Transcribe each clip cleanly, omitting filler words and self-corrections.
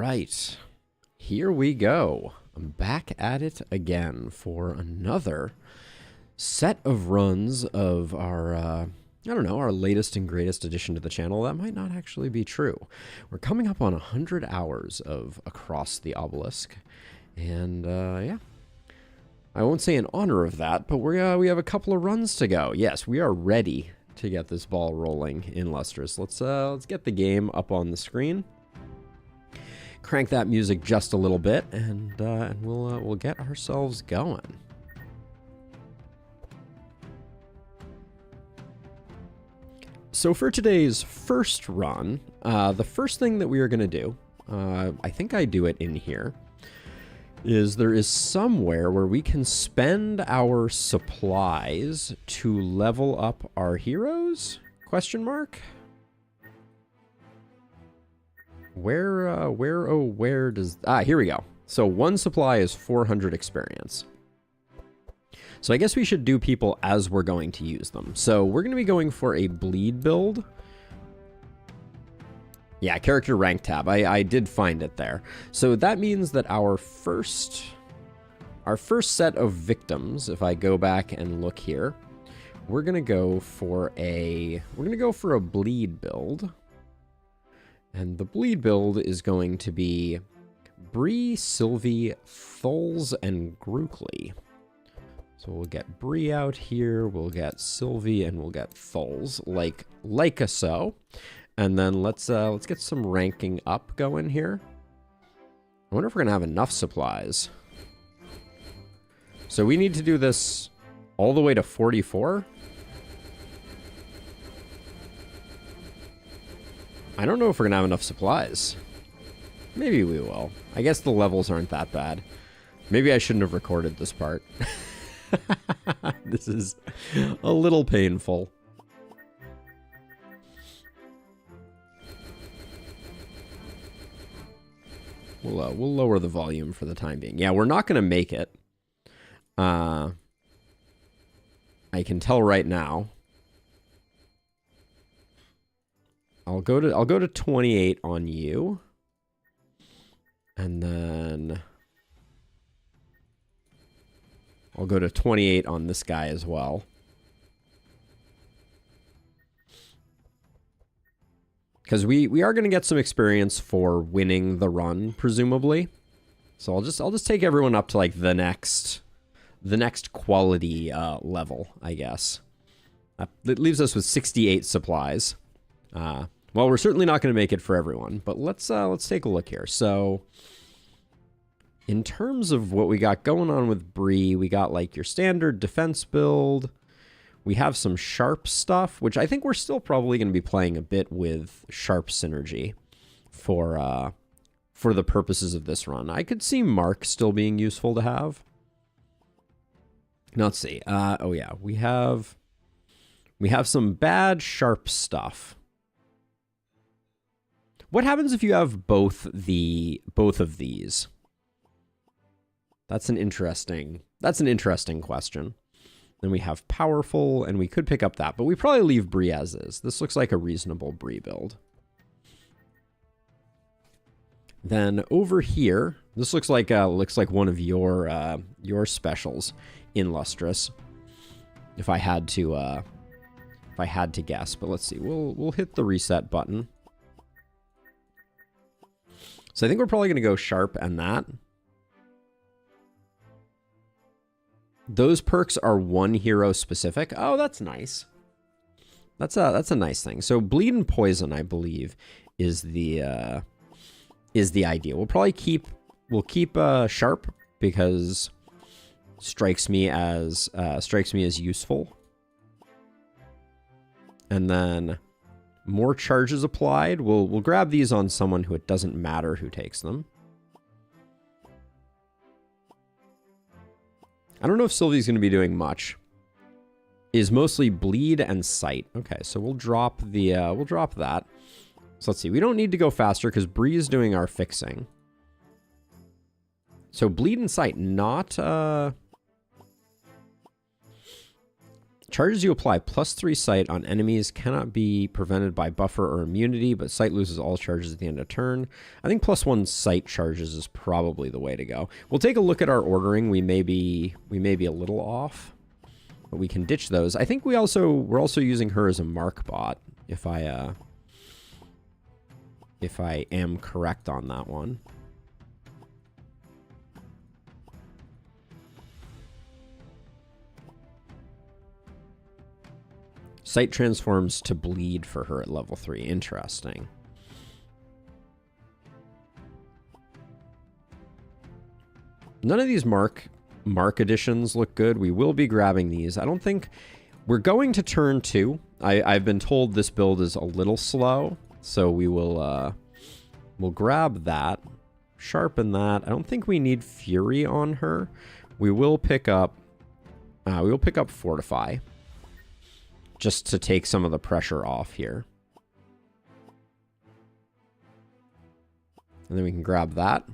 right. Here we go. I'm back at it again for another set of runs of our, I don't know, our latest and greatest addition to the channel. That might not actually be true. We're coming up on 100 hours of Across the Obelisk. And, yeah. I won't say in honor of that, but we have a couple of runs to go. Yes, we are ready to get this ball rolling in Lustrous. Let's get the game up on the screen. Crank that music just a little bit, and we'll get ourselves going. So for today's first run, the first thing that we are going to do, I think I do it in here, is there is somewhere where we can spend our supplies to level up our heroes? Question mark? Where does... here we go. So one supply is 400 experience. So I guess we should do people as we're going to use them. So we're going to be going for a bleed build. Yeah, character rank tab. I did find it there. So that means that our first set of victims, if I go back and look here, we're going to go for a bleed build. And the bleed build is going to be Bree, Sylvie, Tholes, and Grookly. So we'll get Bree out here, we'll get Sylvie, and we'll get Tholes, like a so. And then let's get some ranking up going here. I wonder if we're gonna have enough supplies. So we need to do this all the way to 44. I don't know if we're gonna have enough supplies. Maybe we will. I guess the levels aren't that bad. Maybe I shouldn't have recorded this part. This is a little painful. We'll lower the volume for the time being. Yeah, we're not gonna make it. I can tell right now. I'll go to 28 on you. And then I'll go to 28 on this guy as well. Because we are going to get some experience for winning the run, presumably. So I'll just take everyone up to like the next quality level, I guess. It leaves us with 68 supplies. Well, we're certainly not going to make it for everyone, but let's take a look here. So, in terms of what we got going on with Bree, we got like your standard defense build. We have some sharp stuff, which I think we're still probably going to be playing a bit with sharp synergy for the purposes of this run. I could see Mark still being useful to have. Now, let's see. Oh yeah, we have some bad sharp stuff. What happens if you have both of these? That's an interesting question. Then we have powerful, and we could pick up that, but we probably leave Bree as is. This looks like a reasonable Bree build. Then over here, this looks like one of your specials in Lustrous. If I had to guess, but let's see. We'll hit the reset button. So I think we're probably going to go sharp and that. Those perks are one hero specific. Oh, that's nice. That's a nice thing. So bleed and poison, I believe, is the idea. We'll keep sharp because strikes me as useful. And then more charges applied. We'll grab these on someone who it doesn't matter who takes them. I don't know if Sylvie's going to be doing much. Is mostly bleed and sight. Okay, so we'll drop that. So let's see. We don't need to go faster because Bree is doing our fixing. So bleed and sight, not Charges you apply +3 sight on enemies cannot be prevented by buffer or immunity, but sight loses all charges at the end of turn. I think +1 sight charges is probably the way to go. We'll take a look at our ordering. We may be a little off, but we can ditch those. I think we're also using her as a mark bot, if I am correct on that one. Sight transforms to bleed for her at level 3. Interesting. None of these mark additions look good. We will be grabbing these. I don't think we're going to turn 2. I've been told this build is a little slow, so we will we'll grab that, sharpen that. I don't think we need Fury on her. We will pick up Fortify, just to take some of the pressure off here. And then we can grab that.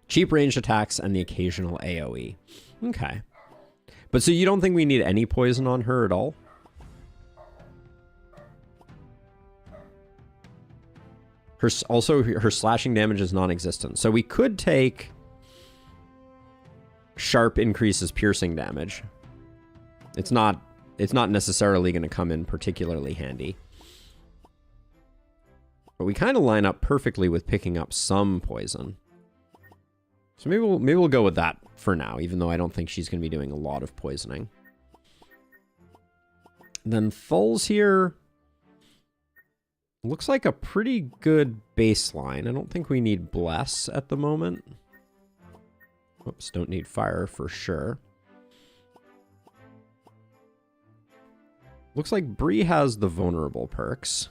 Cheap ranged attacks and the occasional AoE. Okay. But so you don't think we need any poison on her at all? Her slashing damage is non-existent. So we could take Sharp increases piercing damage. It's not necessarily going to come in particularly handy. But we kind of line up perfectly with picking up some poison. So maybe we'll go with that for now, even though I don't think she's going to be doing a lot of poisoning. Then Thul's here looks like a pretty good baseline. I don't think we need Bless at the moment. Oops, don't need Fire for sure. Looks like Bree has the vulnerable perks.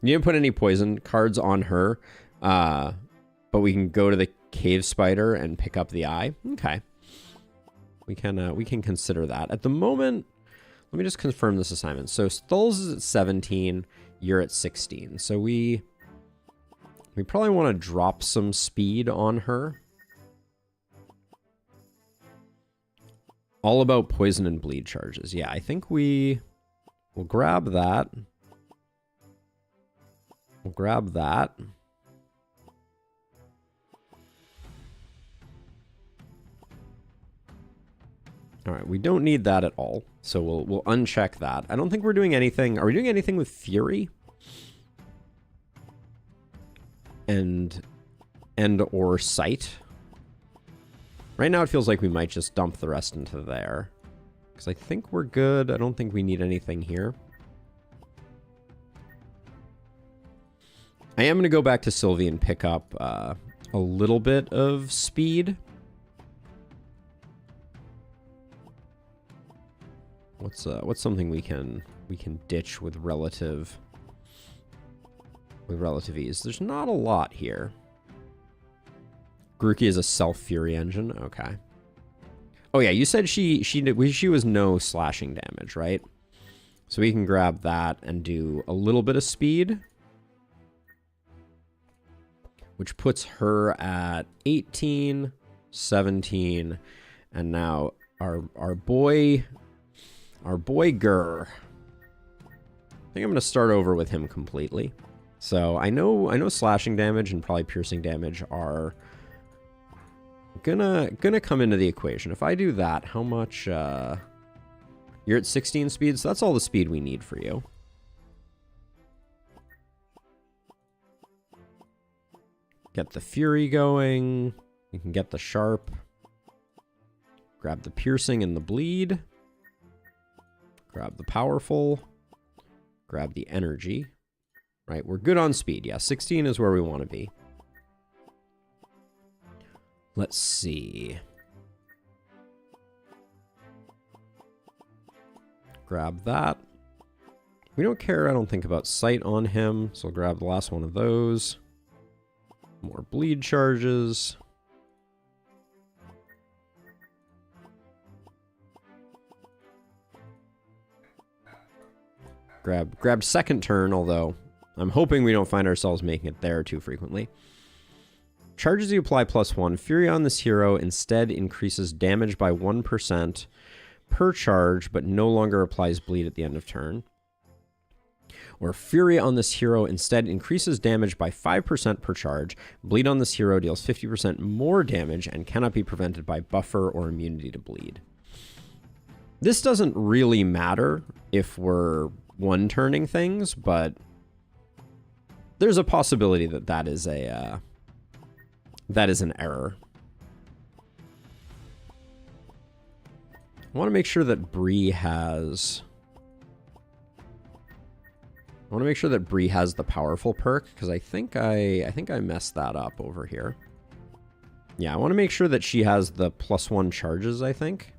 You didn't put any poison cards on her, but we can go to the cave spider and pick up the eye. Okay, we can consider that. At the moment, let me just confirm this assignment. So Thul's is at 17, you're at 16. So we probably want to drop some speed on her. All about poison and bleed charges. Yeah, I think we'll grab that. We'll grab that. All right, we don't need that at all. So we'll uncheck that. I don't think we're doing anything. Are we doing anything with Fury? And or Sight? Right now it feels like we might just dump the rest into there. Because I think we're good. I don't think we need anything here. I am going to go back to Sylvie and pick up a little bit of speed. What's something we can ditch with relative ease? There's not a lot here. Grookey is a self-fury engine. Okay. Oh yeah, you said she was no slashing damage, right? So we can grab that and do a little bit of speed, which puts her at 18, 17, and now our boy Gur. I think I'm gonna start over with him completely. So I know slashing damage and probably piercing damage are gonna come into the equation. If I do that, how much you're at 16 speed, so that's all the speed we need for you. Get the Fury going. You can get the Sharp. Grab the piercing and the bleed. Grab the powerful. Grab the energy. Right, we're good on speed. Yeah, 16 is where we want to be. Let's see. Grab that. We don't care, I don't think, about sight on him, so I'll grab the last one of those. More bleed charges. Grab second turn, although I'm hoping we don't find ourselves making it there too frequently. Charges you apply +1. Fury on this hero instead increases damage by 1% per charge, but no longer applies bleed at the end of turn. Or Fury on this hero instead increases damage by 5% per charge. Bleed on this hero deals 50% more damage and cannot be prevented by buffer or immunity to bleed. This doesn't really matter if we're one-turning things, but there's a possibility that that is an error. I want to make sure that Bree has... I want to make sure that Bree has the powerful perk, because I think I messed that up over here. Yeah, I want to make sure that she has the +1 charges, I think.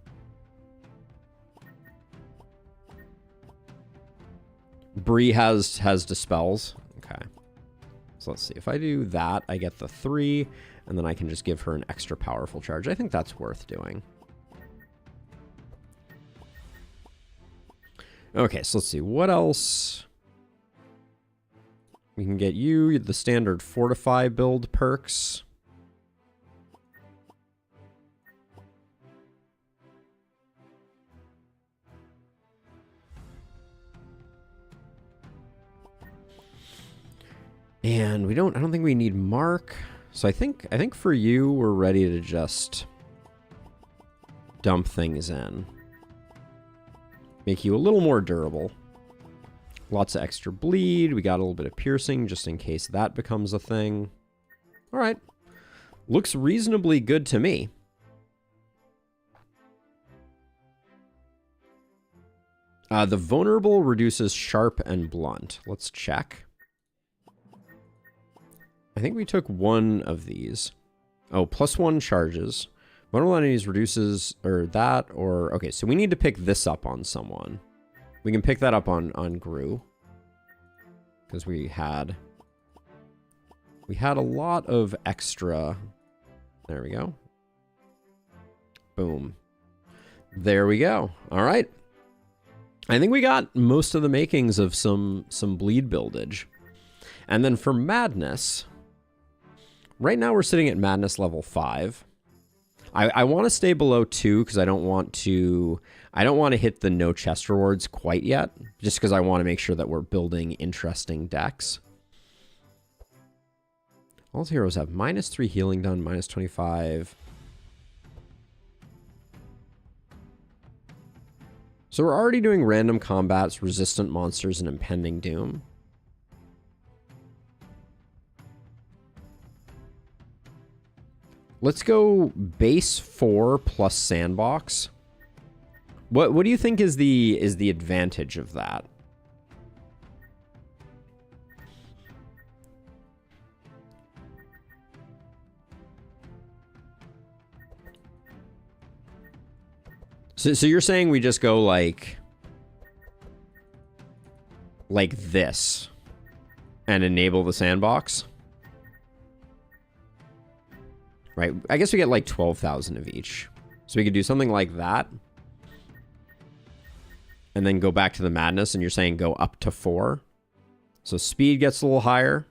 Bree has dispels. Okay. So let's see. If I do that, I get the 3, and then I can just give her an extra powerful charge. I think that's worth doing. Okay, so let's see. What else? We can get you the standard Fortify build perks. And I don't think we need Mark. So I think for you, we're ready to just dump things in. Make you a little more durable. Lots of extra bleed. We got a little bit of piercing just in case that becomes a thing. All right. Looks reasonably good to me. The vulnerable reduces sharp and blunt. Let's check. I think we took one of these. Oh, +1 charges. Vulnerable enemies reduces, or that, or... Okay, so we need to pick this up on someone. We can pick that up on Gru. Because we had a lot of extra... There we go. Boom. There we go. All right. I think we got most of the makings of some bleed buildage. And then for Madness... Right now we're sitting at Madness level 5. I want to stay below 2 because I don't want to hit the no chest rewards quite yet, just because I want to make sure that we're building interesting decks. All the heroes have -3 healing done, -25. So we're already doing random combats, resistant monsters, and impending doom. Let's go base 4 plus sandbox. What do you think is the advantage of that? So you're saying we just go like this and enable the sandbox? Right, I guess we get like 12,000 of each. So we could do something like that. And then go back to the Madness, and you're saying go up to 4. So speed gets a little higher.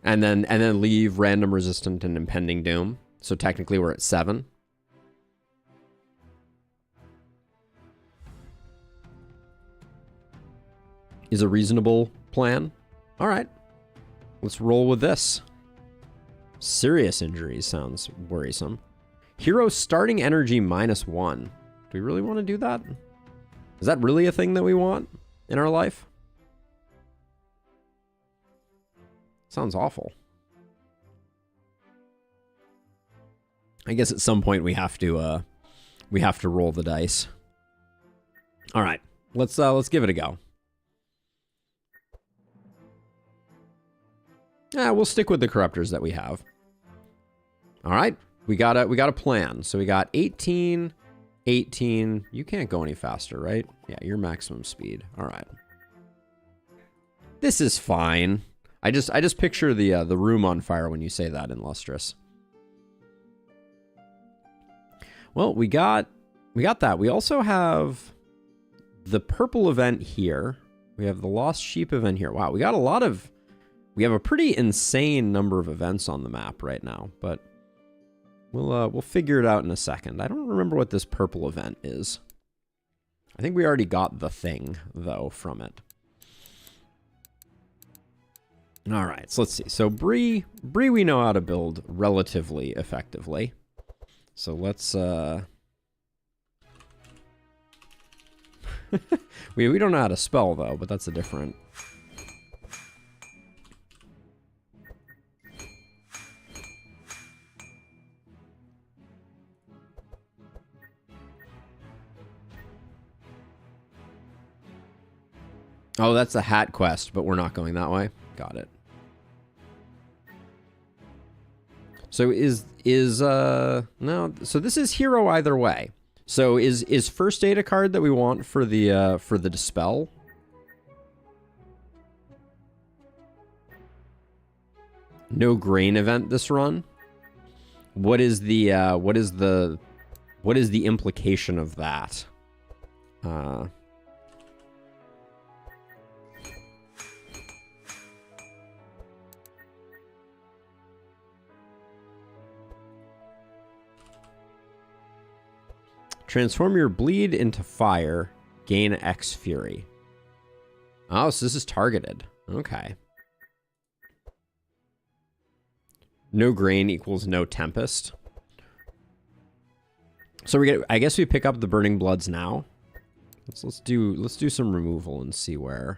And then leave random resistant and impending doom. So technically we're at 7. Is a reasonable plan. All right. Let's roll with this. Serious injuries sounds worrisome. Hero starting energy -1. Do we really want to do that? Is that really a thing that we want in our life? Sounds awful. I guess at some point we have to roll the dice. All right, let's give it a go. Yeah, we'll stick with the corruptors that we have. All right, we got a plan. So we got 18, 18. You can't go any faster, right? Yeah, your maximum speed. All right. This is fine. I just picture the room on fire when you say that in Lustrous. Well, we got that. We also have the purple event here. We have the Lost Sheep event here. Wow, we got a lot of... We have a pretty insane number of events on the map right now, but We'll figure it out in a second. I don't remember what this purple event is. I think we already got the thing, though, from it. All right, so let's see. So Bree we know how to build relatively effectively. So let's we don't know how to spell though, but that's a different. Oh, that's a hat quest, but we're not going that way. Got it. So no, so this is hero either way. So is first aid a card that we want for the dispel? No grain event this run. What is the implication of that? Transform your bleed into fire. Gain X Fury. Oh, so this is targeted. Okay. No grain equals no tempest. So I guess we pick up the burning bloods now. Let's do some removal and see where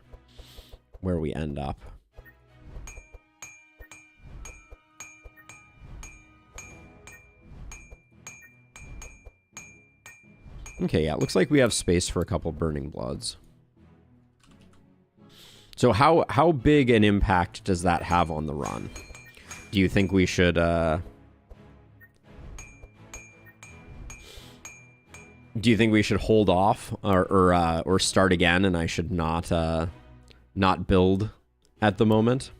we end up. Okay, yeah, it looks like we have space for a couple burning bloods. So how big an impact does that have on the run? Do you think we should hold off or start again, and I should not build at the moment?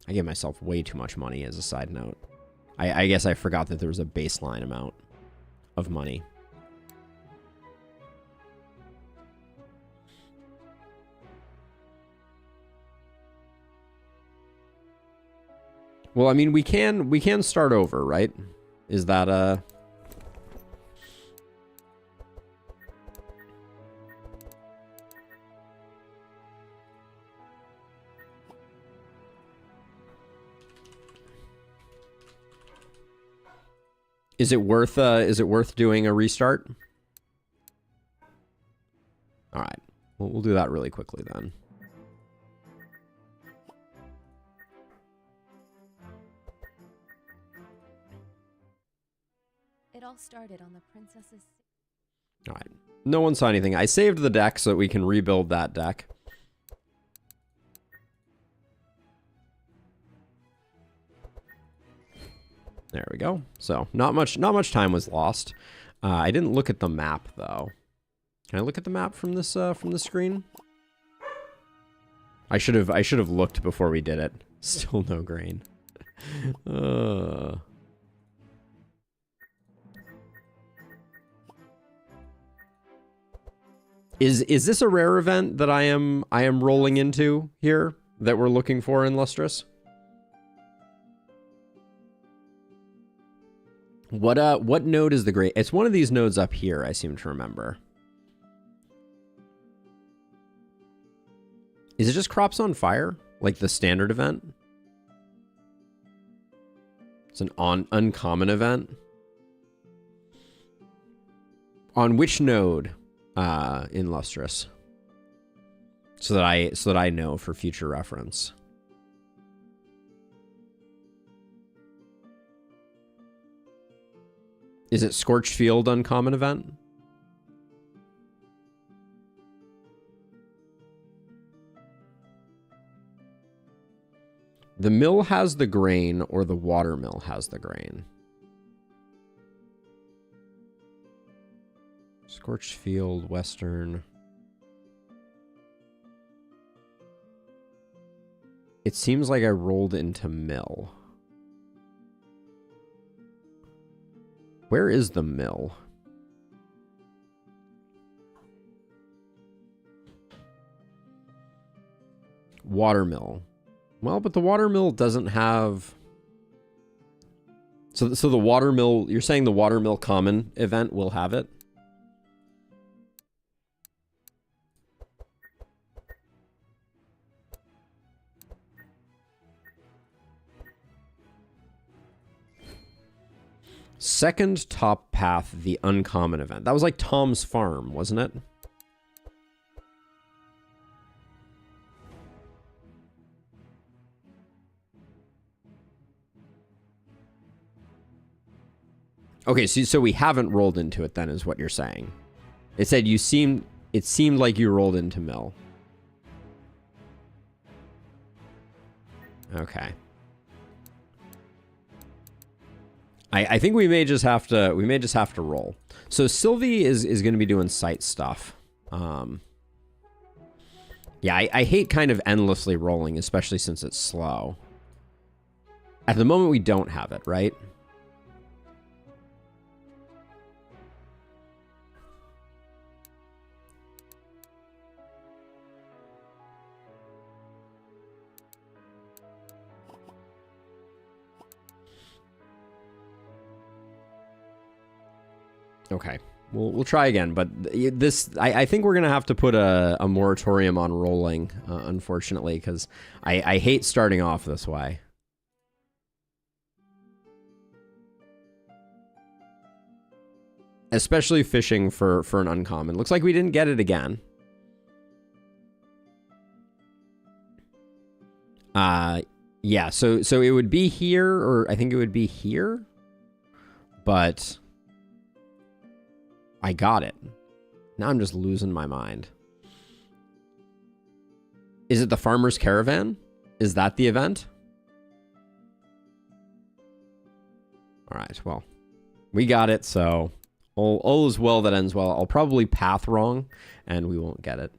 I gave myself way too much money as a side note. I guess I forgot that there was a baseline amount of money. Well, I mean, we can start over, right? Is that Is it worth doing a restart? All right. We'll do that really quickly then. It all started on the princess's... All right. No one saw anything. I saved the deck so that we can rebuild that deck. There we go. So not much time was lost. I didn't look at the map though. Can I look at the map from this from the screen? I should have looked before we did it. Still no grain. Is this a rare event that I am rolling into here that we're looking for in Lustrous? What node is the grain? It's one of these nodes up here, I seem to remember. Is it just crops on fire? Like the standard event? It's an uncommon event. On which node in Lustrous? So that I know for future reference. Is it Scorched Field uncommon event? The mill has the grain, or the watermill has the grain. Scorched Field, Western. It seems like I rolled into mill. Where is the mill? Watermill. Well, but the watermill doesn't have... So the watermill, you're saying the watermill common event will have it? Second top path, the uncommon event. That was like Tom's Farm, wasn't it? Okay, so we haven't rolled into it then, is what you're saying. It said it seemed like you rolled into Mill. Okay. I think we may just have to roll. So Sylvie is going to be doing sight stuff. Yeah, I hate kind of endlessly rolling, especially since it's slow. At the moment, we don't have it, right? Okay, we'll try again, but this I think we're gonna have to put a moratorium on rolling, unfortunately, because I hate starting off this way. Especially fishing for an uncommon. Looks like we didn't get it again. Yeah, so it would be here, or I think it would be here, but I got it. Now I'm just losing my mind. Is it the Farmer's Caravan? Is that the event? All right, well, we got it, so all is well that ends well. I'll probably path wrong, and we won't get it.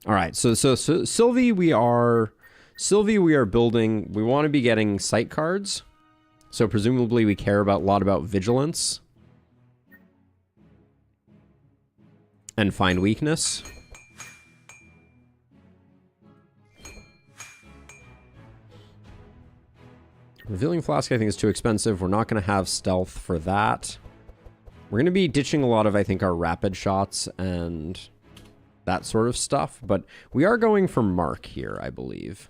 All right, so Sylvie, we are building. We want to be getting sight cards. So presumably we care a lot about vigilance. And find weakness. Revealing Flask, I think, is too expensive. We're not going to have stealth for that. We're going to be ditching a lot of, I think, our rapid shots and that sort of stuff. But we are going for Mark here, I believe.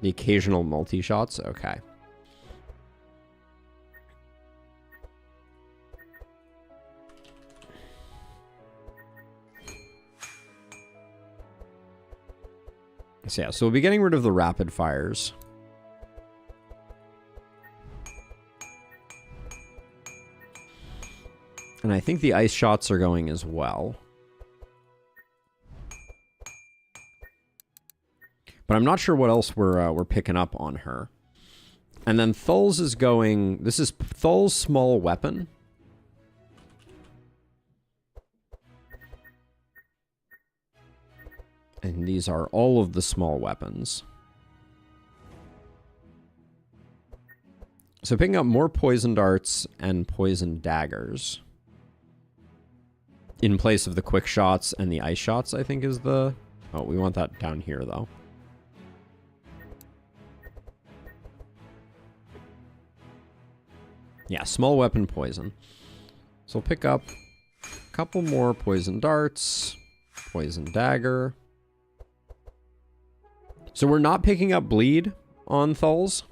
The occasional multi-shots? Okay. So yeah, so we'll be getting rid of the rapid fires. And I think the ice shots are going as well. But I'm not sure what else we're picking up on her. And then Thul's is going... This is Thul's small weapon. And these are all of the small weapons. So picking up more poison darts and poison daggers. In place of the quick shots and the ice shots, I think is the... Oh, we want that down here, though. Yeah, small weapon poison. So we'll pick up a couple more poison darts, poison dagger. So we're not picking up bleed on Thul's.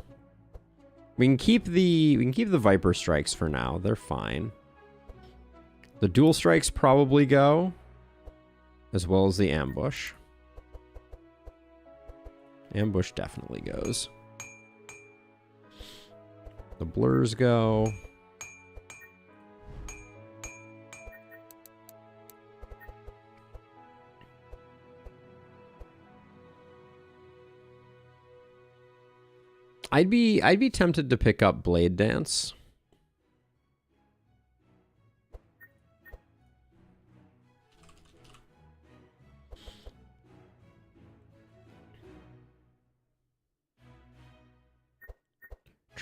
We can keep the Viper strikes for now. They're fine. The dual strikes probably go, as well as the ambush. Ambush definitely goes. The blurs go. I'd be tempted to pick up Blade Dance.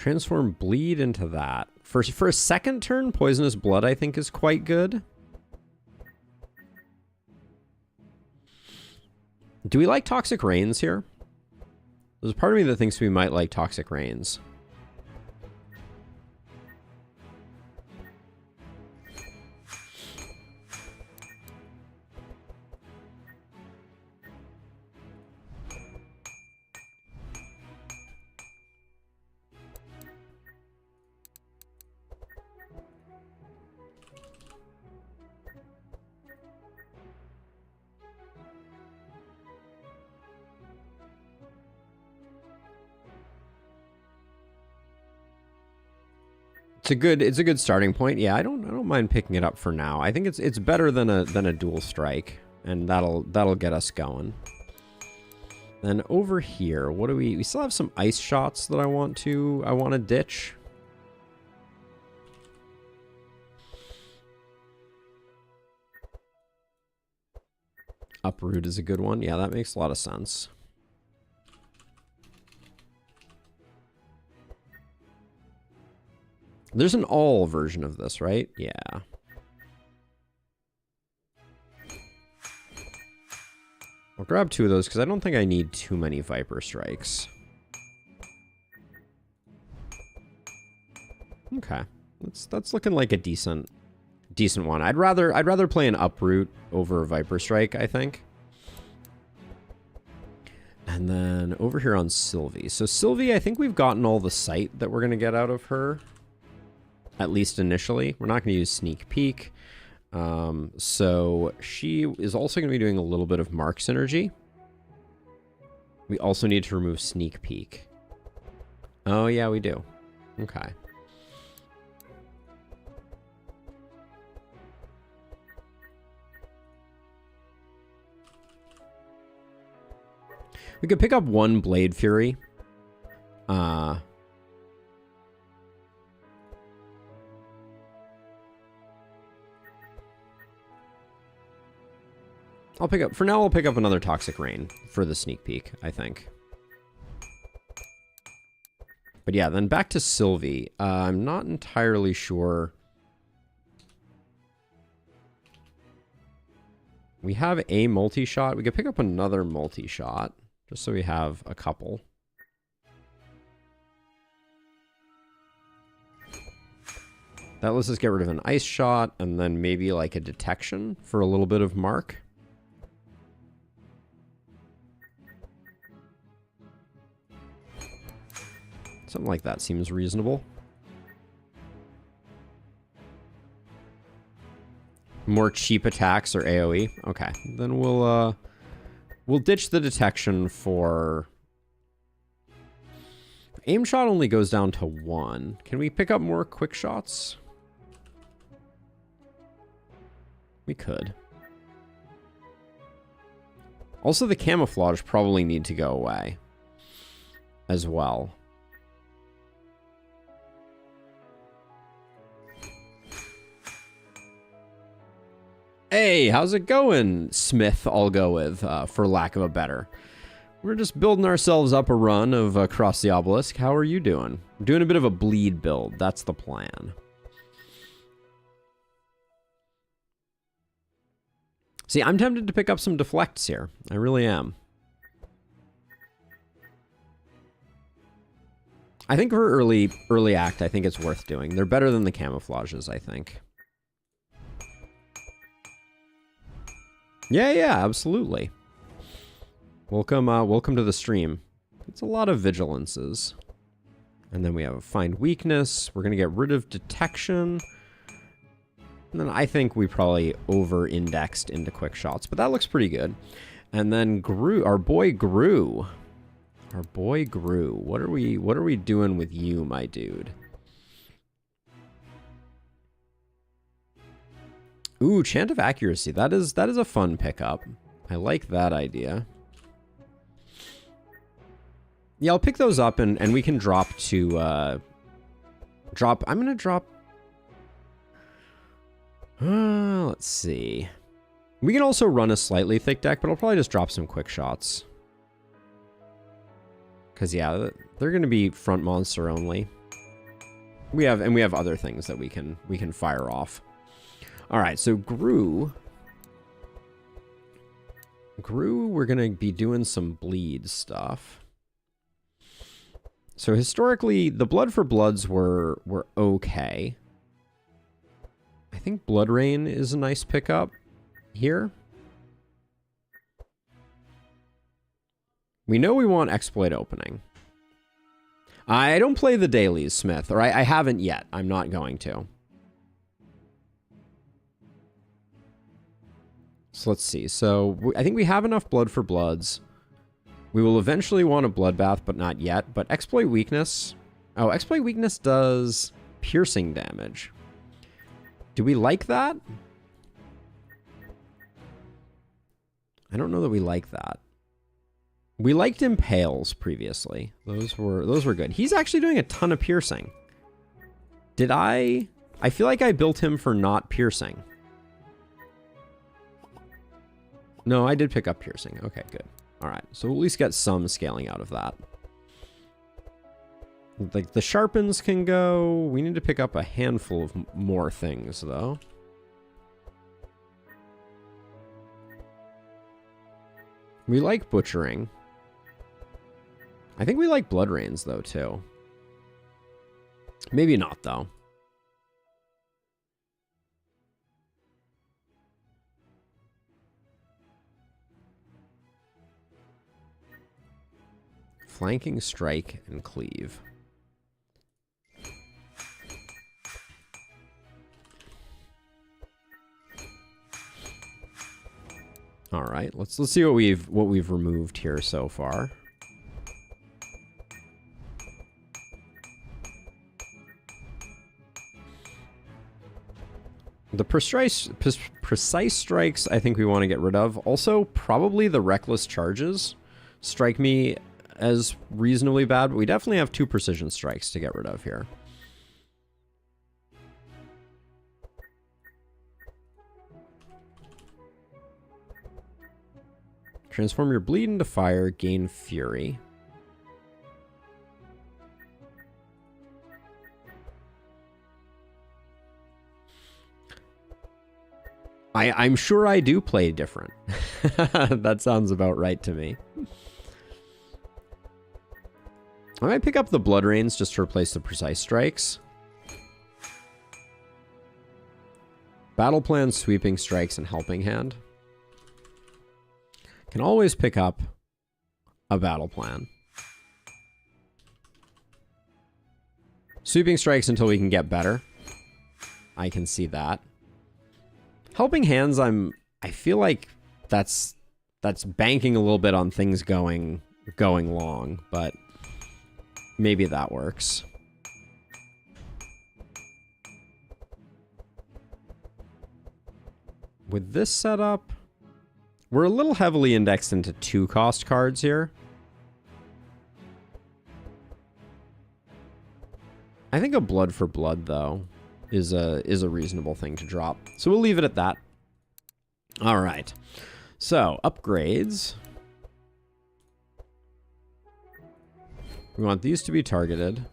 Transform bleed into that. For a second turn, poisonous blood I think is quite good. Do we like toxic rains here? There's a part of me that thinks we might like toxic rains. It's a good starting point. Yeah, I don't mind picking it up for now. I think it's better than a dual strike, and that'll get us going. Then over here, what do we still have some ice shots that I want to ditch. Uproot is a good one. Yeah, that makes a lot of sense. There's an all version of this, right? Yeah. I'll grab 2 of those because I don't think I need too many Viper Strikes. Okay. That's looking like a decent one. I'd rather play an Uproot over a Viper Strike, I think. And then over here on Sylvie. So Sylvie, I think we've gotten all the sight that we're going to get out of her. At least initially. We're not going to use Sneak Peek. So she is also going to be doing a little bit of Mark Synergy. We also need to remove Sneak Peek. Oh, yeah, we do. Okay. We could pick up 1 Blade Fury. For now, I'll pick up another Toxic Rain for the Sneak Peek, I think. But yeah, then back to Sylvie. I'm not entirely sure. We have a multi-shot. We could pick up another multi-shot, just so we have a couple. That lets us get rid of an ice shot, and then maybe like a detection for a little bit of mark. Something like that seems reasonable. More cheap attacks or AoE. Okay, then we'll ditch the detection for... Aim shot only goes down to 1. Can we pick up more quick shots? We could. Also, the camouflage probably need to go away as well. Hey, how's it going, Smith, I'll go with, for lack of a better. We're just building ourselves up a run of across the Obelisk. How are you doing? I'm doing a bit of a bleed build. That's the plan. See, I'm tempted to pick up some deflects here. I really am. I think for early act, I think it's worth doing. They're better than the camouflages, I think. Yeah, absolutely. Welcome to the stream. It's a lot of vigilances. And then we have a find weakness. We're going to get rid of detection. And then I think we probably over-indexed into quick shots, but that looks pretty good. And then Gru, our boy Gru. Our boy Gru. What are we doing with you, my dude? Ooh, Chant of Accuracy. That is a fun pickup. I like that idea. Yeah, I'll pick those up and we can drop to I'm gonna drop. Let's see. We can also run a slightly thick deck, but I'll probably just drop some quick shots. Cause yeah, they're gonna be front monster only. We have other things that we can fire off. All right, so Gru, we're gonna be doing some bleed stuff. So historically, the Blood for Bloods were okay. I think Blood Rain is a nice pickup here. We know we want Exploit Opening. I don't play the dailies, Smith, or I haven't yet. I'm not going to. So let's see. So I think we have enough Blood for Bloods. We will eventually want a Bloodbath, but not yet. But Exploit Weakness. Oh, Exploit Weakness does piercing damage. Do we like that? I don't know that we like that. We liked Impales previously. Those were good. He's actually doing a ton of piercing. Did I feel like I built him for not piercing. No, I did pick up piercing. Okay, good. All right, so we'll at least get some scaling out of that. Like the sharpens can go. We need to pick up a handful of more things though. We like butchering. I think we like Blood Rains, though, too. Maybe not, though. Flanking Strike and Cleave. All right, let's see what we've removed here so far. The precise strikes, I think we want to get rid of. Also, probably the reckless charges strike me as reasonably bad, but we definitely have 2 precision strikes to get rid of here. Transform your bleed into fire, gain fury. I'm sure I do play different. That sounds about right to me. I might pick up the Blood Rains just to replace the precise strikes. Battle plan, sweeping strikes, and helping hand. Can always pick up a battle plan. Sweeping strikes until we can get better. I can see that. Helping hands, I feel like that's banking a little bit on things going long, but maybe that works. With this setup, we're a little heavily indexed into 2-cost cards here. I think a Blood for Blood, though, is a reasonable thing to drop. So we'll leave it at that. All right. So, upgrades. We want these to be targeted.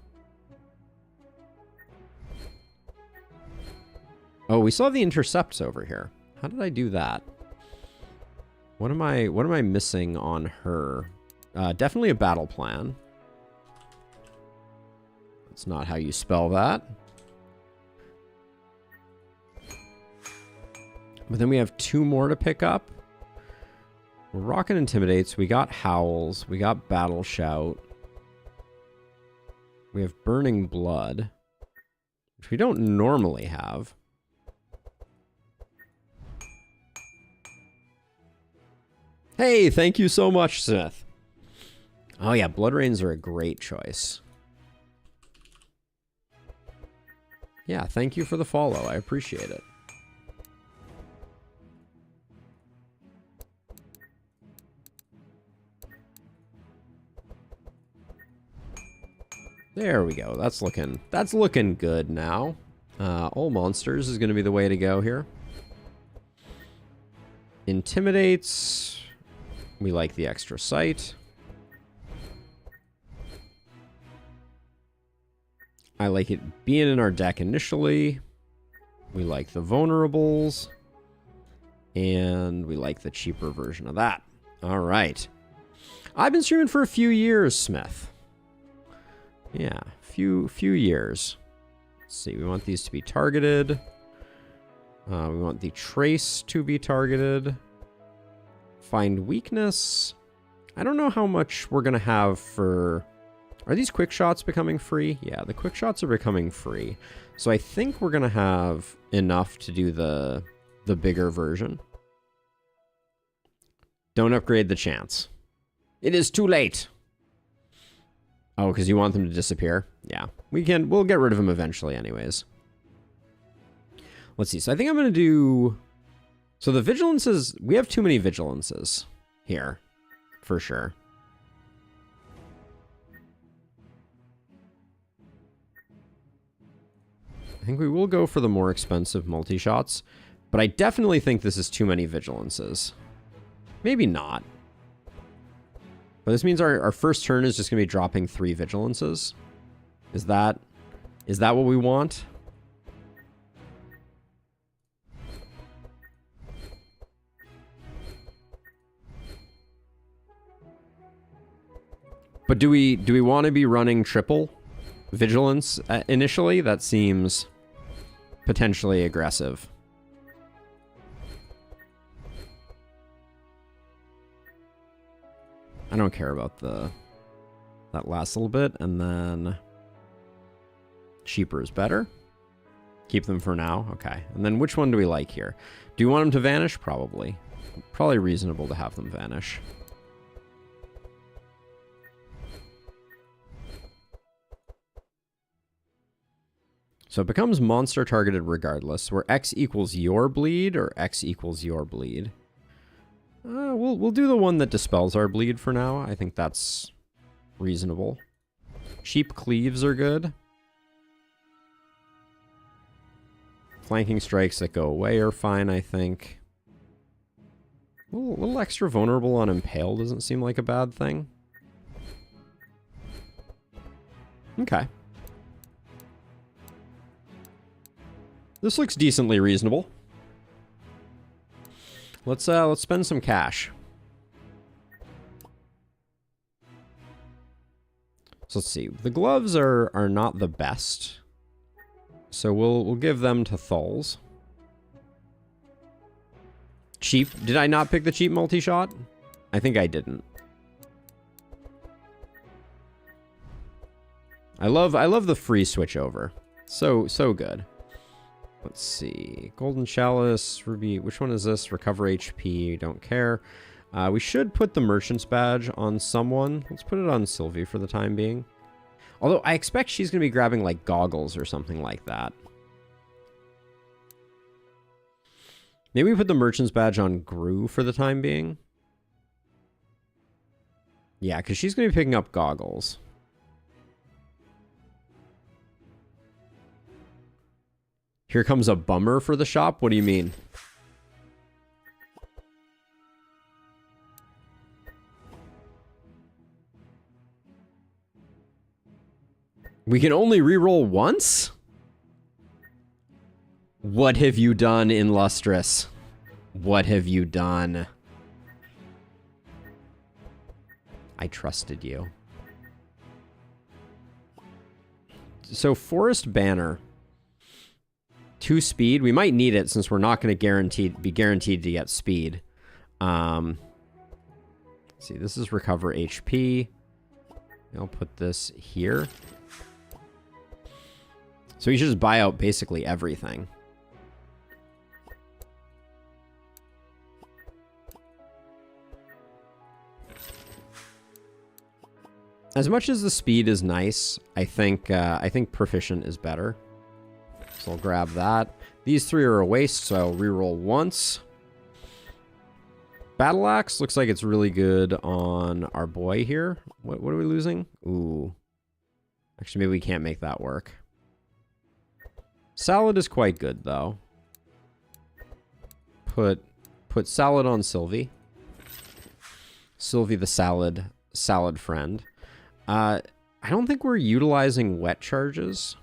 Oh, we still have the intercepts over here. How did I do that? What am I missing on her? Definitely a battle plan. That's not how you spell that. But then we have 2 more to pick up. We're rocking Intimidates. We got Howls. We got Battle Shout. We have Burning Blood, which we don't normally have. Hey, thank you so much, Smith. Oh yeah, Blood Rains are a great choice. Yeah, thank you for the follow. I appreciate it. There we go. That's looking good now. All monsters is going to be the way to go here. Intimidates. We like the extra sight. I like it being in our deck initially. We like the vulnerables. And we like the cheaper version of that. All right. I've been streaming for a few years, Smith. Yeah, few years. Let's see, we want these to be targeted. We want the trace to be targeted. Find weakness. I don't know how much we're going to have for... Are these quick shots becoming free? Yeah, the quick shots are becoming free. So I think we're going to have enough to do the bigger version. Don't upgrade the chance. It is too late. Oh, because you want them to disappear? Yeah, we'll get rid of them eventually anyways. Let's see. So I think I'm going to do... So the vigilances... We have too many vigilances here. For sure. I think we will go for the more expensive multi-shots. But I definitely think this is too many vigilances. Maybe not. But this means our first turn is just going to be dropping 3 vigilances. Is that what we want? But do we want to be running triple vigilance initially? That seems potentially aggressive. I don't care about that last little bit, and then cheaper is better. Keep them for now. Okay. And then which one do we like here? Do you want them to vanish? Probably. Probably reasonable to have them vanish. So it becomes monster targeted regardless, where X equals your bleed or X equals your bleed. We'll do the one that dispels our bleed for now. I think that's reasonable. Cheap cleaves are good. Flanking strikes that go away are fine, I think. A little extra vulnerable on Impale doesn't seem like a bad thing. Okay. This looks decently reasonable. Let's spend some cash. So let's see. The gloves are not the best. So we'll give them to Thul's. Cheap. Did I not pick the cheap multi-shot? I think I didn't. I love the free switch over. So good. Let's see. Golden Chalice, Ruby. Which one is this? Recover HP. Don't care. We should put the Merchant's Badge on someone. Let's put it on Sylvie for the time being. Although I expect she's going to be grabbing like goggles or something like that. Maybe we put the Merchant's Badge on Gru for the time being. Yeah, because she's going to be picking up goggles. Here comes a bummer for the shop? What do you mean? We can only reroll once? What have you done, Illustrious? What have you done? I trusted you. So, Forest Banner. 2 speed. We might need it since we're not going to be guaranteed to get speed. Let's see, this is recover HP. I'll put this here. So you should just buy out basically everything. As much as the speed is nice, I think proficient is better. So I'll grab that. These 3 are a waste, so I'll reroll once. Battle Axe looks like it's really good on our boy here. What are we losing? Ooh. Actually, maybe we can't make that work. Salad is quite good, though. Put Salad on Sylvie. Sylvie the salad friend. I don't think we're utilizing wet charges.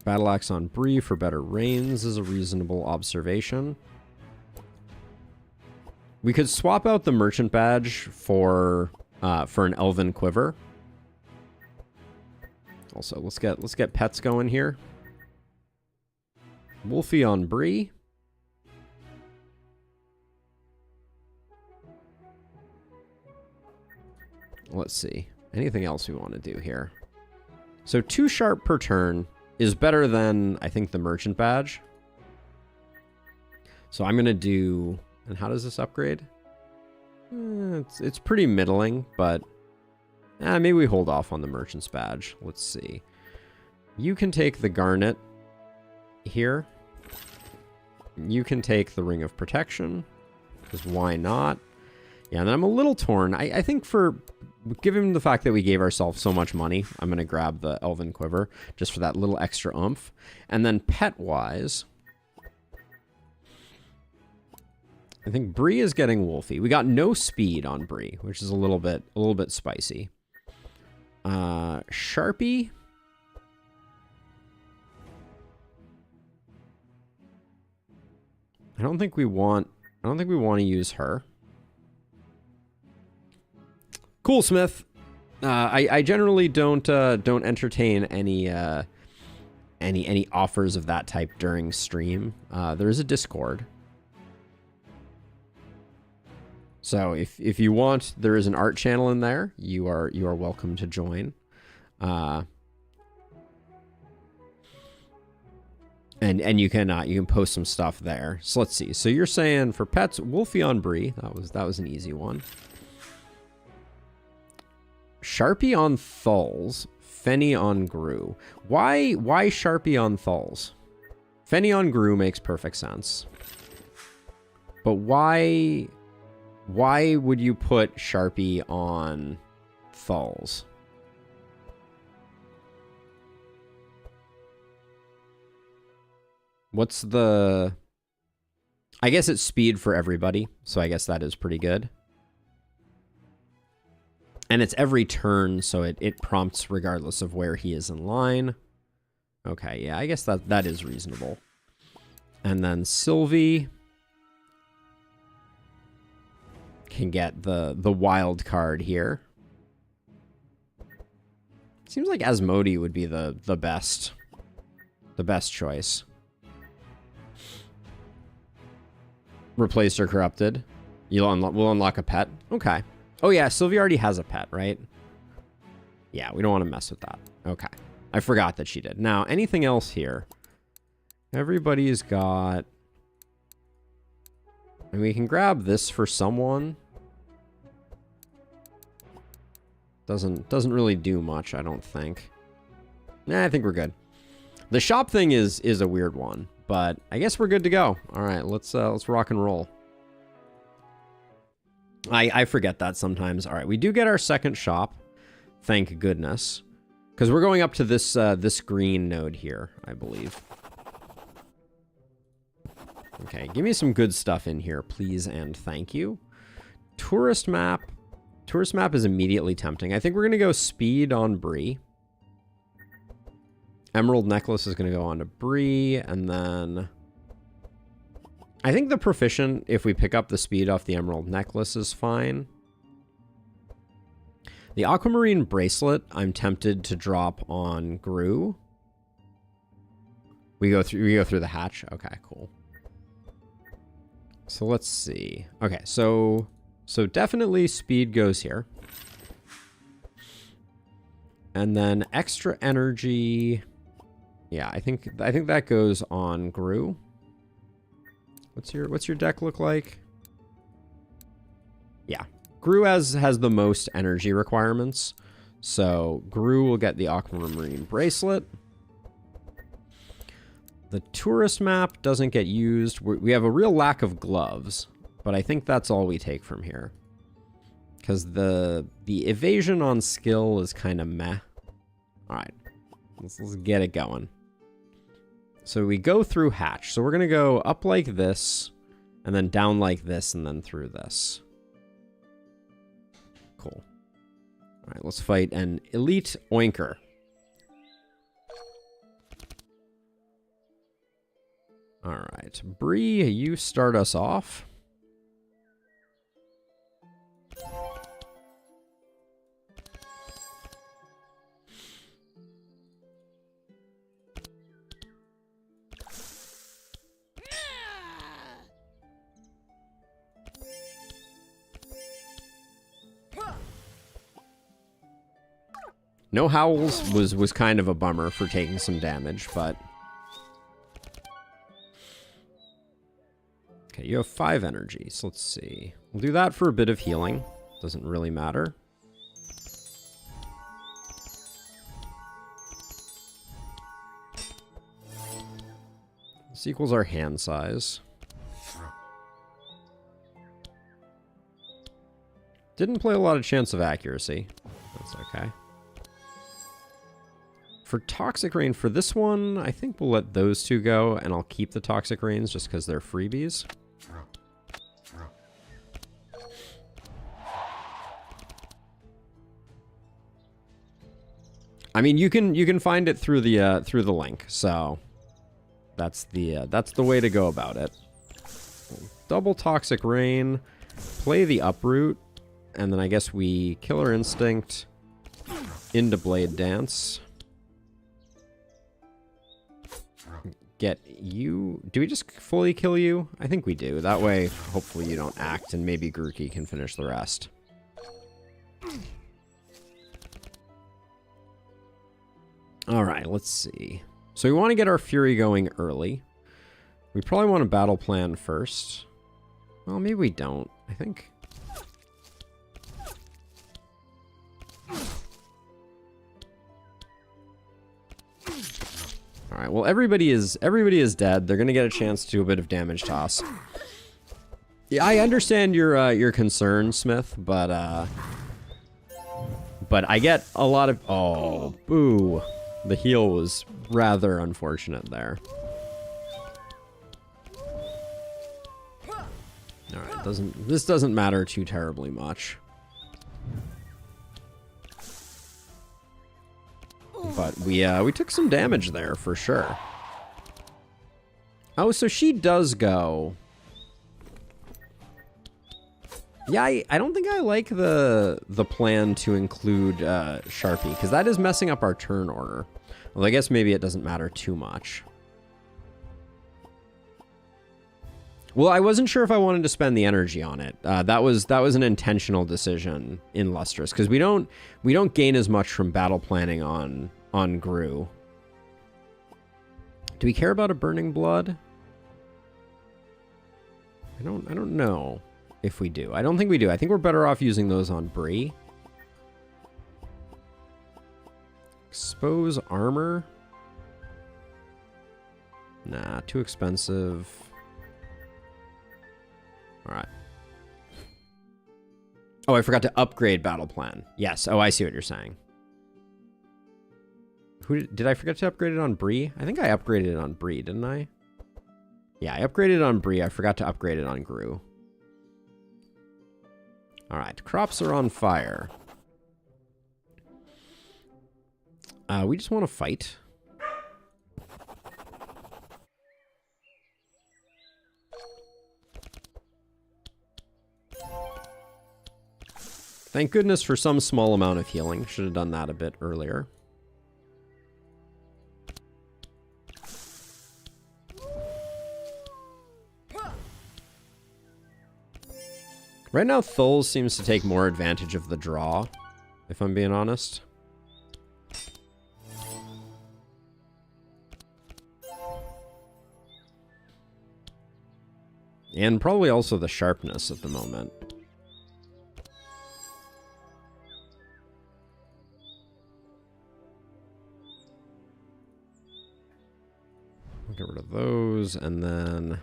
Battle axe on Bree for better range is a reasonable observation. We could swap out the merchant badge for an elven quiver. Also, let's get pets going here. Wolfie on Bree. Let's see. Anything else we want to do here? So 2 sharp per turn is better than, I think, the merchant badge. So I'm going to do... And how does this upgrade? It's pretty middling, but maybe we hold off on the merchant's badge. Let's see. You can take the garnet here. You can take the ring of protection, because why not? Yeah, and then I'm a little torn. I think given the fact that we gave ourselves so much money, I'm going to grab the elven quiver just for that little extra oomph. And then pet-wise, I think Bree is getting Wolfie. We got no speed on Bree, which is a little bit spicy. Sharpie. I don't think we want to use her. Cool, Smith. I generally don't entertain any offers of that type during stream. There is a Discord. So if you want, there is an art channel in there. You are welcome to join. And you can post some stuff there. So let's see. So you're saying for pets, Wolfie on Bree. That was an easy one. Sharpie on Thulls, Fenny on Gru. Why Sharpie on Thulls? Fenny on Gru makes perfect sense. But why would you put Sharpie on Thulls? What's the... I guess it's speed for everybody, so I guess that is pretty good. And it's every turn, so it prompts regardless of where he is in line. Okay, yeah, I guess that is reasonable. And then Sylvie can get the wild card here. Seems like Asmodee would be the best choice. Replaced or corrupted. We'll unlock a pet. Okay. Oh yeah, Sylvie already has a pet, right? Yeah, we don't want to mess with that. Okay. I forgot that she did. Now, anything else here? Everybody's got... And we can grab this for someone. Doesn't really do much, I don't think. Nah, I think we're good. The shop thing is a weird one, but I guess we're good to go. All right, let's rock and roll. I forget that sometimes. All right, we do get our second shop. Thank goodness. Because we're going up to this this green node here, I believe. Okay, give me some good stuff in here, please and thank you. Tourist map. Tourist map is immediately tempting. I think we're going to go speed on Bree. Emerald necklace is going to go on to Bree, and then... I think the proficient, if we pick up the speed off the emerald necklace, is fine. The aquamarine bracelet, I'm tempted to drop on Gru. We go through the hatch. Okay, cool. So let's see. Okay, so definitely speed goes here. And then extra energy. Yeah, I think that goes on Gru. What's your deck look like? Yeah. Gru has the most energy requirements. So Gru will get the aquamarine bracelet. The tourist map doesn't get used. We have a real lack of gloves, but I think that's all we take from here. Because the evasion on skill is kind of meh. All right, let's get it going. So we go through hatch. So we're going to go up like this, and then down like this, and then through this. Cool. All right, let's fight an elite oinker. All right, Bree, you start us off. No howls was kind of a bummer for taking some damage, but... Okay, you have 5 energies. Let's see. We'll do that for a bit of healing. Doesn't really matter. This equals our hand size. Didn't play a lot of chance of accuracy. That's okay. For Toxic Rain, for this one, I think we'll let those two go, and I'll keep the Toxic Rains just because they're freebies. I mean, you can find it through the link, so that's the way to go about it. Double Toxic Rain, play the Uproot, and then I guess we Killer Instinct into Blade Dance. Get you. Do we just fully kill you? I think we do. That way, hopefully you don't act, and maybe Grookey can finish the rest. Alright, let's see. So we want to get our Fury going early. We probably want to battle plan first. Well, maybe we don't, I think. Alright, well everybody is dead. They're gonna get a chance to do a bit of damage toss. Yeah, I understand your concern, Smith, but I get a lot of... Oh, boo. The heal was rather unfortunate there. Alright, this doesn't matter too terribly much. But we took some damage there for sure. Oh, so she does go. Yeah, I don't think I like the plan to include Sharpie, because that is messing up our turn order. Well, I guess maybe it doesn't matter too much. Well, I wasn't sure if I wanted to spend the energy on it. That was an intentional decision in Lustrous, because we don't gain as much from battle planning on Gru. Do we care about a Burning Blood? I don't know if we do. I don't think we do. I think we're better off using those on Bree. Expose armor. Nah, too expensive. Alright. Oh, I forgot to upgrade battle plan. Yes. Oh, I see what you're saying. Did I forget to upgrade it on Bree? I think I upgraded it on Bree, didn't I? Yeah, I upgraded it on Bree. I forgot to upgrade it on Gru. Alright, crops are on fire. We just want to fight. Thank goodness for some small amount of healing. Should have done that a bit earlier. Right now, Thul seems to take more advantage of the draw, if I'm being honest. And probably also the sharpness at the moment. I'll get rid of those, and then...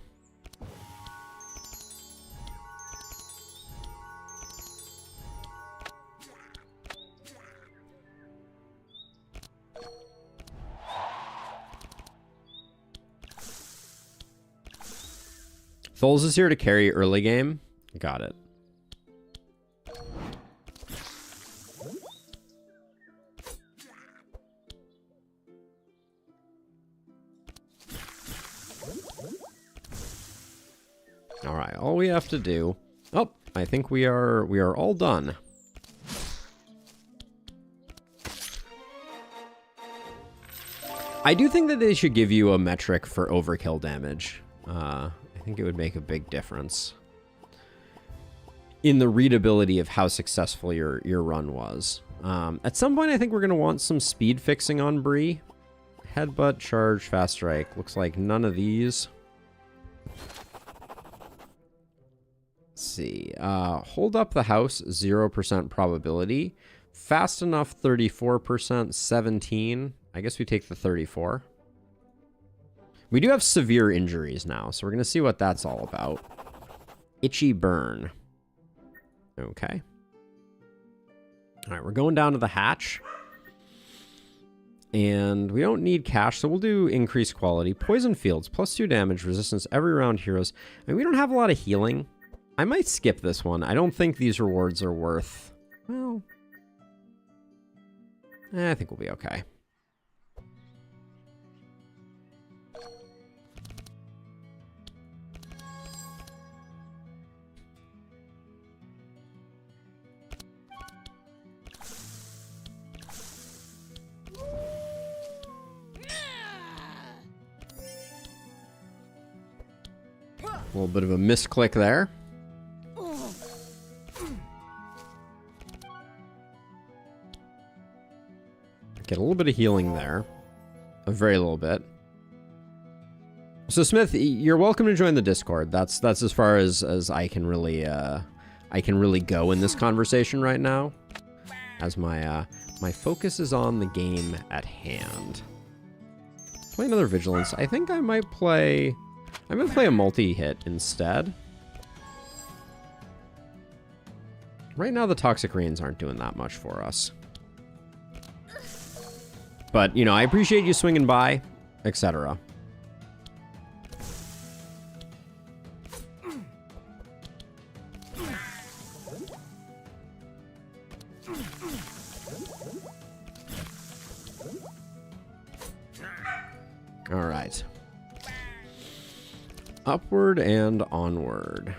Thul's is here to carry early game. Got it. all we have to do. Oh, I think we are all done. I do think that they should give you a metric for overkill damage. I think it would make a big difference in the readability of how successful your run was. At some point, I think we're going to want some speed fixing on Bree. Headbutt, charge, fast strike. Looks like none of these. Let's see. Hold up the house, 0% probability. Fast enough, 34%, 17. I guess we take the 34. We do have severe injuries now, so we're going to see what that's all about. Itchy burn. Okay. All right, we're going down to the hatch. And we don't need cash, so we'll do increased quality. Poison fields, +2 damage, resistance every round heroes. I mean, we don't have a lot of healing. I might skip this one. I don't think these rewards are worth... Well... I think we'll be okay. A little bit of a misclick there. Get a little bit of healing there. A very little bit. So Smith, you're welcome to join the Discord. That's as far as I can really go in this conversation right now. As my my focus is on the game at hand. Play another Vigilance. I think I might play a multi-hit instead. Right now, the Toxic Rains aren't doing that much for us. But, you know, I appreciate you swinging by, etc. All right. Upward and onward.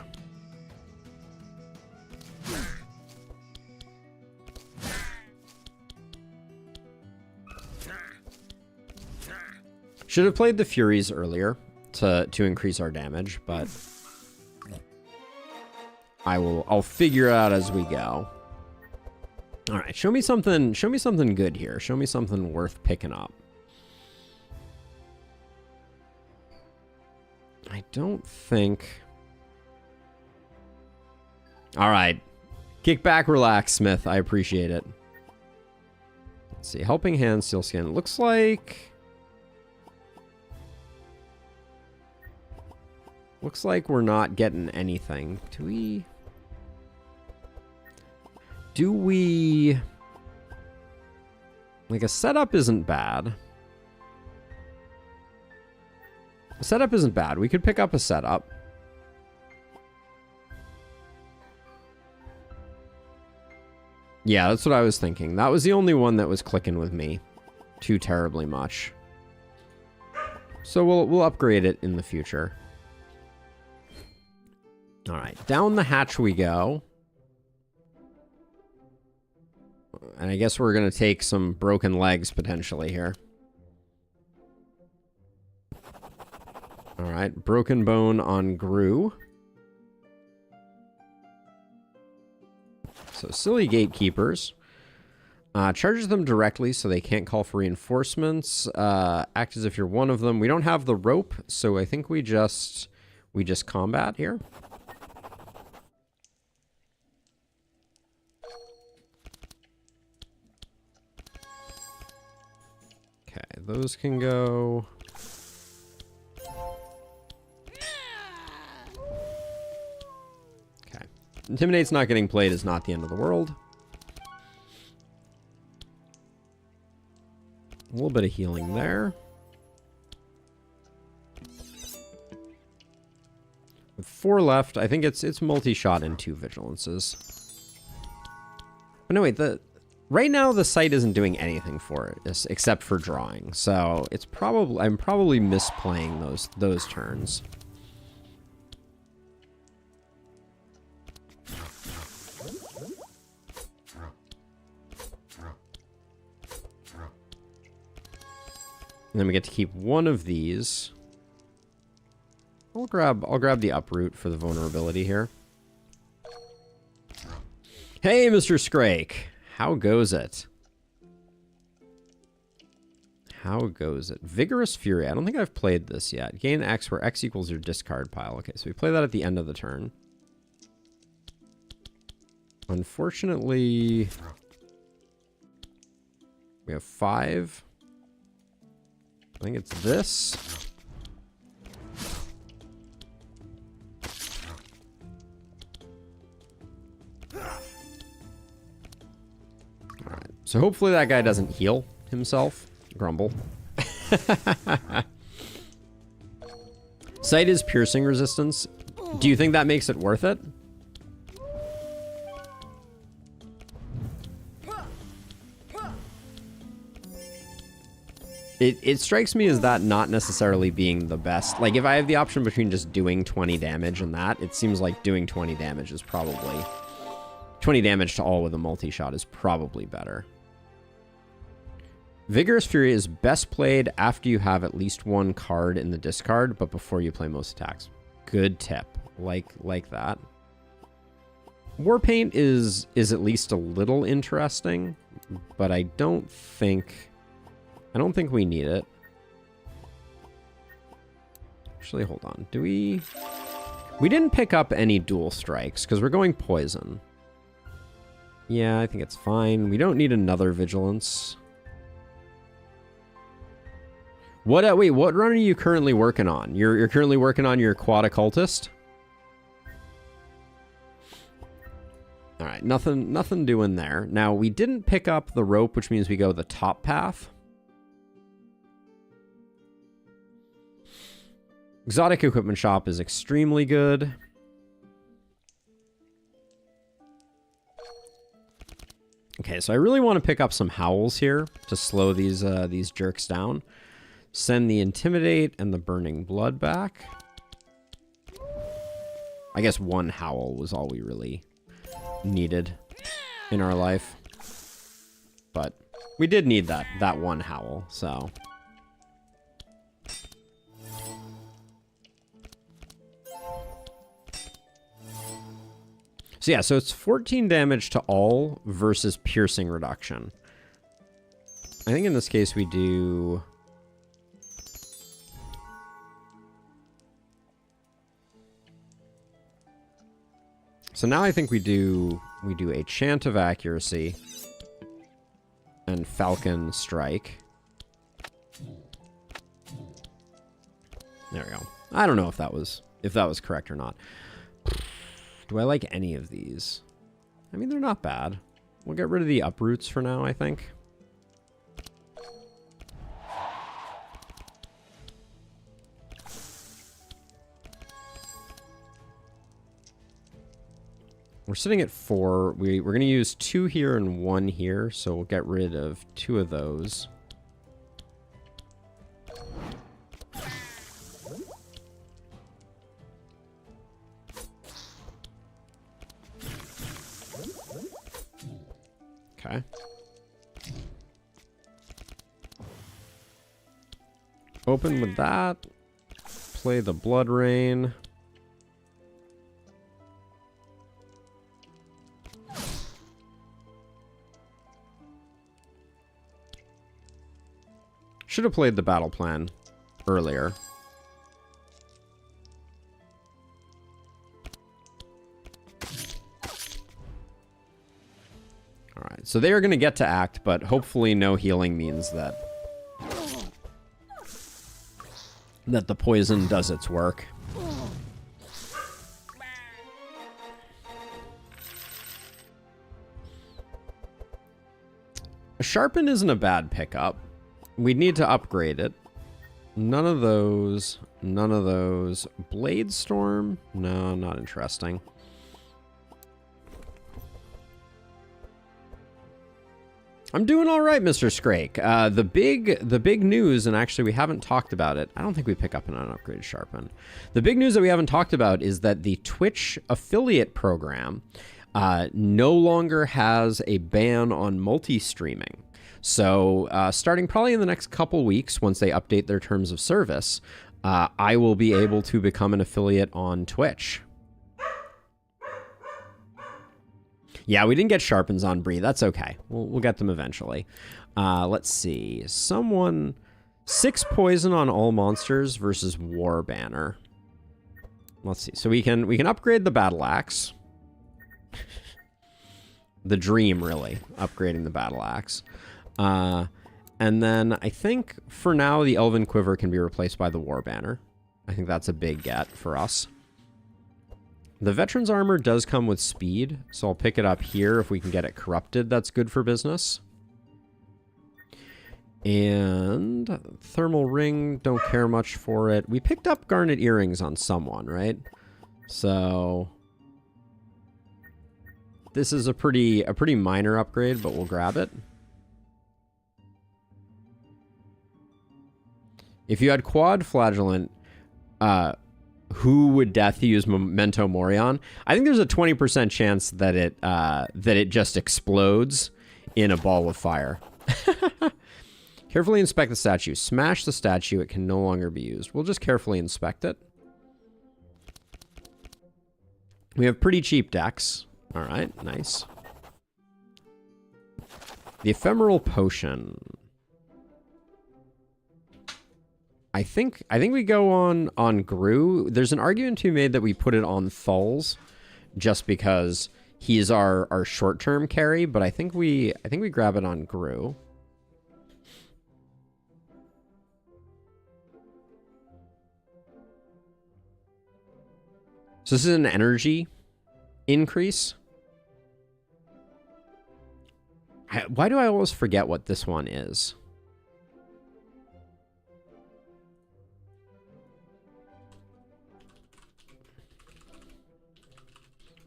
Should have played the Furies earlier to increase our damage, but I'll figure it out as we go. All right, show me something good here. Show me something worth picking up. I don't think... All right. Kick back, relax, Smith. I appreciate it. Let's see. Helping Hand, Steel Skin. Looks like we're not getting anything. Do we... Like, a setup isn't bad. A setup isn't bad. We could pick up a setup. Yeah, that's what I was thinking. That was the only one that was clicking with me too terribly much. So we'll upgrade it in the future. All right, down the hatch we go. And I guess we're going to take some broken legs potentially here. All right, broken bone on Gru. So silly gatekeepers. Charges them directly so they can't call for reinforcements. Act as if you're one of them. We don't have the rope, so I think we just combat here. Okay, those can go. Okay. Intimidate's not getting played is not the end of the world. A little bit of healing there. With 4 left, I think it's multi-shot and 2 vigilances. But no, wait, right now the sight isn't doing anything for it except for drawing. So it's I'm probably misplaying those turns. And then we get to keep one of these. I'll grab the uproot for the vulnerability here. Hey, Mr. Scrake. How goes it? How goes it? Vigorous Fury. I don't think I've played this yet. Gain X where X equals your discard pile. Okay, so we play that at the end of the turn. Unfortunately, we have 5. I think it's this. Alright, so hopefully that guy doesn't heal himself. Grumble. Sight is piercing resistance. Do you think that makes it worth it? It strikes me as that not necessarily being the best. Like, if I have the option between just doing 20 damage and that, it seems like doing 20 damage is probably... 20 damage to all with a multi-shot is probably better. Vigorous Fury is best played after you have at least one card in the discard, but before you play most attacks. Good tip. Like that. Warpaint is at least a little interesting, but I don't think we need it. Actually, hold on. Do we... We didn't pick up any dual strikes because we're going poison. Yeah, I think it's fine. We don't need another vigilance. What? Wait, what run are you currently working on? You're currently working on your quad occultist? All right, nothing doing there. Now, we didn't pick up the rope, which means we go the top path. Exotic equipment shop is extremely good. Okay, so I really want to pick up some howls here to slow these jerks down. Send the intimidate and the burning blood back. I guess one howl was all we really needed in our life. But we did need that one howl, so... So yeah, so it's 14 damage to all versus piercing reduction. I think in this case we do... So now I think we do a Chant of Accuracy and Falcon Strike. There we go. I don't know if that was correct or not. Do I like any of these? I mean, they're not bad. We'll get rid of the uproots for now, I think. We're sitting at 4. We're going to use 2 here and 1 here, so we'll get rid of 2 of those. Okay. Open with that. Play the Blood Rain. Should have played the battle plan earlier. Alright, so they are going to get to act, but hopefully no healing means that the poison does its work. A Sharpen isn't a bad pickup. We need to upgrade it. None of those. None of those. Blade Storm? No, not interesting. I'm doing all right, Mr. Scrake. The big news, and actually we haven't talked about it. I don't think we pick up an unupgraded Sharpen. The big news that we haven't talked about is that the Twitch affiliate program no longer has a ban on multi-streaming. So starting probably in the next couple weeks, once they update their terms of service, I will be able to become an affiliate on Twitch. Yeah, we didn't get sharpens on Bree. That's okay. We'll get them eventually. Let's see. 6 poison on all monsters versus War Banner. Let's see. So we can upgrade the battle axe. The dream, really, upgrading the battle axe. And then I think for now the Elven Quiver can be replaced by the War Banner. I think that's a big get for us. The Veteran's Armor does come with speed, so I'll pick it up here. If we can get it corrupted, that's good for business. And Thermal Ring, don't care much for it. We picked up Garnet Earrings on someone, right? So this is a pretty minor upgrade, but we'll grab it. If you had Quad Flagellant, who would Death use Memento Mori on? I think there's a 20% chance that it just explodes in a ball of fire. Carefully inspect the statue. Smash the statue. It can no longer be used. We'll just carefully inspect it. We have pretty cheap decks. All right, nice. The Ephemeral Potion. I think we go on Gru. There's an argument to be made that we put it on Thul's just because he's our short-term carry, but I think we grab it on Gru. So this is an energy increase. Why do I always forget what this one is?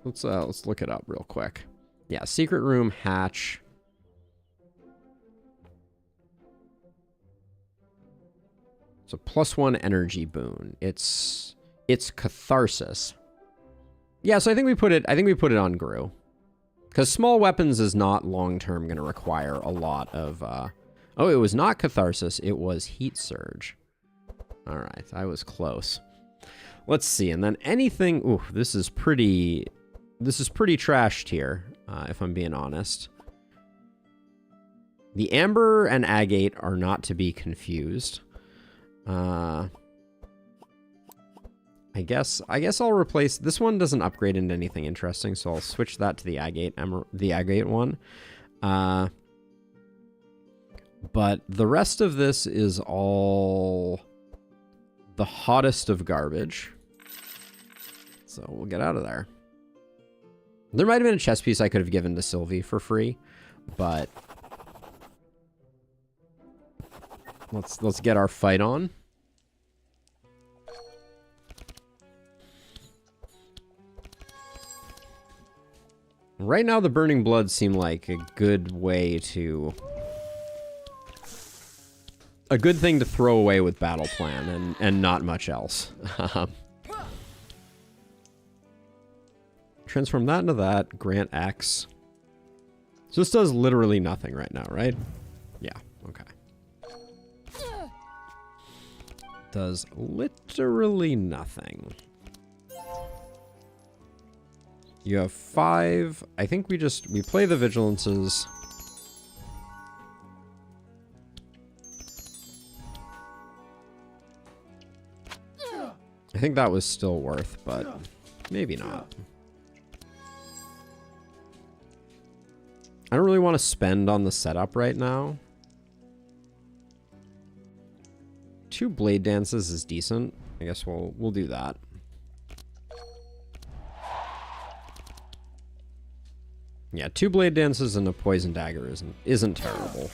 Let's look it up real quick. Yeah, Secret Room Hatch. So +1 energy boon. It's Catharsis. Yeah, so I think we put it on Gru. Because small weapons is not long-term going to require a lot of... Oh, it was not Catharsis. It was Heat Surge. All right, I was close. Let's see. And then anything... Ooh, this is pretty trashed here, if I'm being honest. The Amber and Agate are not to be confused. I guess I'll replace... This one doesn't upgrade into anything interesting, so I'll switch that to the Agate one. But the rest of this is all the hottest of garbage. So we'll get out of there. There might have been a chess piece I could have given to Sylvie for free, but let's get our fight on. Right now, the Burning Bloods seem like a good way to... A good thing to throw away with Battle Plan and not much else. Transform that into that. Grant X. So this does literally nothing right now, right? Yeah, okay. Does literally nothing. You have 5. I think we play the Vigilances. I think that was still worth, but maybe not. I don't really want to spend on the setup right now. 2 Blade Dances is decent. I guess we'll do that. Yeah, 2 Blade Dances and a Poison Dagger isn't terrible.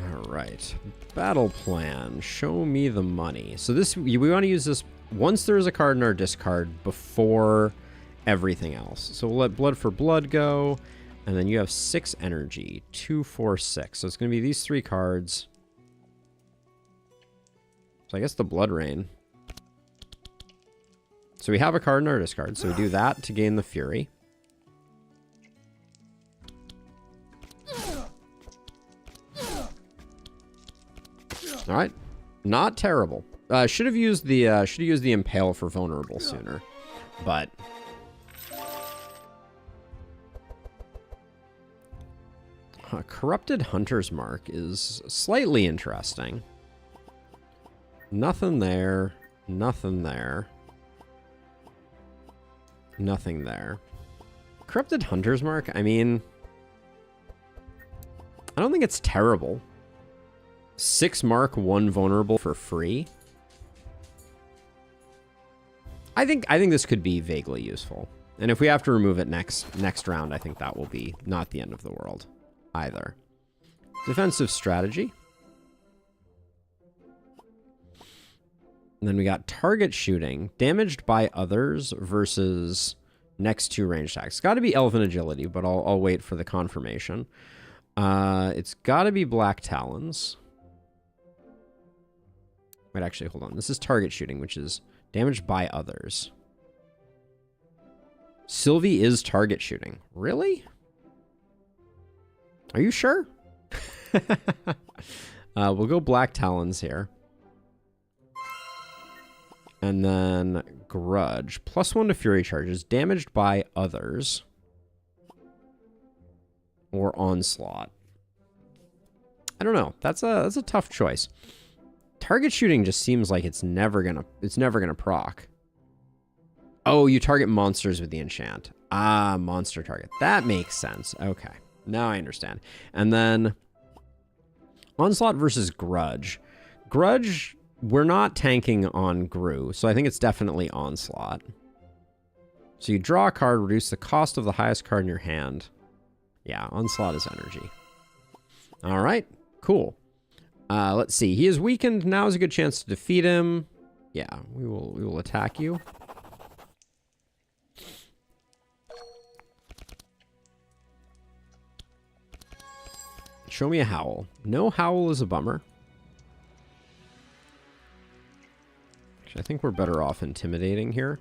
Alright. Battle Plan. Show me the money. So this, we want to use this once there's a card in our discard before everything else. So we'll let Blood for Blood go. And then you have 6 energy. 2, 4, 6. So it's going to be these 3 cards. So I guess the Blood Rain. So we have a card in our discard, so we do that to gain the Fury. All right, not terrible. Should have used the Impale for vulnerable sooner, but Corrupted Hunter's Mark is slightly interesting. Nothing there, nothing there, nothing there. Corrupted Hunter's Mark, I mean, I don't think it's terrible. 6 mark, 1 vulnerable for free. I think this could be vaguely useful. And if we have to remove it next round, I think that will be not the end of the world either. Defensive strategy. And then we got target shooting, damaged by others versus next 2 range attacks. It's got to be Elven Agility, but I'll wait for the confirmation. It's got to be Black Talons. Wait, actually, hold on. This is target shooting, which is damaged by others. Sylvie is target shooting. Really? Are you sure? We'll go Black Talons here. And then Grudge. +1 to Fury charges. Damaged by others. Or Onslaught. I don't know. That's a tough choice. Target shooting just seems like it's never gonna proc. Oh, you target monsters with the enchant. Ah, monster target. That makes sense. Okay. Now I understand. And then Onslaught versus Grudge. Grudge, we're not tanking on Gru, so I think it's definitely Onslaught. So you draw a card, reduce the cost of the highest card in your hand. Yeah, Onslaught is energy. All right, cool. Let's see. He is weakened. Now is a good chance to defeat him. Yeah, we will attack you. Show me a Howl. No Howl is a bummer. Actually, I think we're better off intimidating here.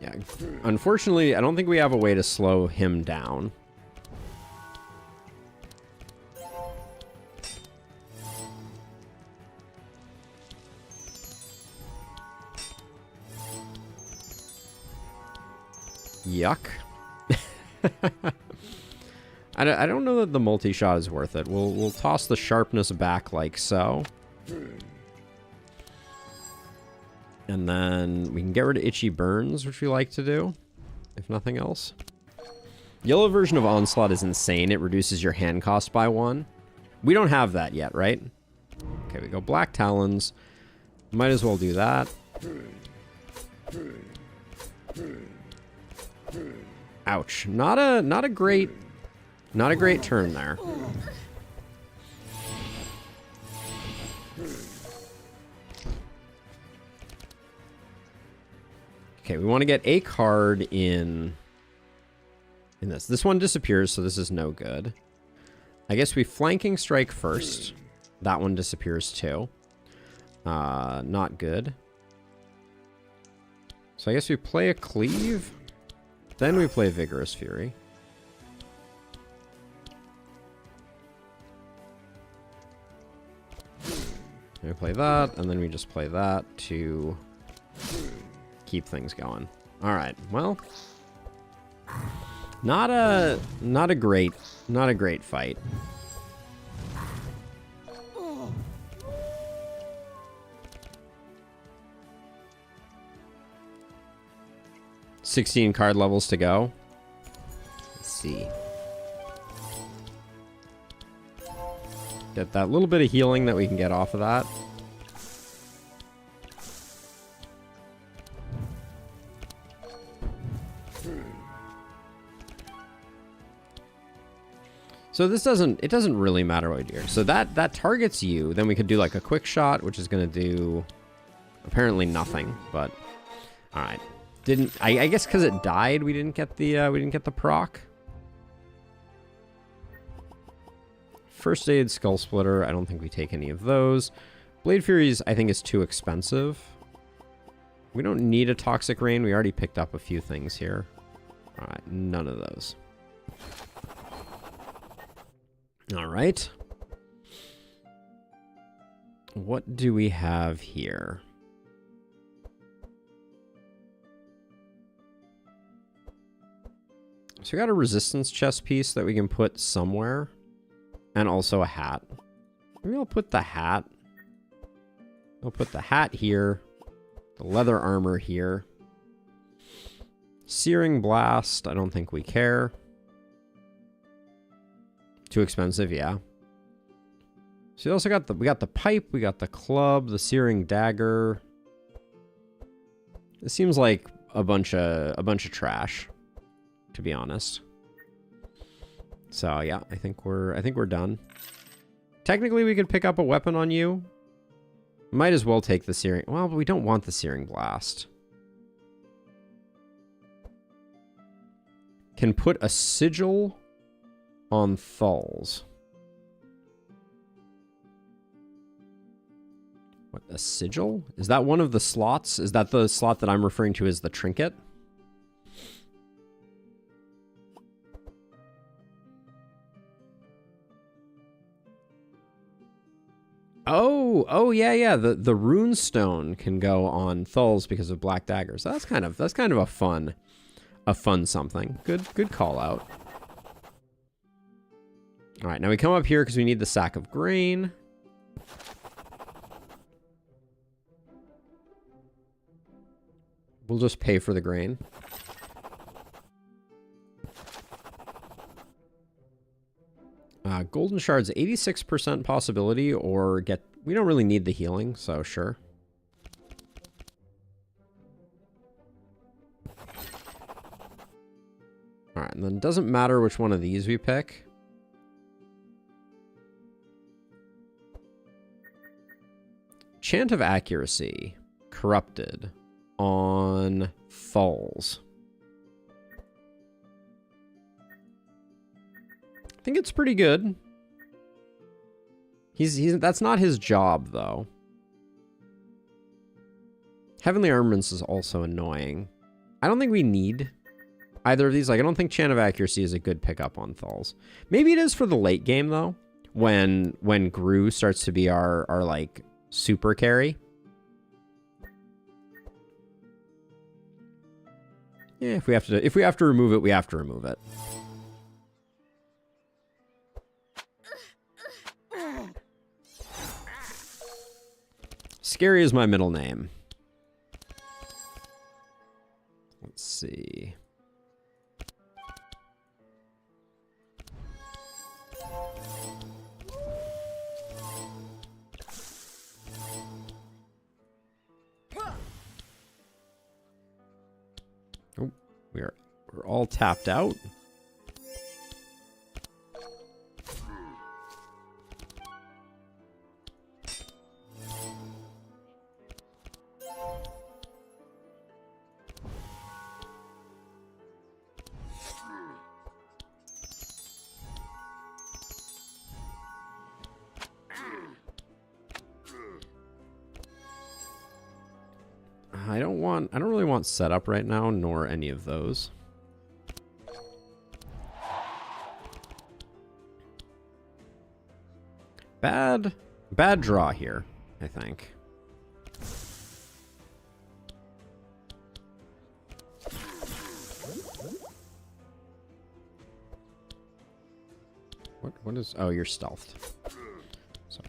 Yeah, unfortunately, I don't think we have a way to slow him down. Yuck. I don't know that the multi-shot is worth it. We'll toss the sharpness back like so. And then we can get rid of Itchy Burns, which we like to do, if nothing else. Yellow version of Onslaught is insane. It reduces your hand cost by 1. We don't have that yet, right? Okay, we go Black Talons. Might as well do that. Ouch. Not a great turn there. Okay, we want to get a card in this. This one disappears, so this is no good. I guess we Flanking Strike first. That one disappears too. Not good. So I guess we play a Cleave. Then we play Vigorous Fury. We play that, and then we just play that to keep things going. All right. Well, not a great fight. $16 card levels to go. Let's see. Get that little bit of healing that we can get off of that. So this doesn't really matter what we do here. So that targets you. Then we could do like a quick shot, which is going to do apparently nothing, but all right. Didn't I guess because it died, we didn't get the proc. First aid, skull splitter. I don't think we take any of those. Blade Furies, I think, is too expensive. We don't need a toxic rain. We already picked up a few things here. All right, none of those. All right. What do we have here? So we got a resistance chest piece that we can put somewhere. And also a hat. Maybe I'll put the hat. I'll put the hat here. The leather armor here. Searing Blast. I don't think we care. Too expensive, yeah. So we also got we got the pipe, we got the club, the Searing Dagger. It seems like a bunch of trash, to be honest. So yeah, I think we're done. Technically, we could pick up a weapon on you. Might as well take the Searing. Well, but we don't want the Searing Blast. Can put a sigil on Thul's. What, a sigil? Is that one of the slots? Is that the slot that I'm referring to as the trinket? Oh yeah. The rune stone can go on Thul's because of black daggers. That's kind of a fun something. Good call out. All right, now we come up here because we need the sack of grain. We'll just pay for the grain. Golden shards, 86% possibility, or get... We don't really need the healing, so sure. Alright, and then it doesn't matter which one of these we pick. Chant of Accuracy. Corrupted. On Thul's. I think it's pretty good. He's that's not his job, though. Heavenly Armaments is also annoying. I don't think we need either of these. Like, I don't think Chant of Accuracy is a good pickup on Thul's. Maybe it is for the late game, though. When Gru starts to be our like super carry. Yeah, if we have to remove it, we have to remove it. Scary is my middle name. Let's see. Oh, we're all tapped out. I don't really want setup right now, nor any of those. Bad draw here, I think. What is... Oh, you're stealthed. So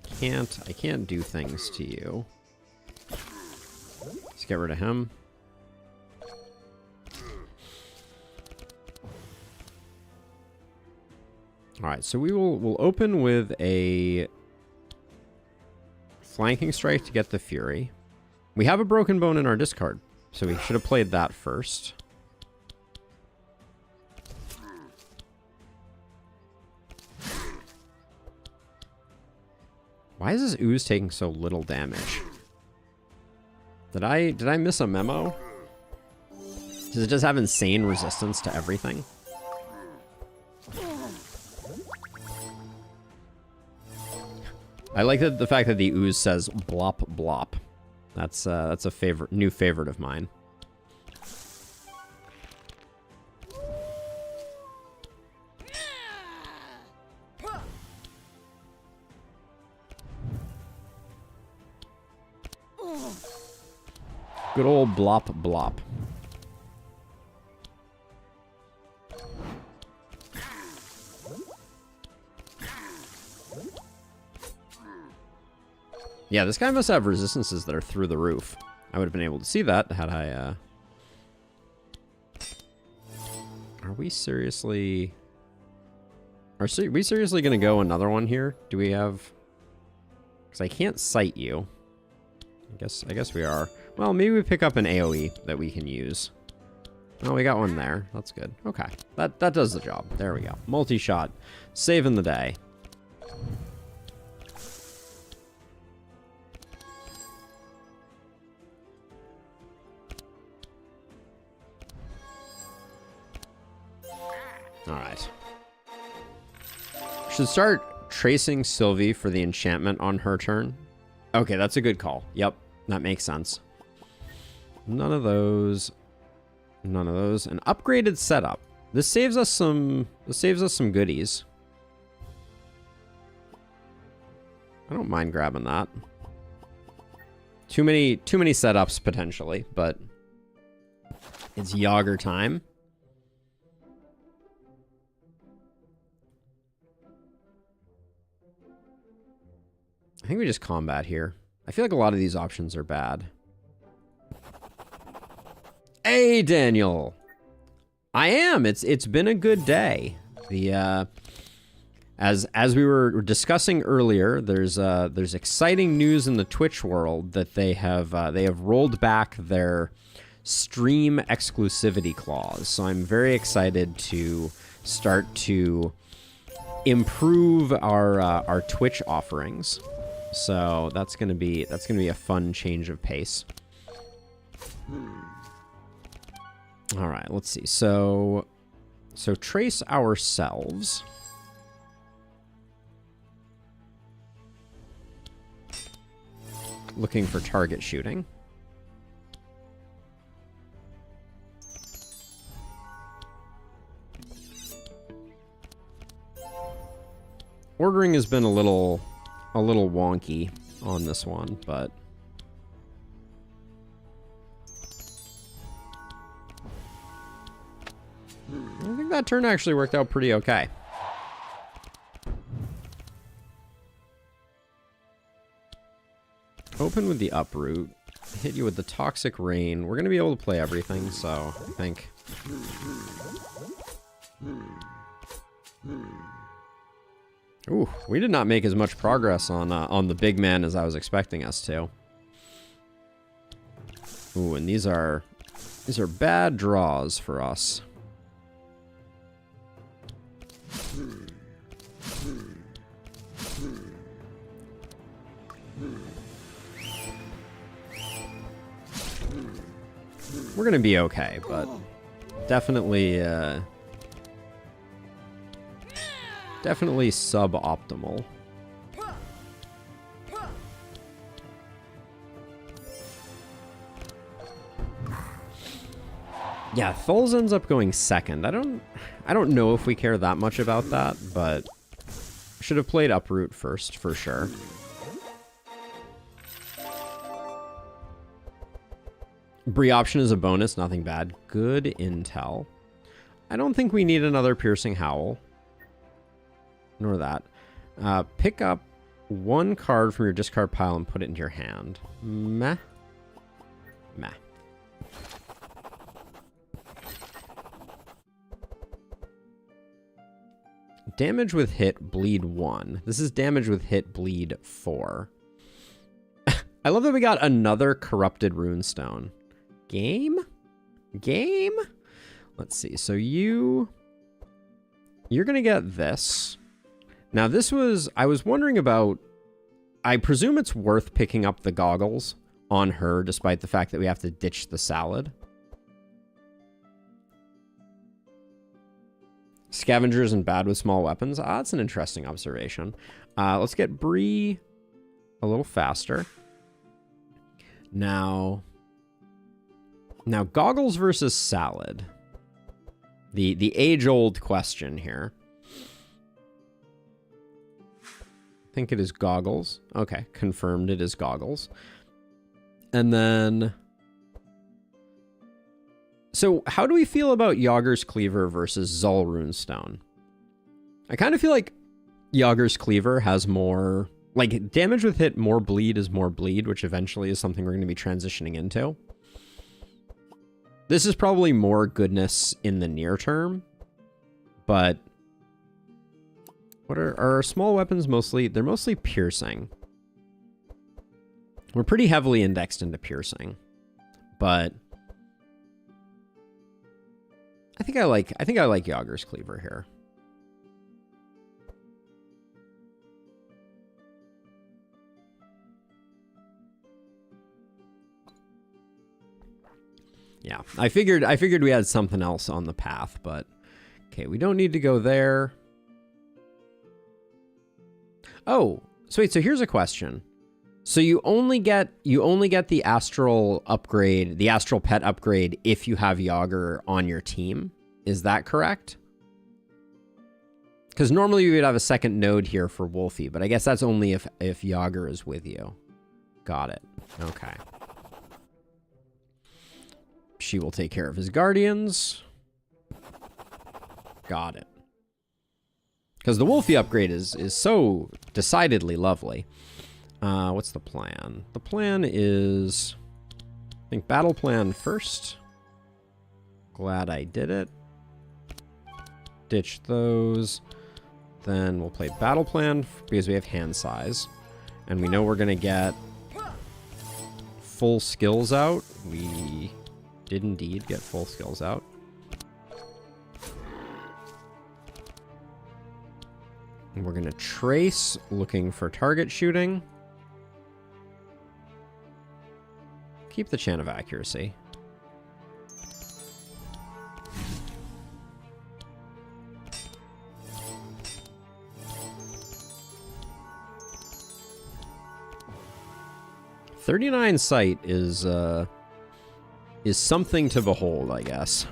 I can't do things to you. Let's get rid of him. All right, so we'll open with a flanking strike to get the Fury. We have a broken bone in our discard, so we should have played that first. Why is this ooze taking so little damage? Did I miss a memo? Does it just have insane resistance to everything? I like the fact that the ooze says blop blop. That's a new favorite of mine. Good old blop blop. Yeah, this guy must have resistances that are through the roof. I would have been able to see that had I, Are we seriously... Are we seriously going to go another one here? Do we have... Because I can't sight you. I guess we are. Well, maybe we pick up an AoE that we can use. Oh, we got one there. That's good. Okay. That does the job. There we go. Multi-shot. Saving the day. Alright. Should start tracing Sylvie for the enchantment on her turn. Okay, that's a good call. Yep, that makes sense. None of those. None of those. An upgraded setup. This saves us some goodies. I don't mind grabbing that. Too many setups potentially, but it's Yager time. I think we just combat here. I feel like a lot of these options are bad. Hey, Daniel. I am. It's been a good day. The as we were discussing earlier, there's exciting news in the Twitch world that they have rolled back their stream exclusivity clause. So I'm very excited to start to improve our Twitch offerings. So that's gonna be a fun change of pace. All right, let's see. So trace ourselves. Looking for target shooting. Ordering has been a little wonky on this one, but I think that turn actually worked out pretty okay. Open with the uproot, hit you with the toxic rain. We're gonna be able to play everything, so I think. Ooh, we did not make as much progress on the big man as I was expecting us to. Ooh, and these are bad draws for us. We're gonna be okay, but definitely suboptimal. Yeah, Thulz ends up going second. I don't know if we care that much about that, but should have played Uproot first for sure. Bree option is a bonus, nothing bad. Good intel. I don't think we need another Piercing Howl. Nor that. Pick up one card from your discard pile and put it into your hand. Meh. Meh. Damage with hit, bleed 1. This is damage with hit, bleed 4. I love that we got another corrupted runestone. Game? Let's see. So you're going to get this. Now this was, I was wondering about, I presume it's worth picking up the goggles on her despite the fact that we have to ditch the salad. Scavengers and bad with small weapons. Ah, that's an interesting observation. Let's get Bree a little faster. Now goggles versus salad. The age-old question here. I think it is goggles. Okay, confirmed it is goggles. And then... So, how do we feel about Yager's Cleaver versus Zal Runestone? I kind of feel like Yager's Cleaver has more... Like, damage with hit, more bleed is more bleed, which eventually is something we're going to be transitioning into. This is probably more goodness in the near term, but... What are our small weapons mostly? They're mostly piercing. We're pretty heavily indexed into piercing, but I think I like Yager's Cleaver here. Yeah, I figured we had something else on the path, but okay, we don't need to go there. Oh, so wait, so here's a question. So you only get the astral upgrade, the astral pet upgrade if you have Yager on your team. Is that correct? Because normally we would have a second node here for Wolfie, but I guess that's only if Yager is with you. Got it. Okay. She will take care of his guardians. Got it. Because the Wolfie upgrade is so decidedly lovely. What's the plan? The plan is, I think, battle plan first. Glad I did it. Ditch those. Then we'll play battle plan because we have hand size. And we know we're going to get full skills out. We did indeed get full skills out. And we're going to trace, looking for target shooting. Keep the chant of accuracy. .39 sight is something to behold, I guess.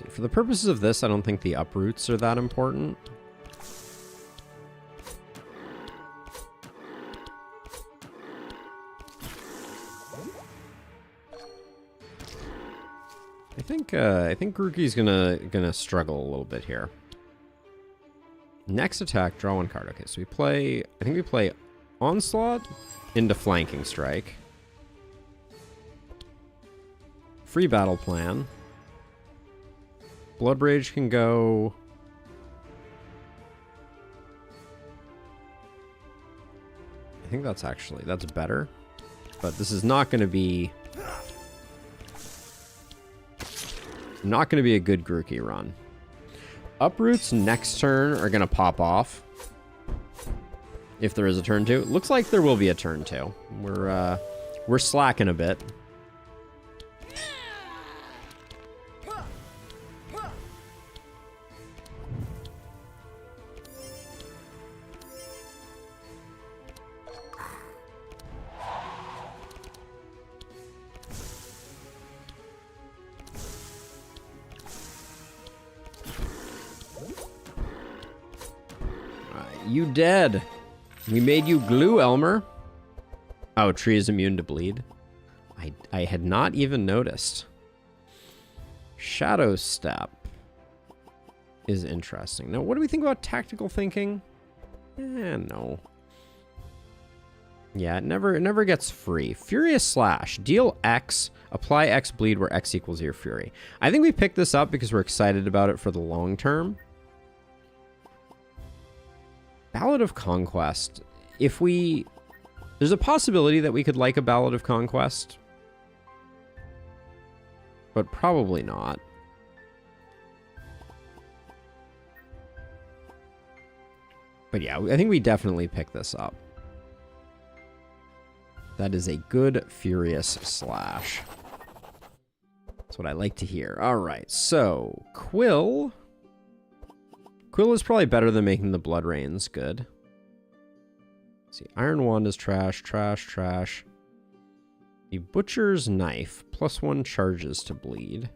For the purposes of this, I don't think the uproots are that important. I think Grookey's gonna struggle a little bit here. Next attack, draw one card. Okay, so I think we play Onslaught into Flanking Strike. Free battle plan. Blood Rage can go... I think that's better. But this is not going to be... Not going to be a good Grookey run. Uproots next turn are going to pop off. If there is a turn 2. It looks like there will be a turn 2. We're slacking a bit. You dead. We made you glue, Elmer. Oh, tree is immune to bleed. I had not even noticed. Shadow Step is interesting. Now, what do we think about tactical thinking? No. Yeah, it never gets free. Furious Slash. Deal X. Apply X bleed where X equals your fury. I think we picked this up because we're excited about it for the long term. Ballad of Conquest. There's a possibility that we could like a Ballad of Conquest. But probably not. But yeah, I think we definitely pick this up. That is a good Furious Slash. That's what I like to hear. All right, so Quill. Quill is probably better than making the Blood Rains good. Let's see, Iron Wand is trash, trash, trash. The Butcher's Knife, +1 charges to bleed.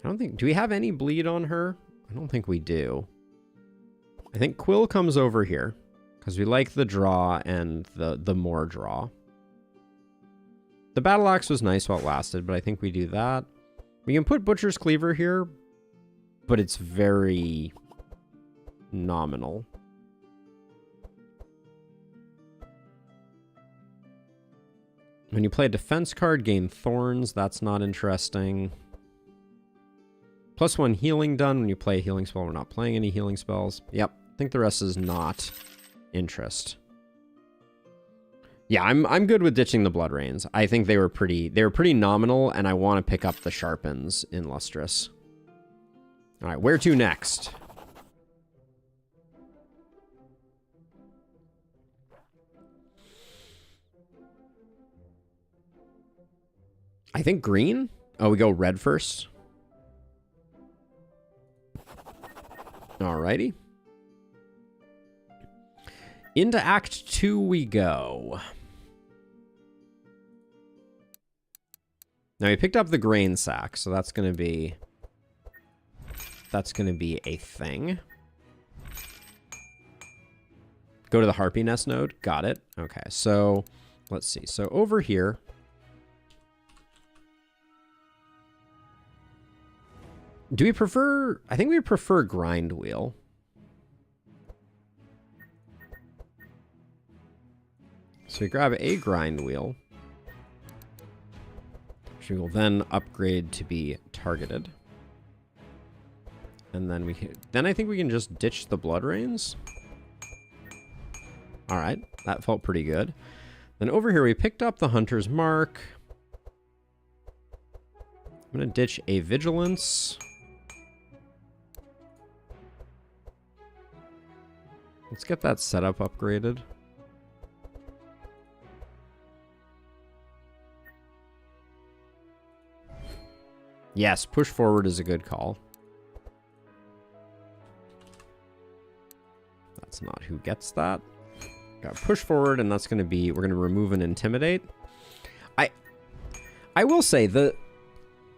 I don't think... Do we have any bleed on her? I don't think we do. I think Quill comes over here, because we like the draw and the more draw. The Battle Axe was nice while it lasted, but I think we do that. We can put Butcher's Cleaver here, but it's very nominal. When you play a defense card, gain Thorns. That's not interesting. +1 healing done when you play a healing spell. We're not playing any healing spells. Yep. I think the rest is not interest. Yeah, I'm good with ditching the Blood Rains. I think they were pretty nominal, and I want to pick up the Sharpens in Lustrous. All right, where to next? I think green? Oh, we go red first. Alrighty. Into Act 2 we go. Now we picked up the grain sack, so that's gonna be a thing. Go to the Harpy Nest node. Got it. Okay, so let's see. So over here. Do we prefer... I think we prefer Grind Wheel. So we grab a Grind Wheel, which we will then upgrade to be targeted. And then we can... Then I think we can just ditch the Blood Rains. Alright, that felt pretty good. Then over here we picked up the Hunter's Mark. I'm going to ditch a Vigilance. Let's get that setup upgraded. Yes, push forward is a good call. That's not who gets that. Got push forward, and that's going to be... We're going to remove an Intimidate. I will say,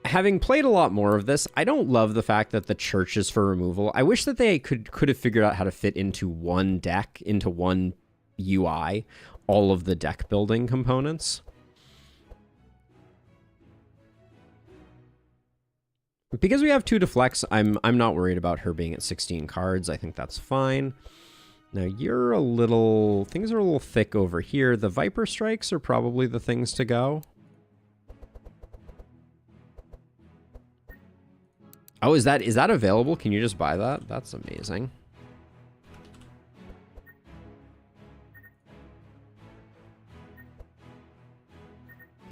having played a lot more of this, I don't love the fact that the church is for removal. I wish that they could have figured out how to fit into one deck, into one UI, all of the deck building components. Because we have 2 deflects, I'm not worried about her being at 16 cards. I think that's fine. Now you're a little... Things are a little thick over here. The Viper Strikes are probably the things to go. Oh, is that available? Can you just buy that? That's amazing.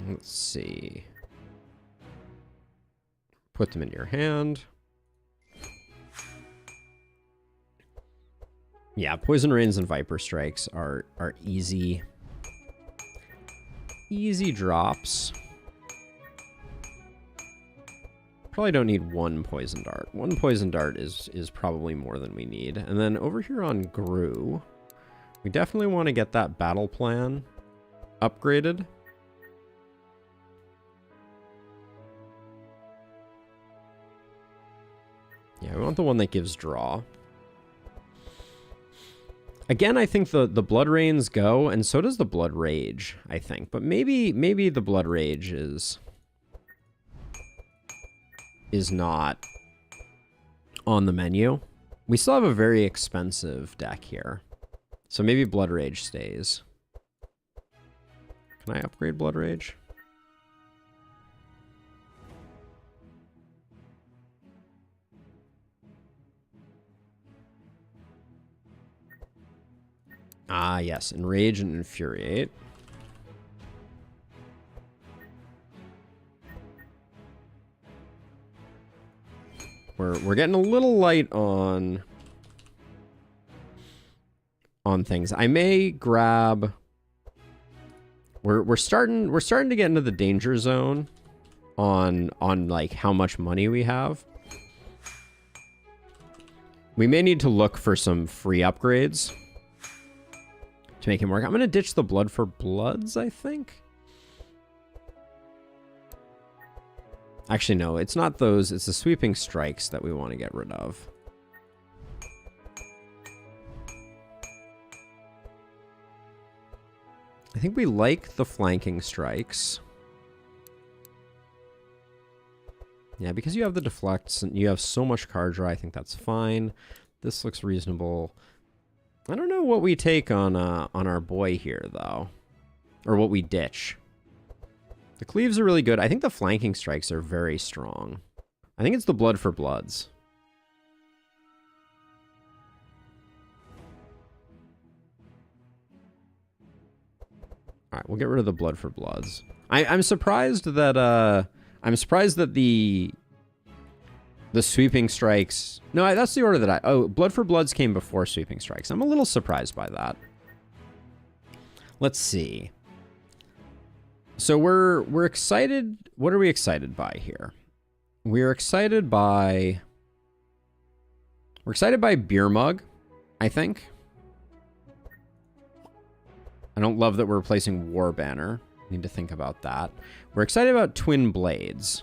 Let's see. Put them in your hand. Yeah, Poison Rains and Viper Strikes are easy drops. Probably don't need 1 Poison Dart. 1 Poison Dart is probably more than we need. And then over here on Gru, we definitely want to get that battle plan upgraded. Yeah, we want the one that gives draw. Again, I think the Blood Rains go, and so does the Blood Rage, I think. But maybe the Blood Rage is not on the menu. We still have a very expensive deck here. So maybe Blood Rage stays. Can I upgrade Blood Rage? Ah, yes. Enrage and Infuriate. We're getting a little light on things. I may grab. We're starting to get into the danger zone on like how much money we have. We may need to look for some free upgrades to make him work. I'm gonna ditch the blood for bloods, I think. Actually, no, it's not those. It's the sweeping strikes that we want to get rid of. I think we like the flanking strikes. Yeah, because you have the deflects and you have so much card draw, I think that's fine. This looks reasonable. I don't know what we take on our boy here, though. Or what we ditch. The cleaves are really good. I think the flanking strikes are very strong. I think it's the blood for bloods. Alright, we'll get rid of the blood for bloods. I'm surprised that the sweeping strikes... No, that's the order that I... Oh, blood for bloods came before sweeping strikes. I'm a little surprised by that. Let's see. So we're excited. What are we excited by here? We're excited by Beer Mug, I think. I don't love that we're replacing War Banner. Need to think about that. We're excited about Twin Blades.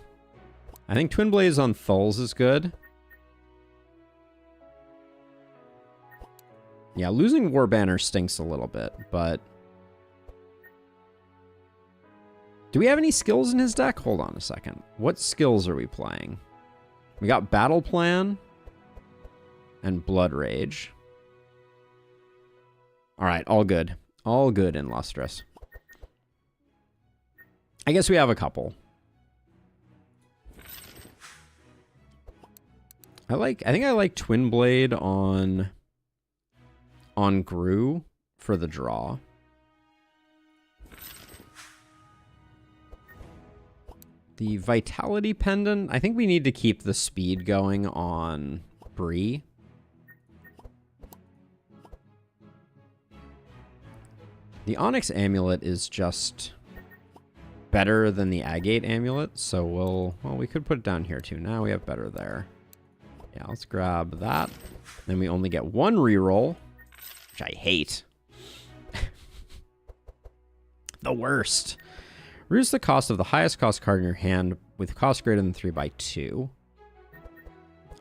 I think Twin Blades on Thulls is good. Yeah, losing War Banner stinks a little bit, but... Do we have any skills in his deck? Hold on a second. What skills are we playing? We got Battle Plan and Blood Rage. All right, all good. All good in Lustrous. I guess we have a couple. I think I like Twin Blade on Gru for the draw. The Vitality Pendant, I think we need to keep the speed going on Bree. The Onyx Amulet is just better than the Agate Amulet, so well, we could put it down here too. Now we have better there. Yeah, let's grab that. Then we only get one reroll, which I hate. The worst. Reduce the cost of the highest cost card in your hand with cost greater than 3/2.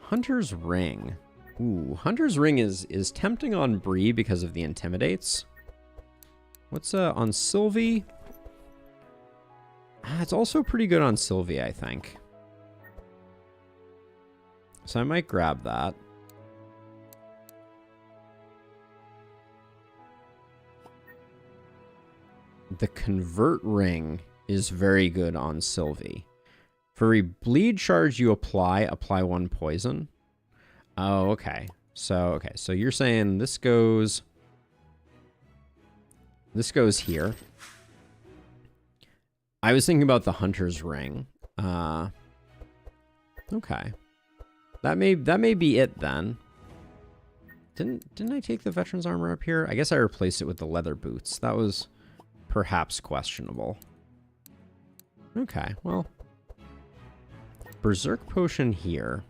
Hunter's Ring. Ooh, Hunter's Ring is tempting on Bree because of the Intimidates. What's on Sylvie? It's also pretty good on Sylvie, I think. So I might grab that. The Convert Ring is very good on Sylvie. For every bleed charge you apply 1 poison. Oh, okay. So you're saying this goes here. I was thinking about the Hunter's Ring. Okay. That may be it then. Didn't I take the Veteran's Armor up here? I guess I replaced it with the leather boots. That was perhaps questionable. Okay, well. Berserk Potion here.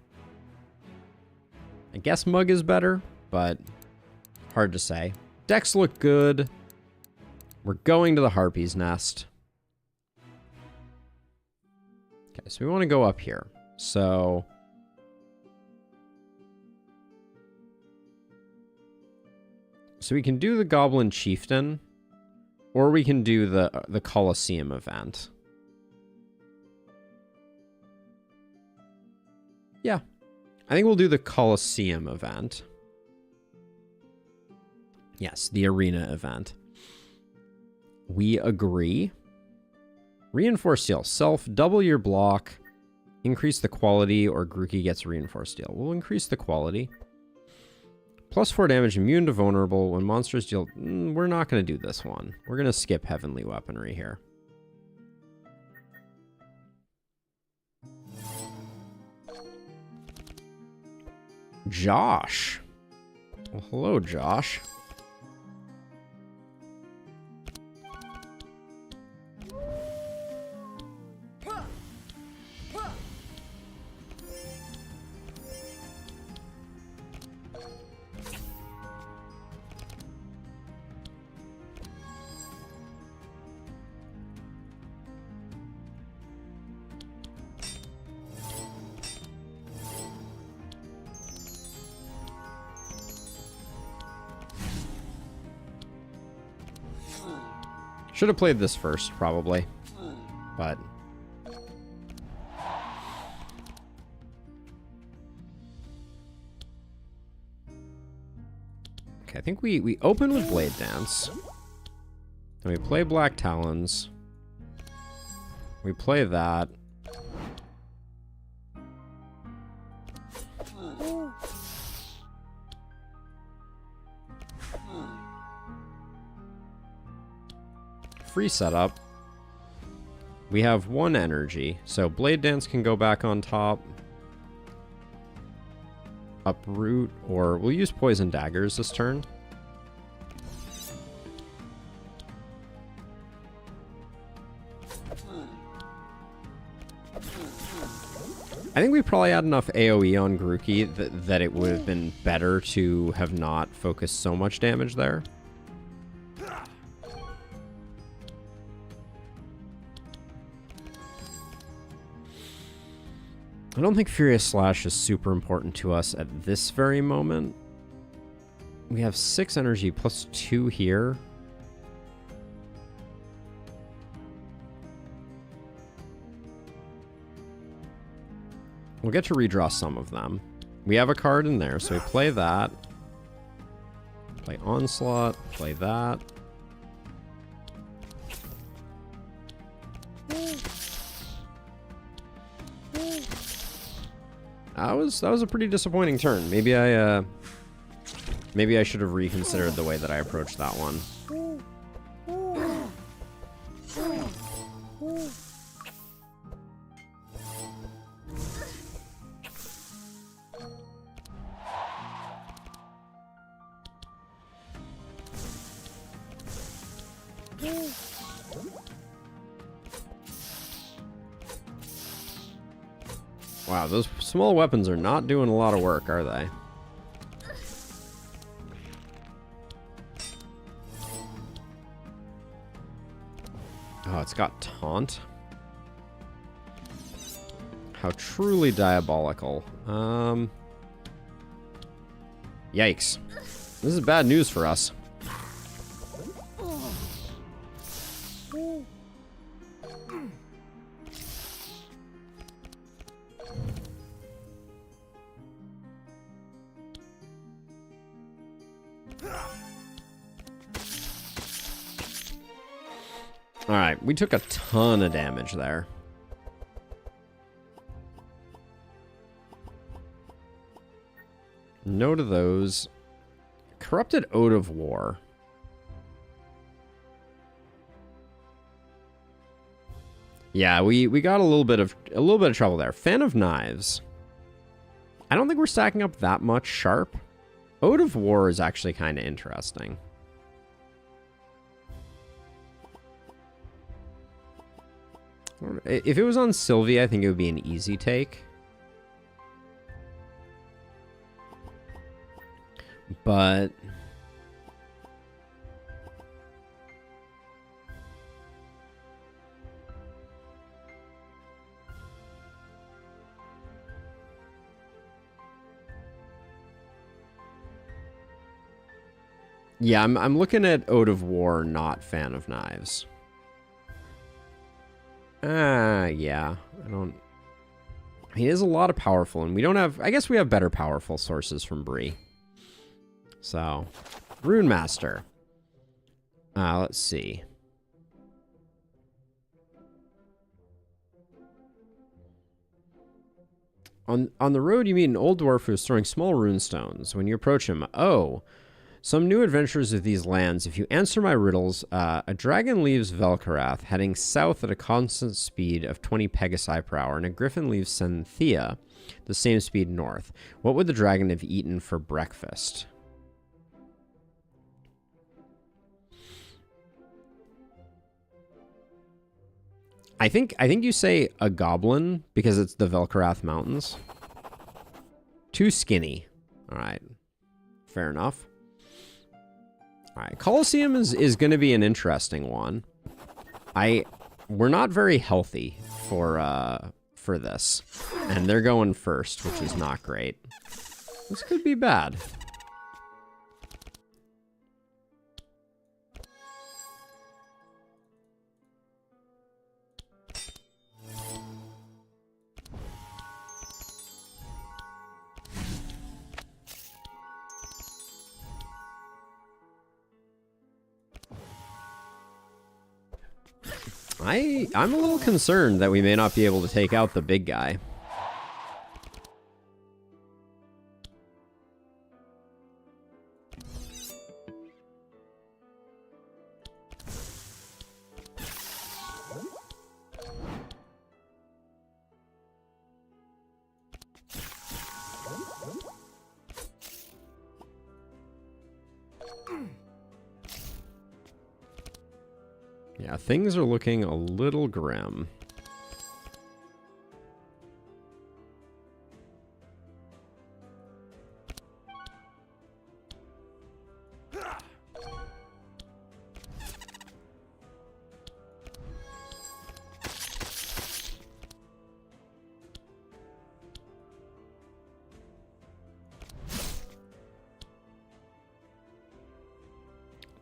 I guess Mug is better, but hard to say. Decks look good. We're going to the Harpy's Nest. Okay, so we want to go up here. So we can do the Goblin Chieftain, or we can do the Colosseum event. Yeah, I think we'll do the Colosseum event. Yes, the arena event. We agree. Reinforced Steel. Self, double your block. Increase the quality, or Grookey gets Reinforced Steel. We'll increase the quality. +4 damage, immune to vulnerable. When monsters deal... we're not going to do this one. We're going to skip Heavenly Weaponry here. Josh. Well, hello, Josh. Should have played this first, probably. But... okay, I think we open with Blade Dance. Then we play Black Talons. We play that. Free setup. We have 1 energy, so Blade Dance can go back on top. Uproot, or we'll use Poison Daggers this turn. I think we probably had enough AoE on Grookey that it would have been better to have not focused so much damage there. I don't think Furious Slash is super important to us at this very moment. We have 6 energy plus 2 here. We'll get to redraw some of them. We have a card in there, so we play that. Play Onslaught, play that. That was a pretty disappointing turn. Maybe I should have reconsidered the way that I approached that one. Wow, those small weapons are not doing a lot of work, are they? Oh, it's got Taunt. How truly diabolical. Yikes. This is bad news for us. Alright, we took a ton of damage there. No to those. Corrupted Ode of War. Yeah, we got a little bit of trouble there. Fan of Knives. I don't think we're stacking up that much sharp. Ode of War is actually kind of interesting. If it was on Sylvie, I think it would be an easy take. But yeah, I'm looking at Ode of War, not Fan of Knives. Yeah. I mean, it is a lot of powerful, and we don't have... I guess we have better powerful sources from Bree. So, Rune Master. Let's see. On the road, you meet an old dwarf who is throwing small rune stones. When you approach him, oh, Some new adventures of these lands. If you answer my riddles, a dragon leaves Velkarath, heading south at a constant speed of 20 pegasi per hour, and a griffin leaves Senthea, the same speed north. What would the dragon have eaten for breakfast? I think you say a goblin because it's the Velkarath Mountains. Too skinny. All right. Fair enough. All right. Colosseum is going to be an interesting one. We're not very healthy for this. And they're going first, which is not great. This could be bad. I'm a little concerned that we may not be able to take out the big guy. Yeah, things are looking a little grim.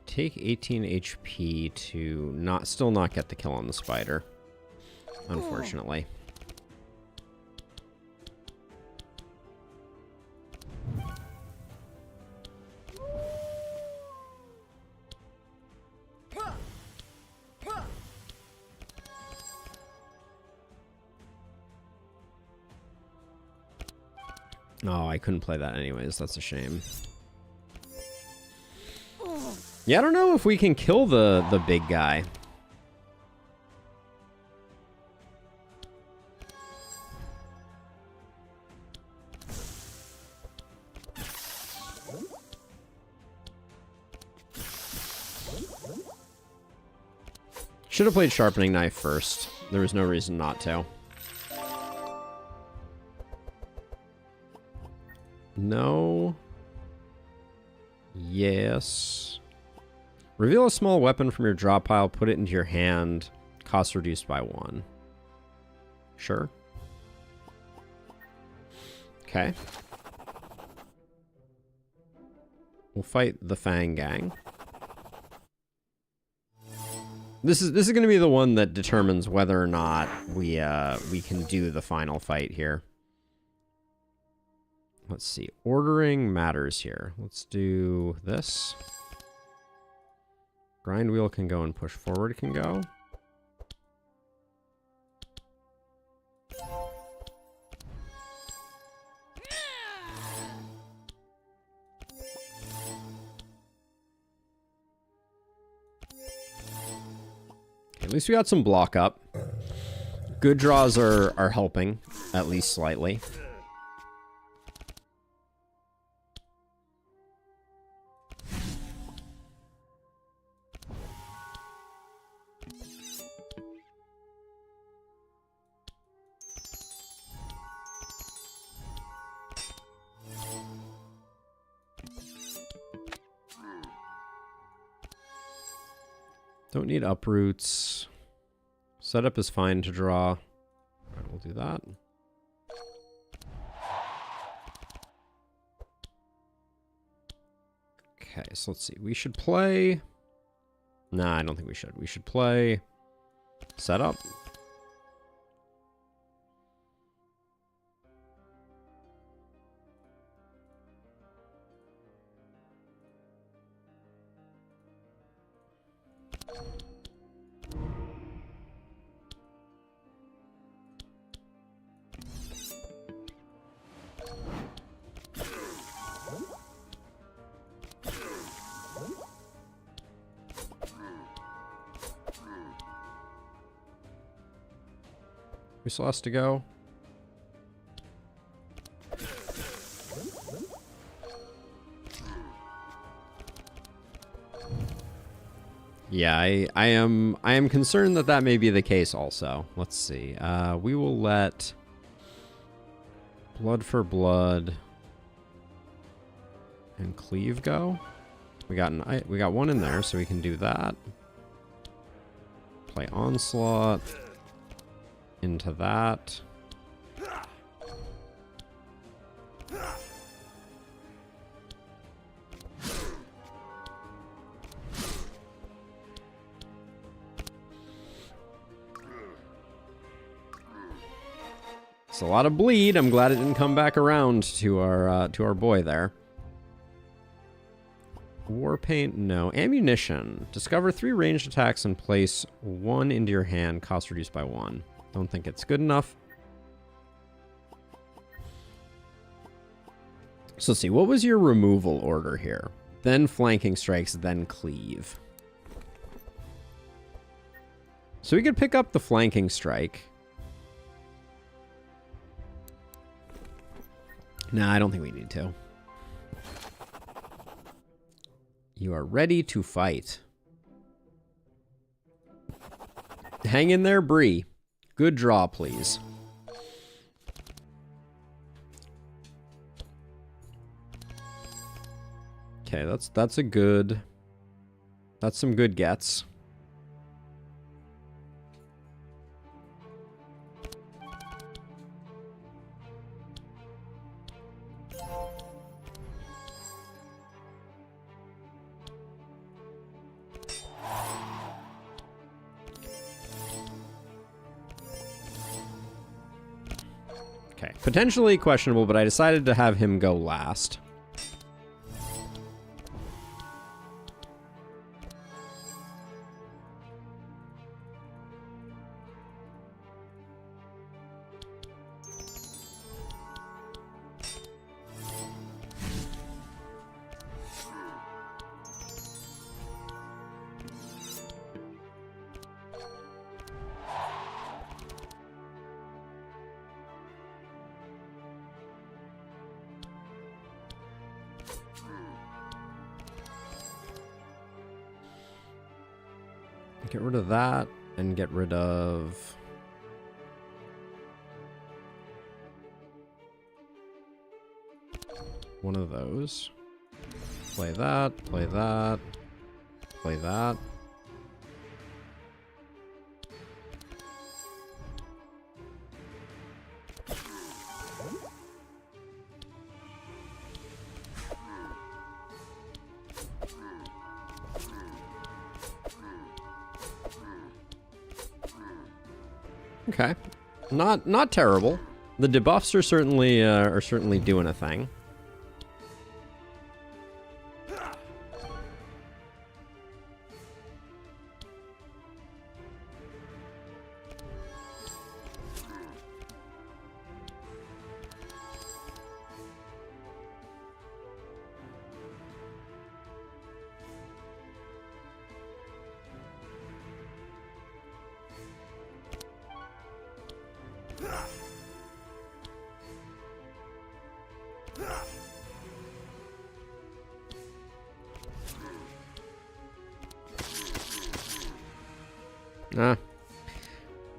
Take 18 HP to still not get the kill on the spider, unfortunately. Oh, I couldn't play that anyways. That's a shame. Yeah, I don't know if we can kill the big guy. Should have played Sharpening Knife first. There was no reason not to. No. Yes. Reveal a small weapon from your drop pile, put it into your hand. Cost reduced by 1. Sure. Okay. We'll fight the Fang Gang. This is going to be the one that determines whether or not we can do the final fight here. Let's see. Ordering matters here. Let's do this. Grind wheel can go and push forward can go. Okay, at least we got some block up. Good draws are helping, at least slightly. Don't need uproots. Setup is fine to draw. All right, we'll do that. Okay, so let's see. We should play... Nah, I don't think we should. We should play setup. Who still has to go? Yeah, I am concerned that that may be the case also. Let's see. We will let Blood for Blood and Cleave go. We got one in there, so we can do that. Play Onslaught into that. It's a lot of bleed. I'm glad it didn't come back around to our boy there. Warpaint, no. Ammunition. Discover 3 ranged attacks and place 1 into your hand. Cost reduced by 1. Don't think it's good enough. So let's see. What was your removal order here? Then flanking strikes, then cleave. So we could pick up the flanking strike. Nah, I don't think we need to. You are ready to fight. Hang in there, Bree. Good draw, please. Okay, that's a good... That's some good gets. Okay, potentially questionable, but I decided to have him go last. Get rid of that and get rid of... one of those. Play that, play that, play that. Okay, not terrible. The debuffs are certainly doing a thing.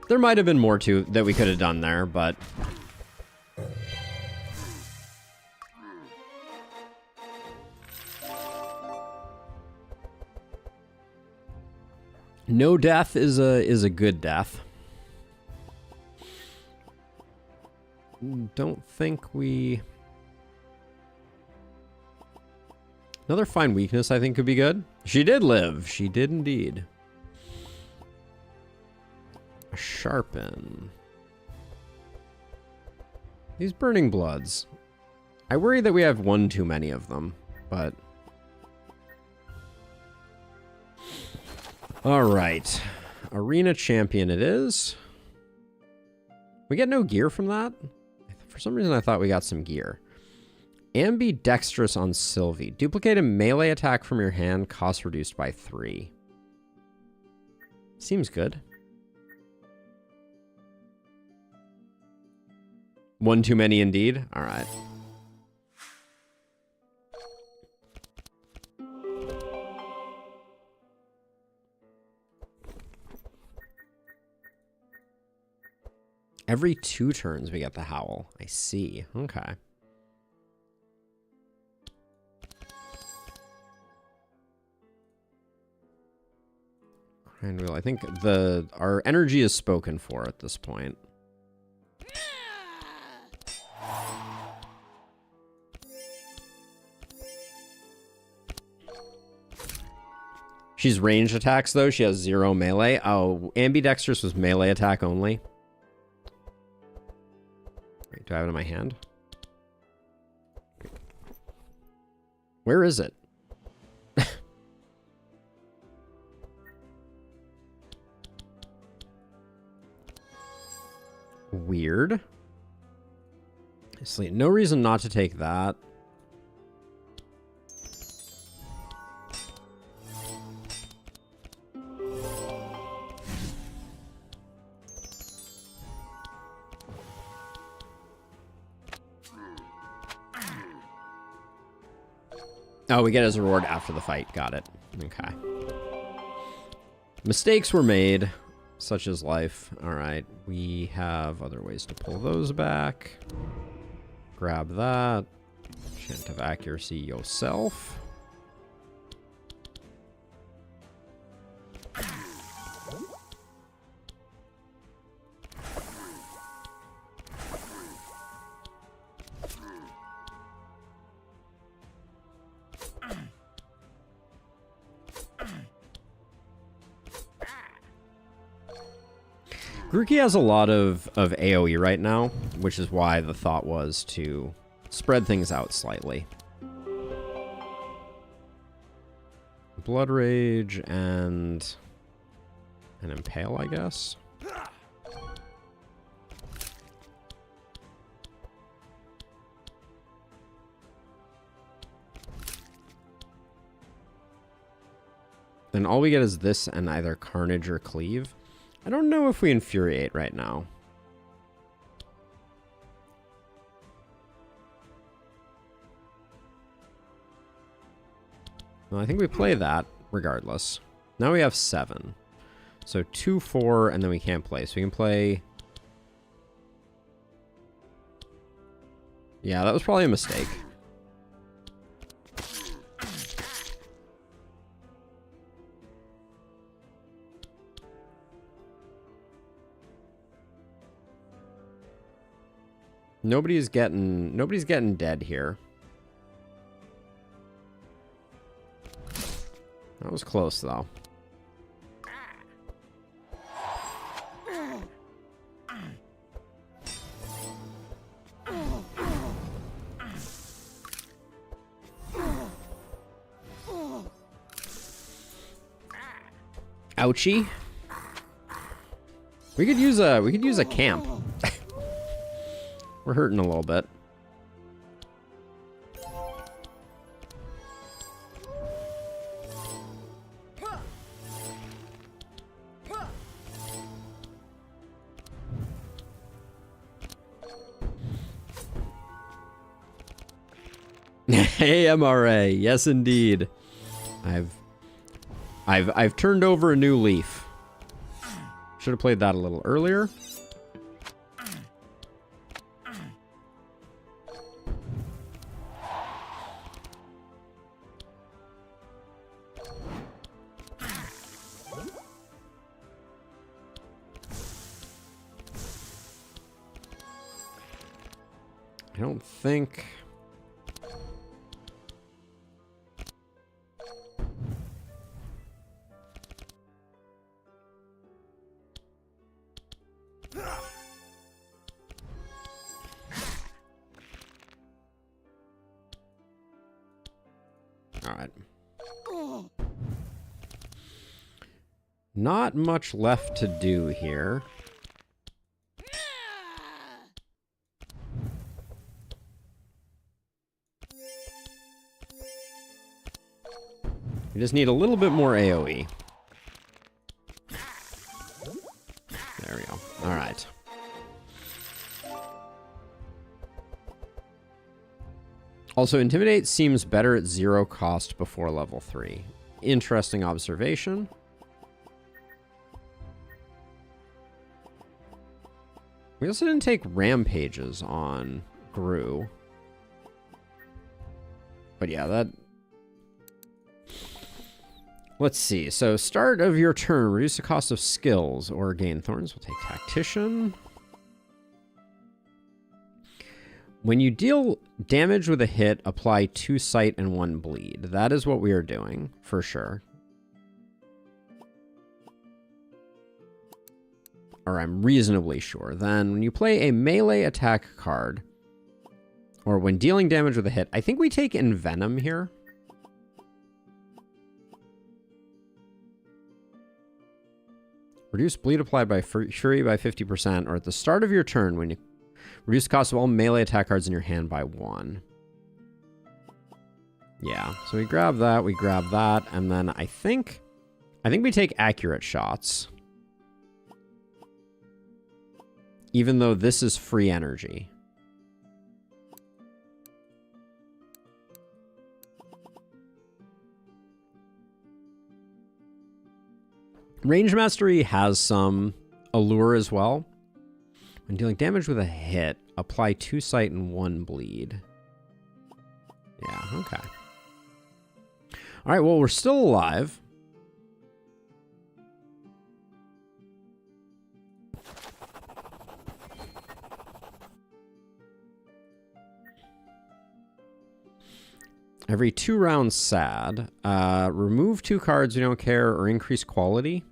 There might have been more to that we could have done there, but no death is a good death. Don't think we... Another fine weakness I think could be good. She did live. She did indeed. Sharpen. These burning bloods. I worry that we have one too many of them, but... Alright. Arena champion it is. We get no gear from that? For some reason I thought we got some gear. Ambidextrous on Sylvie. Duplicate a melee attack from your hand, cost reduced by 3. Seems good. One too many indeed. All right. Every 2 turns we get the howl. I see. Okay. Grind wheel. I think our energy is spoken for at this point. She's ranged attacks though. She has 0 melee. Oh, ambidextrous was melee attack only. Wait, do I have it in my hand? Where is it? Weird. Sleep. No reason not to take that. Oh, we get it as a reward after the fight. Got it. Okay. Mistakes were made, such as life. All right. We have other ways to pull those back. Grab that. Chant of accuracy yourself. Grookey has a lot of AoE right now, which is why the thought was to spread things out slightly. Blood Rage and an Impale, I guess. Then all we get is this and either Carnage or Cleave. I don't know if we Infuriate right now. Well, I think we play that regardless. Now we have 7. So 2, 4, and then we can't play. So we can play... Yeah, that was probably a mistake. Nobody's getting dead here. That was close though. Ouchie. We could use a camp. We're hurting a little bit. Hey, MRA. Yes, indeed. I've turned over a new leaf. Should have played that a little earlier. I don't think... All right. Not much left to do here. We just need a little bit more AoE. There we go. All right. Also, Intimidate seems better at 0 cost before level 3. Interesting observation. We also didn't take Rampages on Gru. But yeah, that... Let's see. So, start of your turn. Reduce the cost of skills or gain thorns. We'll take Tactician. When you deal damage with a hit, apply 2 sight and 1 bleed. That is what we are doing, for sure. Or I'm reasonably sure. Then, when you play a melee attack card, or when dealing damage with a hit, I think we take Envenom here. Reduce bleed applied by Fury by 50%, or at the start of your turn, when you reduce the cost of all melee attack cards in your hand by 1. Yeah, so we grab that, and then I think we take accurate shots. Even though this is free energy. Range Mastery has some allure as well. When dealing damage with a hit, apply 2 sight and 1 bleed. Yeah, okay. All right, well, we're still alive. Every 2 rounds sad. Remove 2 cards you don't care or increase quality.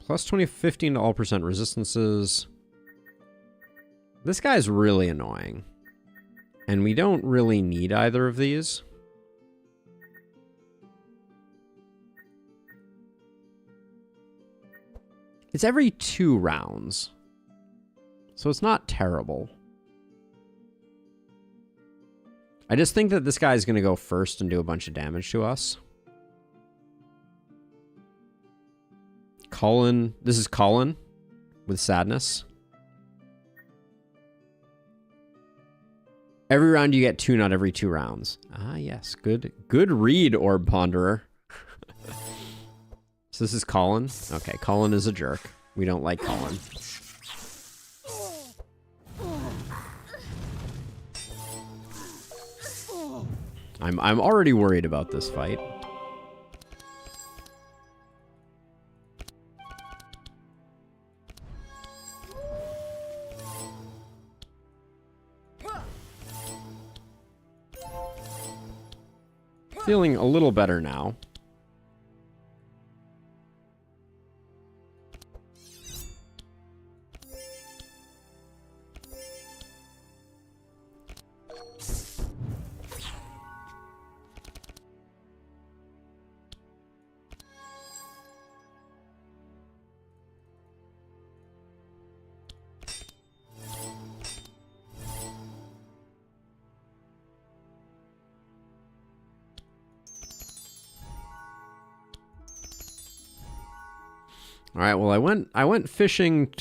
Plus 15 to all percent resistances. This guy's really annoying. And we don't really need either of these. It's every 2 rounds. So it's not terrible. I just think that this guy's going to go first and do a bunch of damage to us. Colin. This is Colin with Sadness. Every round you get 2, not every 2 rounds. Ah, yes. Good read, Orb Ponderer. So this is Colin. Okay, Colin is a jerk. We don't like Colin. I'm already worried about this fight. Feeling a little better now. All right, well, I went fishing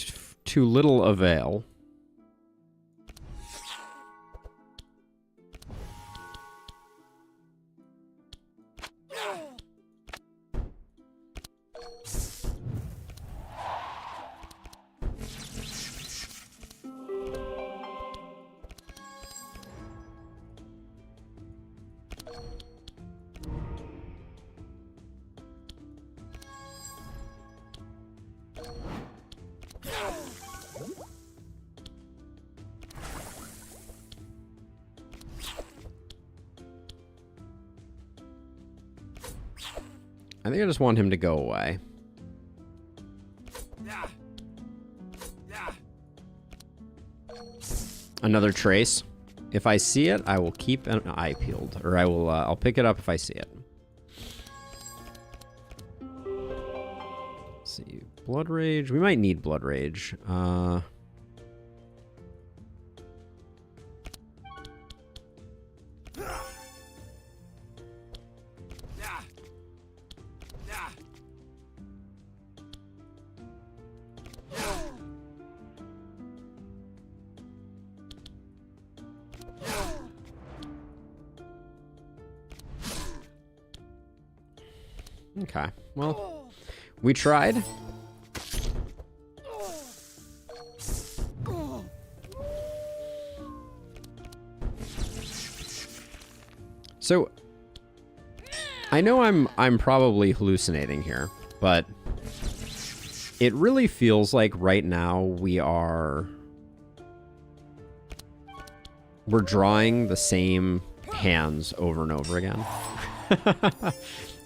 to little avail. I think I just want him to go away. Another trace. If I see it, I will keep an eye peeled, or I'll pick it up if I see it. Let's see, Blood Rage. We might need Blood Rage. Okay, well, we tried. So, I know I'm probably hallucinating here, but it really feels like right now we're drawing the same hands over and over again.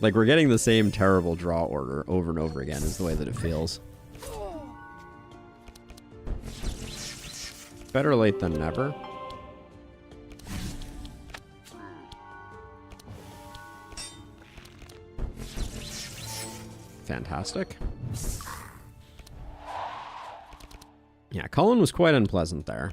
Like we're getting the same terrible draw order over and over again is the way that it feels. Better late than never. Fantastic. Yeah, Cullen was quite unpleasant there.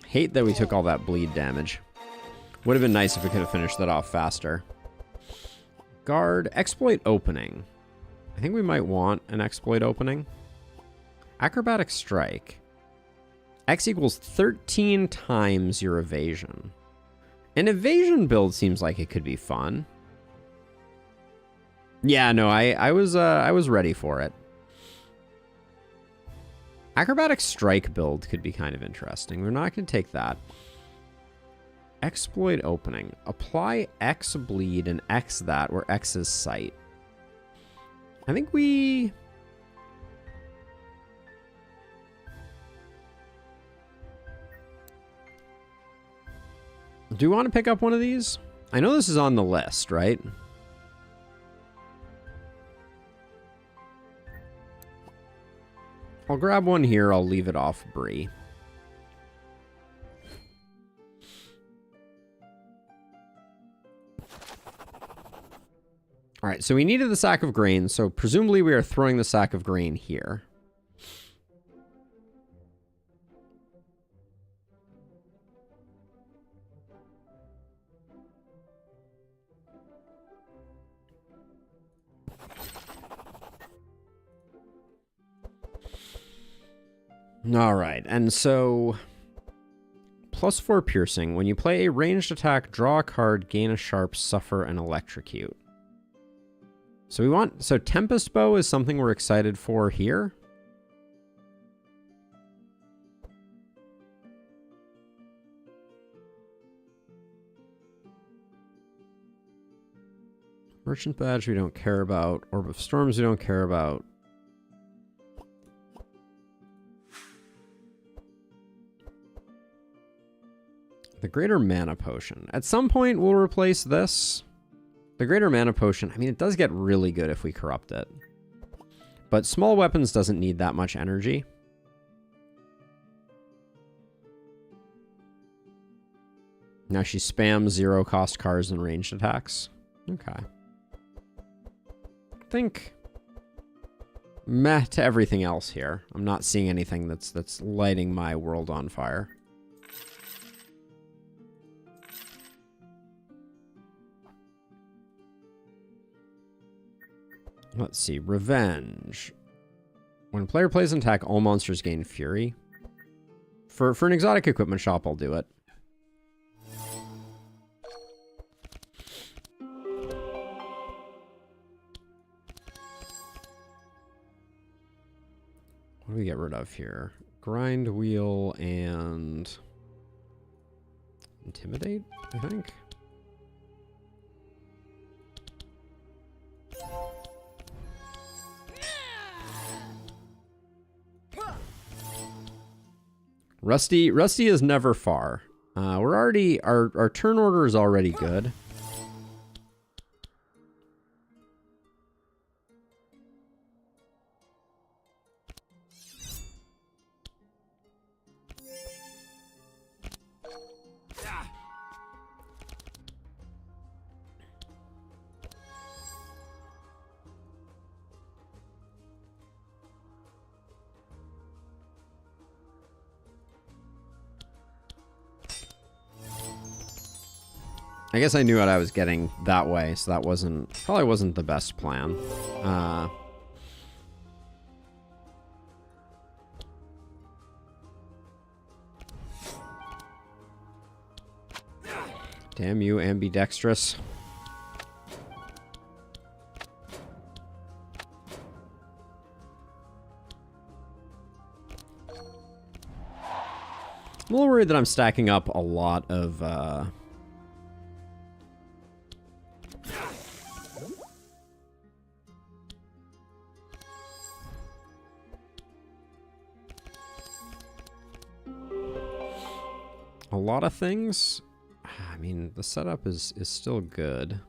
Hate that we took all that bleed damage. Would have been nice if we could have finished that off faster. Guard, exploit opening. I think we might want an exploit opening. Acrobatic strike. X equals 13 times your evasion. An evasion build seems like it could be fun. Yeah, no, I was ready for it. Acrobatic strike build could be kind of interesting. We're not going to take that. Exploit opening. Apply X bleed and X that, where X is sight. I think we... Do we want to pick up one of these? I know this is on the list, right? I'll grab one here. I'll leave it off Bree. All right, so we needed the sack of grain, so presumably we are throwing the sack of grain here. All right, and so +4 piercing. When you play a ranged attack, draw a card, gain a sharp, suffer, and electrocute. So Tempest Bow is something we're excited for here. Merchant Badge we don't care about. Orb of Storms we don't care about. The Greater Mana Potion. At some point, we'll replace this. The Greater Mana Potion, I mean, it does get really good if we corrupt it. But small weapons doesn't need that much energy. Now she spams 0-cost cards and ranged attacks. Okay. I think meh to everything else here. I'm not seeing anything that's lighting my world on fire. Let's see. Revenge. When a player plays an attack, all monsters gain fury. For an exotic equipment shop, I'll do it. What do we get rid of here? Grind wheel and intimidate, I think. Rusty is never far. We're already our turn order is already good. I guess I knew what I was getting that way, so that probably wasn't the best plan. Damn you, ambidextrous. I'm a little worried that I'm stacking up a lot of, things. I mean, the setup is still good.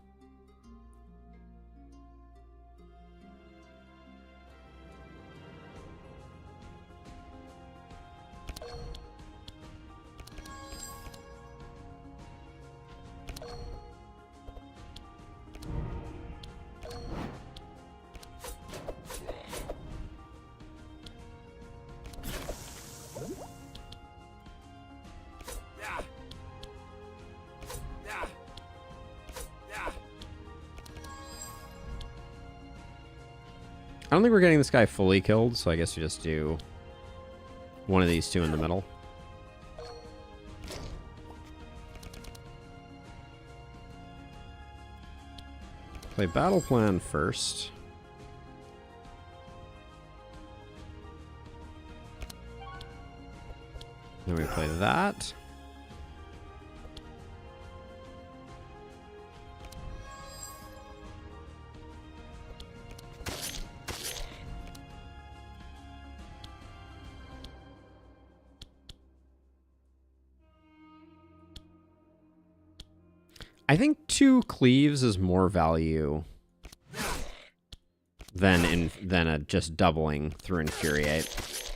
I don't think we're getting this guy fully killed, so I guess you just do one of these two in the middle. Play battle plan first. Then we play that. I think 2 cleaves is more value than a just doubling through infuriate.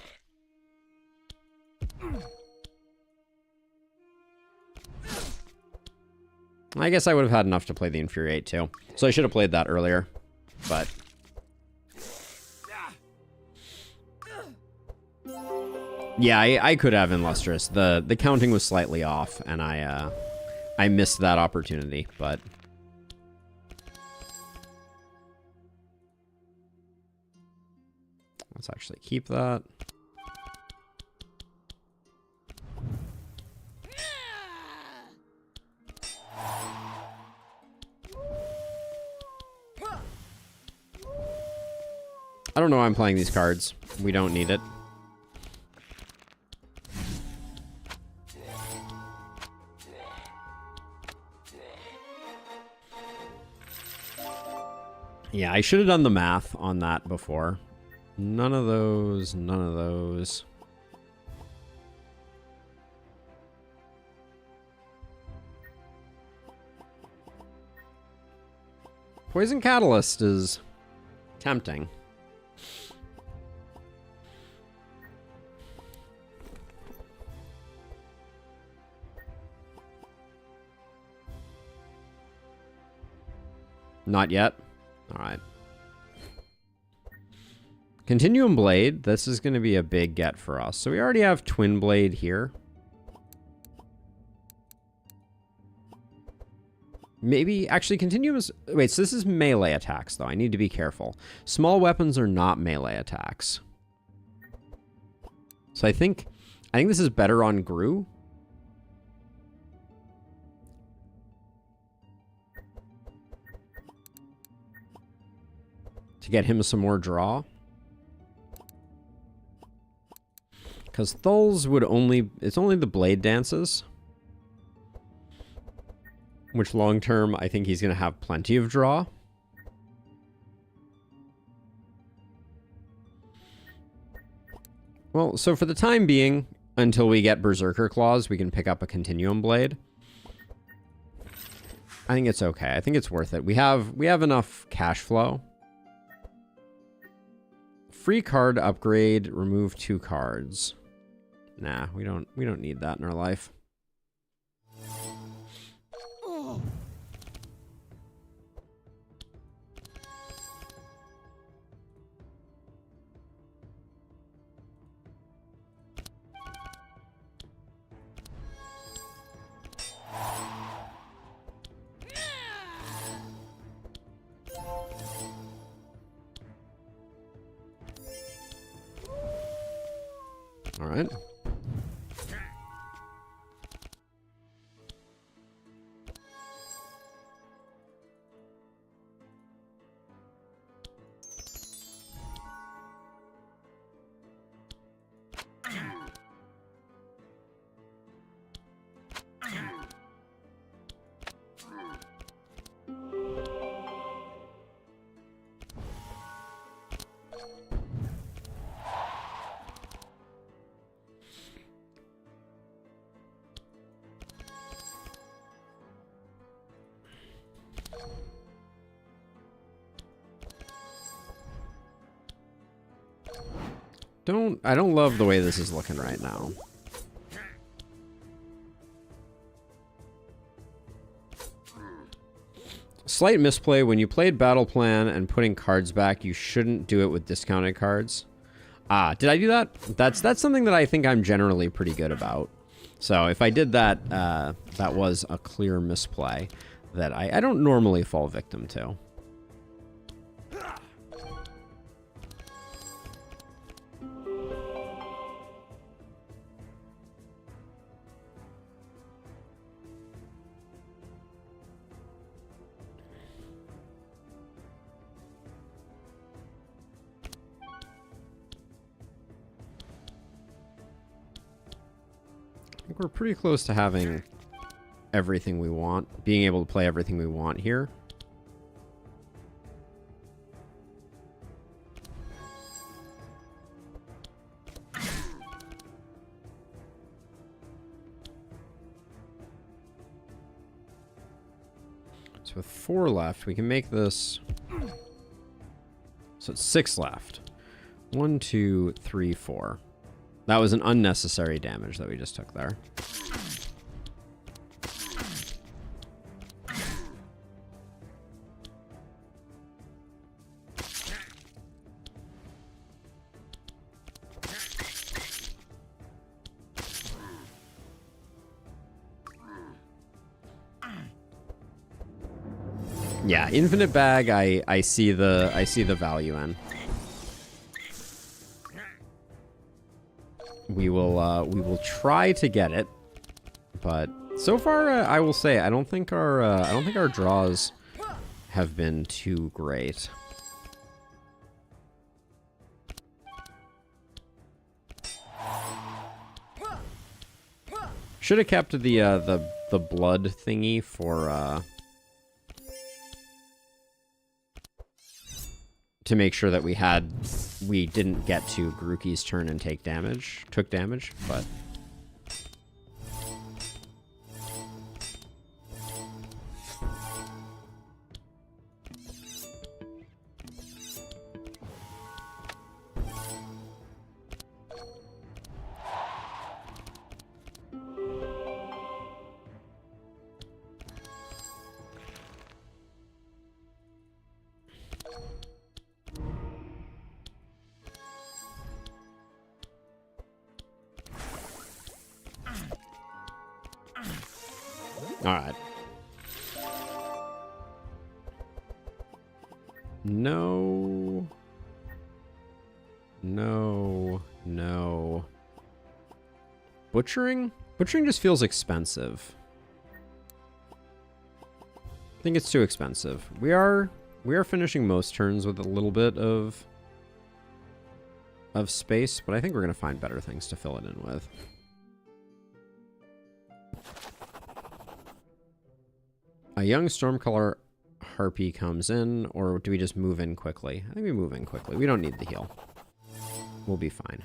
I guess I would have had enough to play the infuriate too, so I should have played that earlier, but yeah, I could have in Lustrous. The counting was slightly off, and I missed that opportunity, but let's actually keep that. I don't know why I'm playing these cards. We don't need it. Yeah, I should have done the math on that before. None of those, none of those. Poison Catalyst is tempting. Not yet. All right. Continuum Blade. This is going to be a big get for us. So we already have Twin Blade here. Maybe, actually, Continuum is... Wait, so this is melee attacks, though. I need to be careful. Small weapons are not melee attacks. So I think this is better on Gru. To get him some more draw. Because Thul's would only... It's only the Blade Dances. Which long term, I think he's going to have plenty of draw. Well, so for the time being, until we get Berserker Claws, we can pick up a Continuum Blade. I think it's okay. I think it's worth it. We have enough cash flow. Free card upgrade, remove 2 cards. Nah, we don't need that in our life. right. I don't love the way this is looking right now. Slight misplay. When you played Battle Plan and putting cards back, you shouldn't do it with discounted cards. Ah, did I do that? That's something that I think I'm generally pretty good about. So if I did that, that was a clear misplay that I don't normally fall victim to. I think we're pretty close to having everything we want, being able to play everything we want here. So with 4 left, we can make this. So it's 6 left. 1, 2, 3, 4. That was an unnecessary damage that we just took there. Yeah, infinite bag. I see the value in. We will try to get it, but so far I will say I don't think our draws have been too great. Should have kept the blood thingy for to make sure that we didn't get to Grookey's turn and took damage, but all right. No. No. No. Butchering? Butchering just feels expensive. I think it's too expensive. We are finishing most turns with a little bit of space, but I think we're going to find better things to fill it in with. A young Stormcaller Harpy comes in, or do we just move in quickly? I think we move in quickly. We don't need the heal. We'll be fine.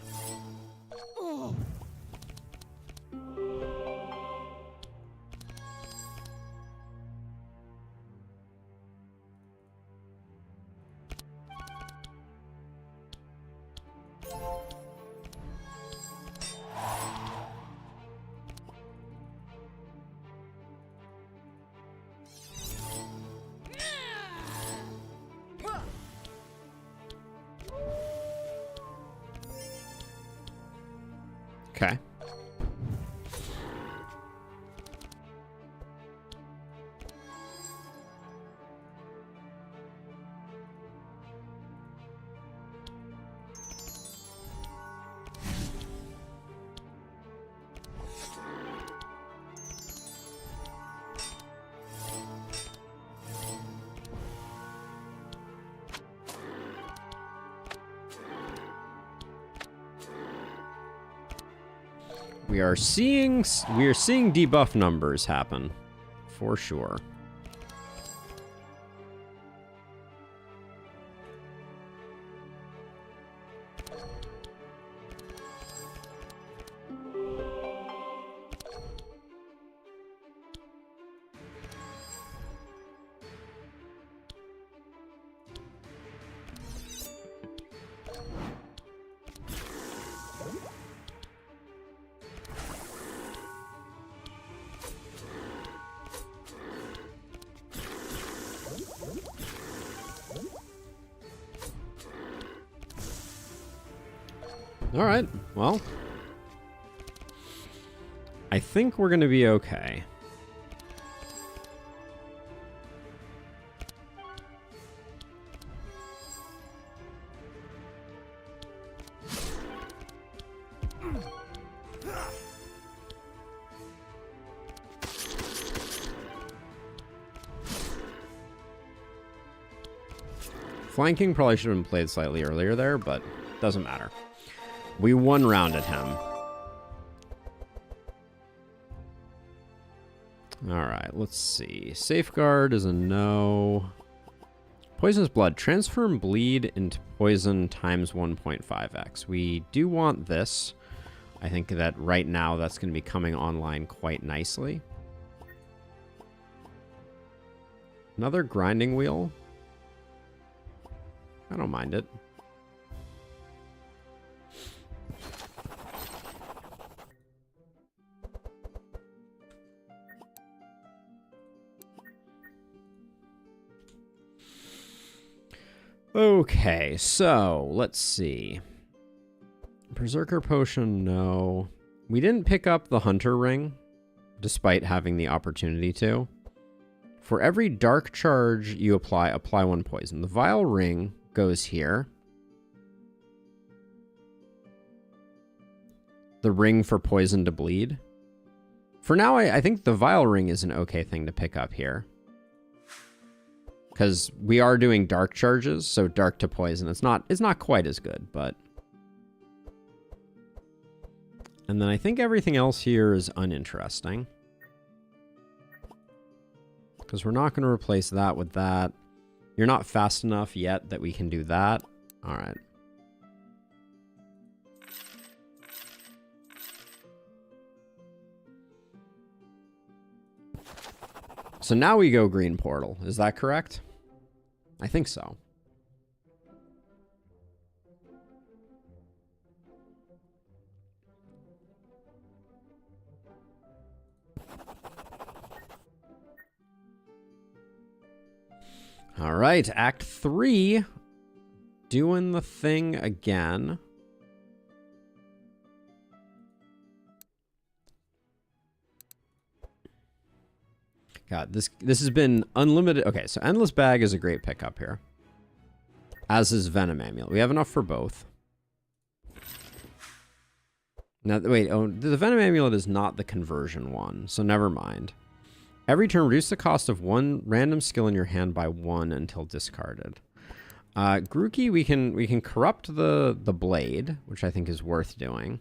Okay. We are seeing debuff numbers happen, for sure. All right, well, I think we're going to be okay. Flanking probably should have been played slightly earlier there, but doesn't matter. We one-rounded him. Alright, let's see. Safeguard is a no. Poisonous Blood. Transform bleed into poison times 1.5x. We do want this. I think that right now that's going to be coming online quite nicely. Another grinding wheel. I don't mind it. Okay, so let's see. Berserker Potion, no. We didn't pick up the Hunter Ring, despite having the opportunity to. For every Dark Charge you apply 1 poison. The Vile Ring goes here. The ring for poison to bleed. For now, I think the Vile Ring is an okay thing to pick up here. Because we are doing dark charges, so dark to poison. It's not quite as good, but... And then I think everything else here is uninteresting. Because we're not going to replace that with that. You're not fast enough yet that we can do that. All right. So now we go green portal. Is that correct? I think so. All right, Act 3. Doing the thing again. God, this has been unlimited. Okay, so Endless Bag is a great pickup here. As is Venom Amulet. We have enough for both. Now, wait, oh, the Venom Amulet is not the conversion one, so never mind. Every turn, reduce the cost of one random skill in your hand by 1 until discarded. Grookey, we can corrupt the blade, which I think is worth doing.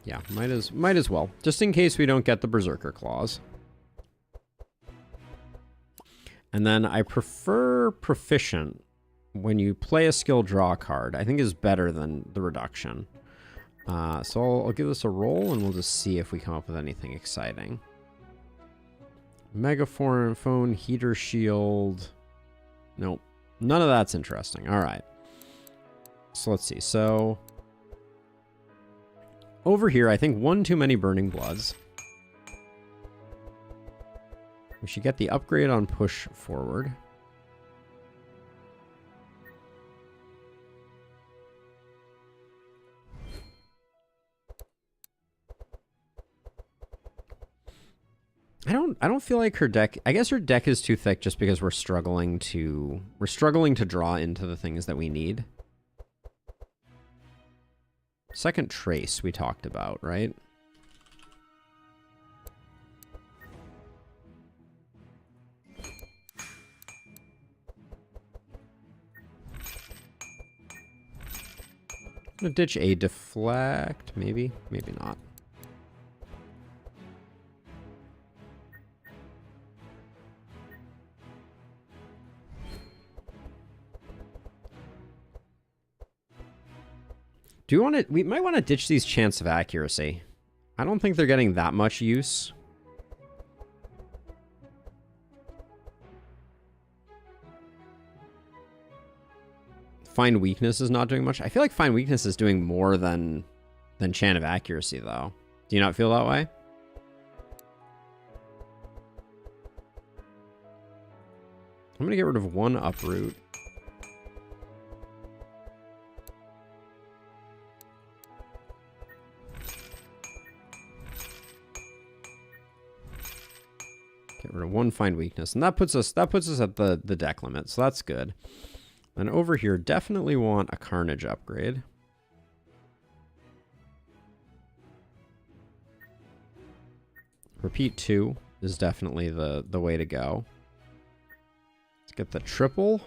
Yeah, might as well, just in case we don't get the Berserker Claws. And then I prefer Proficient. When you play a skill, draw a card. I think is better than the reduction. So I'll give this a roll, and we'll just see if we come up with anything exciting. Megaphone, Heater Shield. Nope. None of that's interesting. All right. So let's see. So over here, I think 1 too many Burning Bloods. We should get the upgrade on Push Forward. I don't feel like her deck... I guess her deck is too thick just because we're struggling to draw into the things that we need. Second Trace we talked about, right? I'm gonna ditch a deflect, maybe, maybe not. Do you want to? We might want to ditch these chance of accuracy. I don't think they're getting that much use. Find weakness is not doing much. I feel like find weakness is doing more than chant of accuracy, though. Do you not feel that way? I'm gonna get rid of one uproot. Get rid of one find weakness, and that puts us at the deck limit, so that's good. And over here, definitely want a Carnage upgrade. Repeat 2 is definitely the way to go. Let's get the triple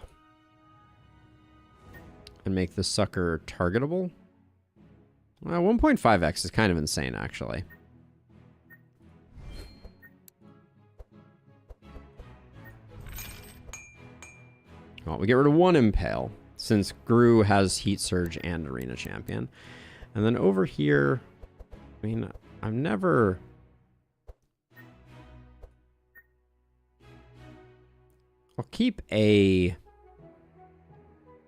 and make this sucker targetable. 1.5x is kind of insane, actually. Well, we get rid of one Impale, since Gru has Heat Surge and Arena Champion. And then over here, I mean, I've never... I'll keep a...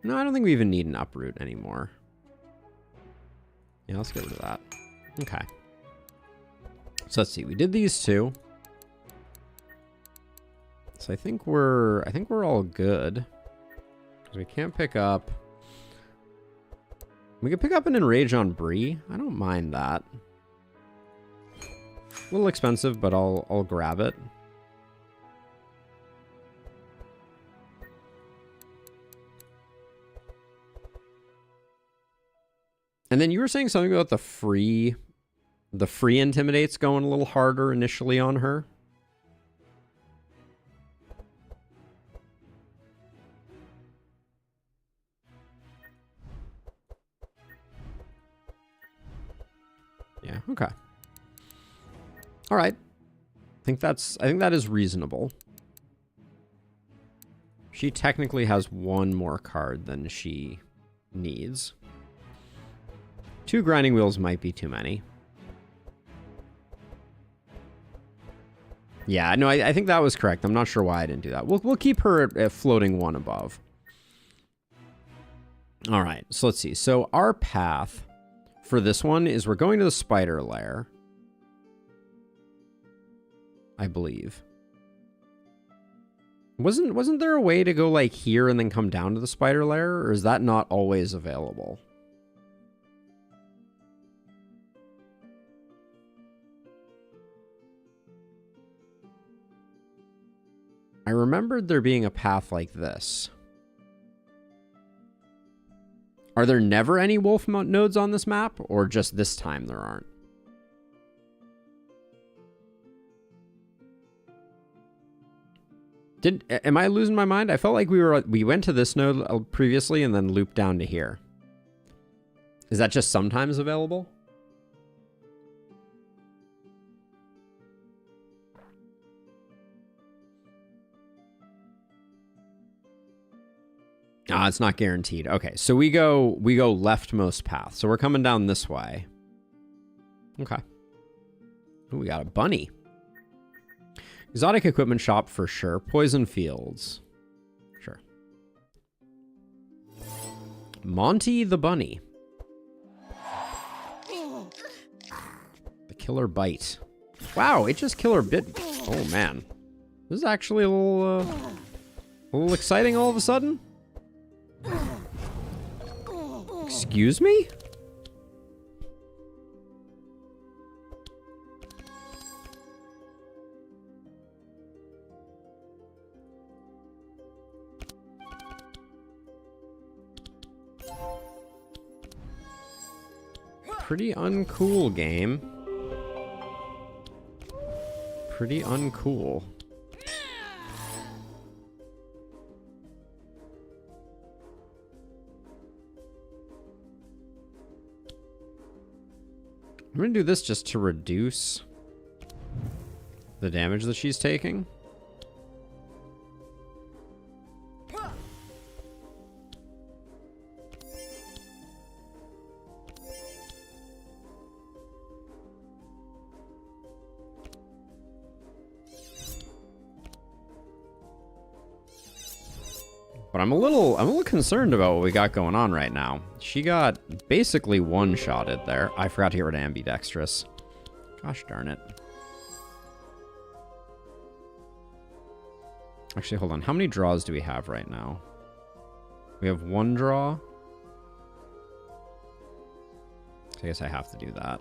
No, I don't think we even need an Uproot anymore. Yeah, let's get rid of that. Okay. So let's see, we did these two. So I think we're all good. We can't pick up... We can pick up an Enrage on Bree. I don't mind that. A little expensive, but I'll grab it. And then you were saying something about the free Intimidate's going a little harder initially on her. Yeah, okay. All right. I think that is reasonable. She technically has one more card than she needs. 2 grinding wheels might be too many. Yeah, no, I think that was correct. I'm not sure why I didn't do that. We'll keep her at floating 1 above. All right, so let's see. So our path for this one is we're going to the spider lair, I believe. Wasn't there a way to go like here and then come down to the spider lair, or is that not always available? I remembered there being a path like this. Are there never any wolf nodes on this map, or just this time there aren't? Am I losing my mind? I felt like we went to this node previously and then looped down to here. Is that just sometimes available? Ah, it's not guaranteed. Okay, so we go leftmost path. So we're coming down this way. Okay. Ooh, we got a bunny. Exotic equipment shop for sure. Poison fields. Sure. Monty the bunny. The killer bite. Wow, it just killer bit. Oh man. This is actually a little exciting all of a sudden. Excuse me? Pretty uncool, game. Pretty uncool. I'm going to do this just to reduce the damage that she's taking. But I'm a little concerned about what we got going on right now. She got basically one-shotted there. I forgot to get rid of ambidextrous. Gosh darn it. Actually, hold on. How many draws do we have right now? We have one draw. I guess I have to do that.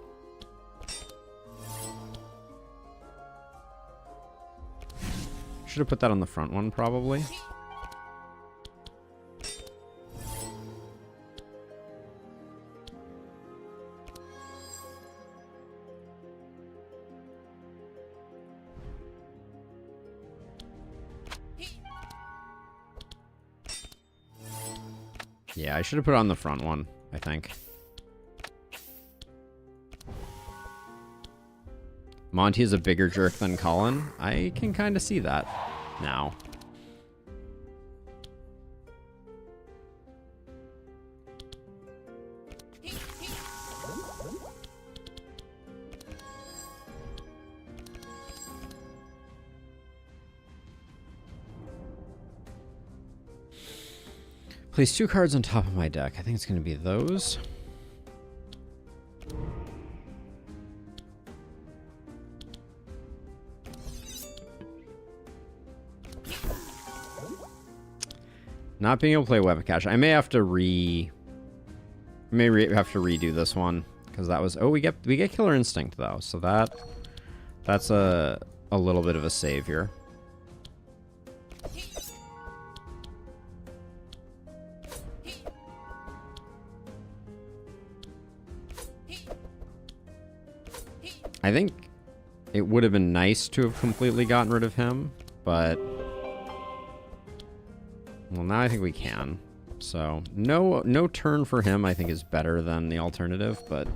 Should have put that on the front one, probably. Yeah, I should have put it on the front one, I think. Monty is a bigger jerk than Colin. I can kind of see that now. Place 2 cards on top of my deck. I think it's going to be those. Not being able to play weapon cache. I may have to redo this one because that was. Oh, we get Killer Instinct though, so that's a little bit of a savior. I think it would have been nice to have completely gotten rid of him, but well, now I think we can. So no turn for him I think is better than the alternative, but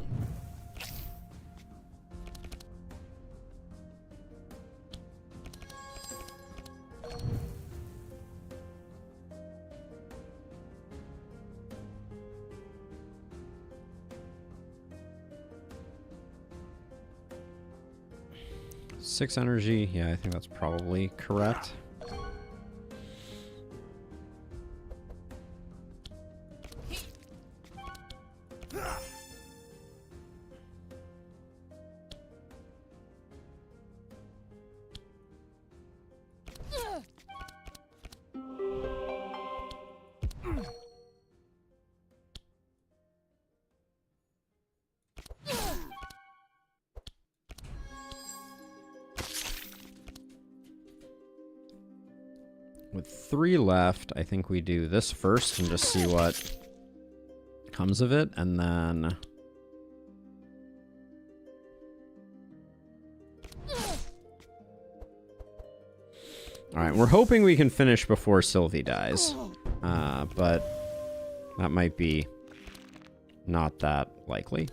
six energy. Yeah, I think that's probably correct. With 3 left, I think we do this first and just see what comes of it, and then alright, we're hoping we can finish before Sylvie dies, but that might be not that likely.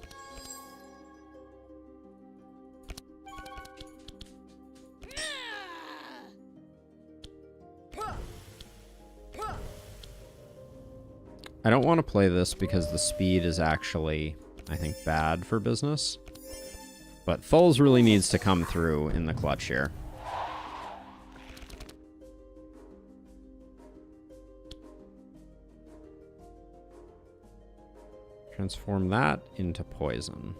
I don't want to play this because the speed is actually, I think, bad for business. But Thuls really needs to come through in the clutch here. Transform that into poison.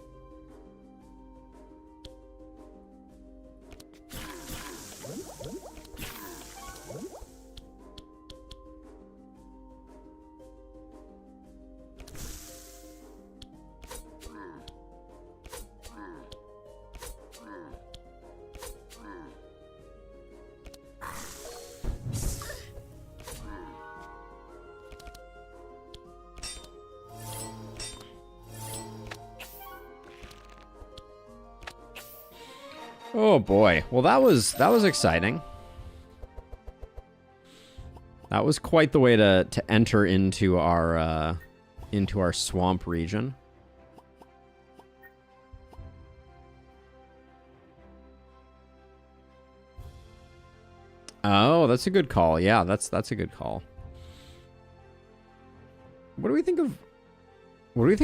Oh boy. Well, that was exciting. That was quite the way to enter into our swamp region. Oh, that's a good call. Yeah, that's a good call. What do we think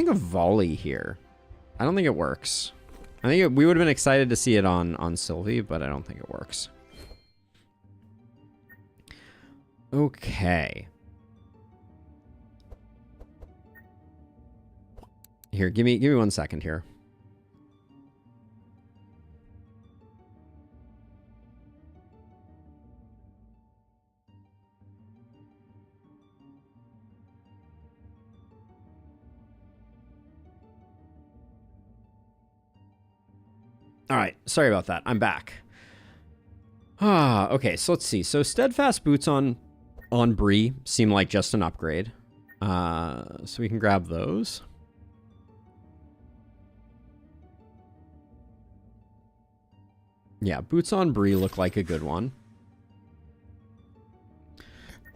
of volley here? I don't think it works. I think we would have been excited to see it on Sylvie, but I don't think it works. Okay. Here, give me 1 second here. All right, sorry about that. I'm back. Okay, so let's see. So steadfast boots on Bree seem like just an upgrade. So we can grab those. Yeah, boots on Bree look like a good one.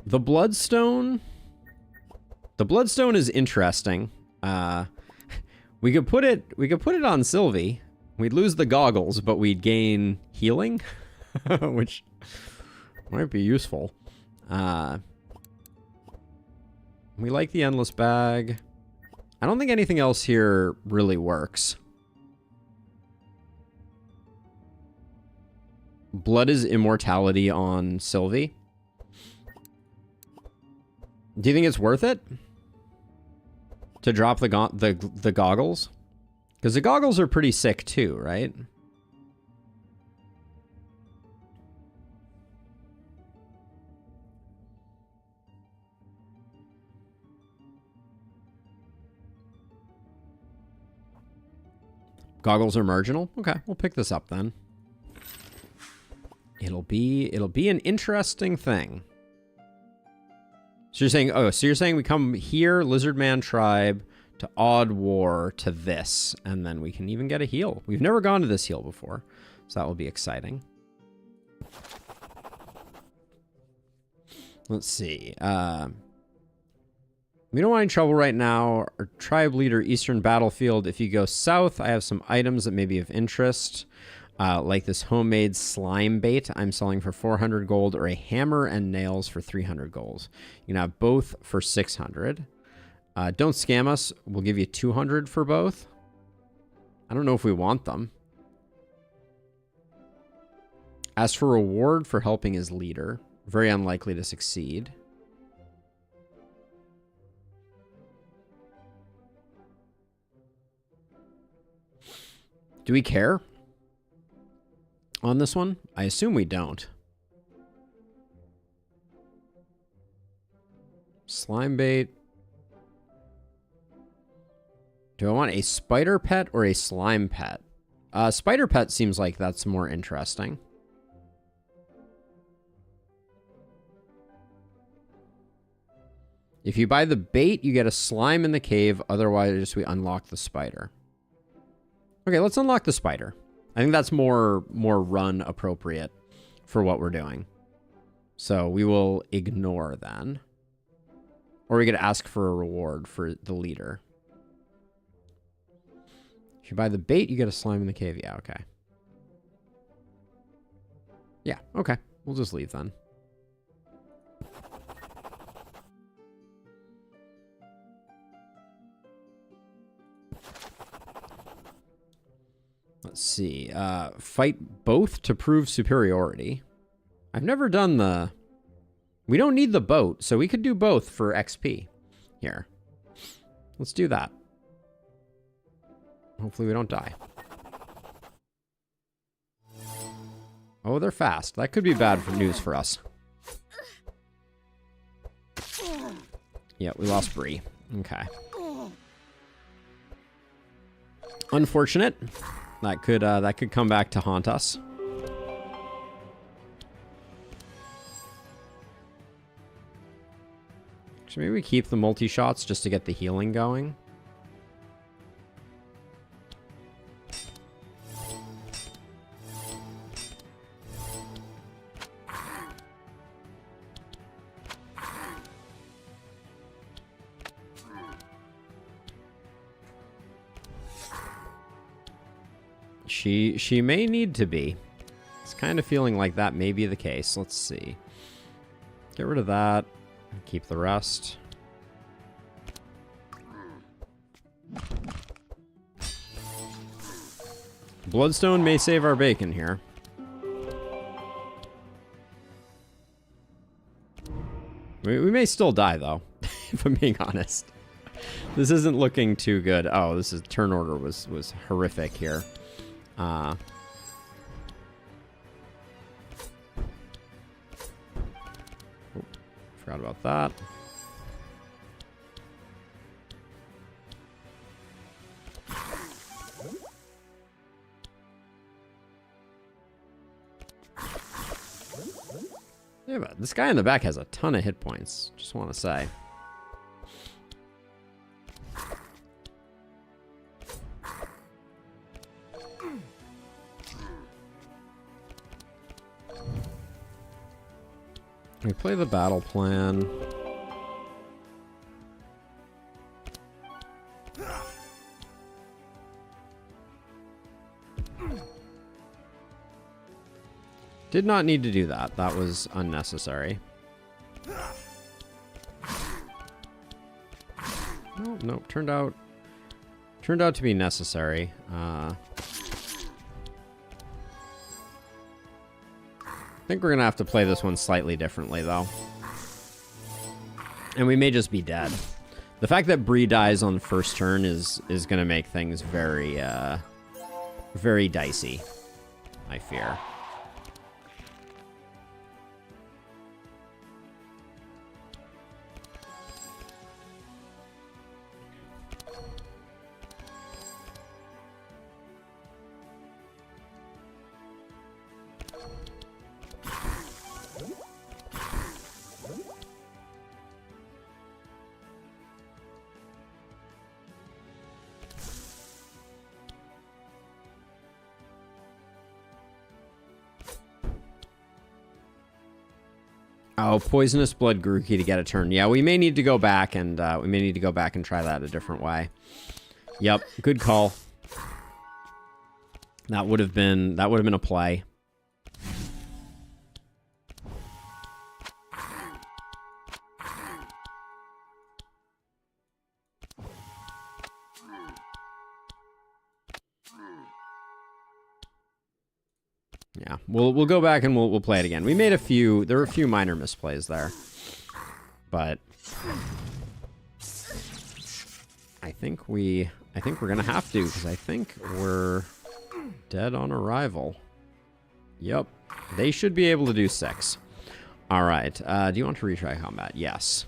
The Bloodstone is interesting. We could put it on Sylvie. We'd lose the goggles, but we'd gain healing, which might be useful. We like the endless bag. I don't think anything else here really works. Blood is immortality on Sylvie. Do you think it's worth it to drop the goggles? Because the goggles are pretty sick too, right? Goggles are marginal. Okay, we'll pick this up then. It'll be an interesting thing. So you're saying we come here, Lizardman Tribe, to Odd War, to this, and then we can even get a heal. We've never gone to this heal before, so that will be exciting. Let's see. We don't want any trouble right now. Our tribe leader, Eastern Battlefield. If you go south, I have some items that may be of interest. Like this homemade slime bait I'm selling for 400 gold, or a hammer and nails for 300 gold. You can have both for 600. Don't scam us. We'll give you 200 for both. I don't know if we want them. Ask for reward for helping his leader. Very unlikely to succeed. Do we care on this one? I assume we don't. Slime bait. Do I want a spider pet or a slime pet? Spider pet seems like that's more interesting. If you buy the bait, you get a slime in the cave. Otherwise, we unlock the spider. Okay, let's unlock the spider. I think that's more run appropriate for what we're doing. So we will ignore then. Or we could ask for a reward for the leader. If you buy the bait, you get a slime in the cave. Yeah, okay. Yeah, okay. We'll just leave then. Let's see. Fight both to prove superiority. I've never done the... We don't need the boat, so we could do both for XP here. Let's do that. Hopefully we don't die. Oh, they're fast. That could be bad for news for us. Yeah, we lost Bree. Okay. Unfortunate. That could come back to haunt us. So maybe we keep the multi-shots just to get the healing going. She may need to be. It's kind of feeling like that may be the case. Let's see. Get rid of that. Keep the rest. Bloodstone may save our bacon here. We may still die, though, if I'm being honest. This isn't looking too good. Oh, this is turn order was horrific here. Oh, forgot about that. Yeah, but this guy in the back has a ton of hit points. Just want to say. We play the battle plan. Did not need to do that. That was unnecessary. No, nope. Turned out to be necessary. I think we're gonna have to play this one slightly differently, though. And we may just be dead. The fact that Bree dies on the first turn is gonna make things very, very dicey, I fear. Oh, poisonous blood Grookey to get a turn. Yeah, we may need to go back and try that a different way. Yep, good call. That would have been a play. Yeah, we'll go back and we'll play it again. We made there were a few minor misplays there. But I think we're gonna have to, because I think we're dead on arrival. Yep. They should be able to do 6. Alright. Do you want to retry combat? Yes.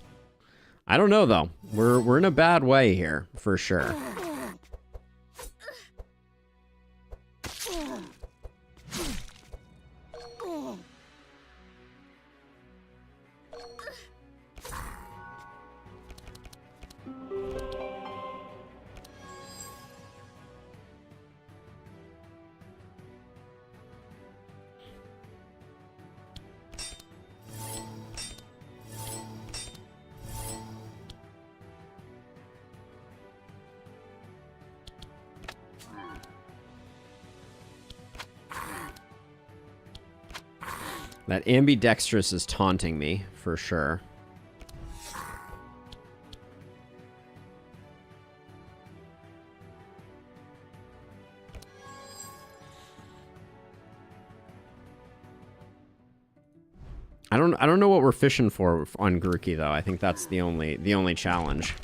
I don't know though. We're in a bad way here, for sure. That ambidextrous is taunting me, for sure. I don't know what we're fishing for on Grookey, though. I think that's the only challenge.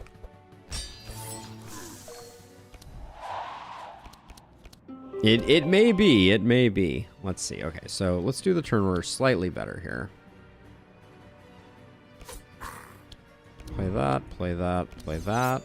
It may be. Let's see. Okay, so let's do the turn order slightly better here. Play that, play that, play that.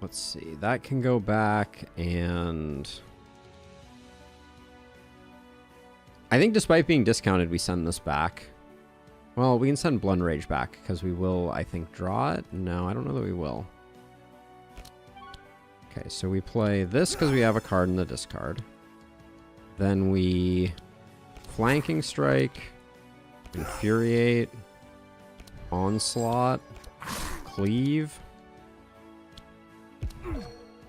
let's see. That can go back, and I think despite being discounted, we send this back. Well, we can send Blood Rage back, because we will, I think, draw it. No, I don't know that we will. Okay, so we play this because we have a card in the discard. Then we Flanking Strike, Infuriate, Onslaught, Cleave,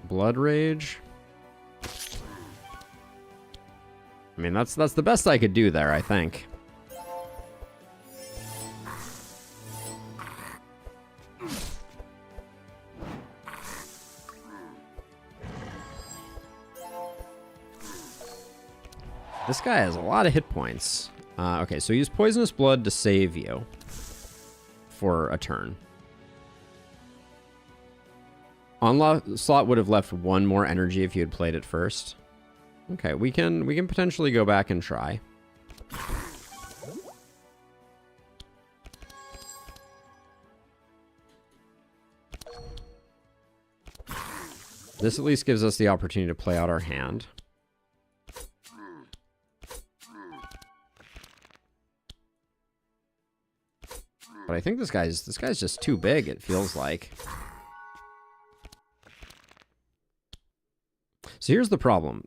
Blood Rage. I mean, that's the best I could do there, I think. This guy has a lot of hit points. Okay, so use Poisonous Blood to save you for a turn. Onslaught would have left one more energy if you had played it first. Okay, we can potentially go back and try. This at least gives us the opportunity to play out our hand. But I think this guy's just too big, it feels like. So here's the problem.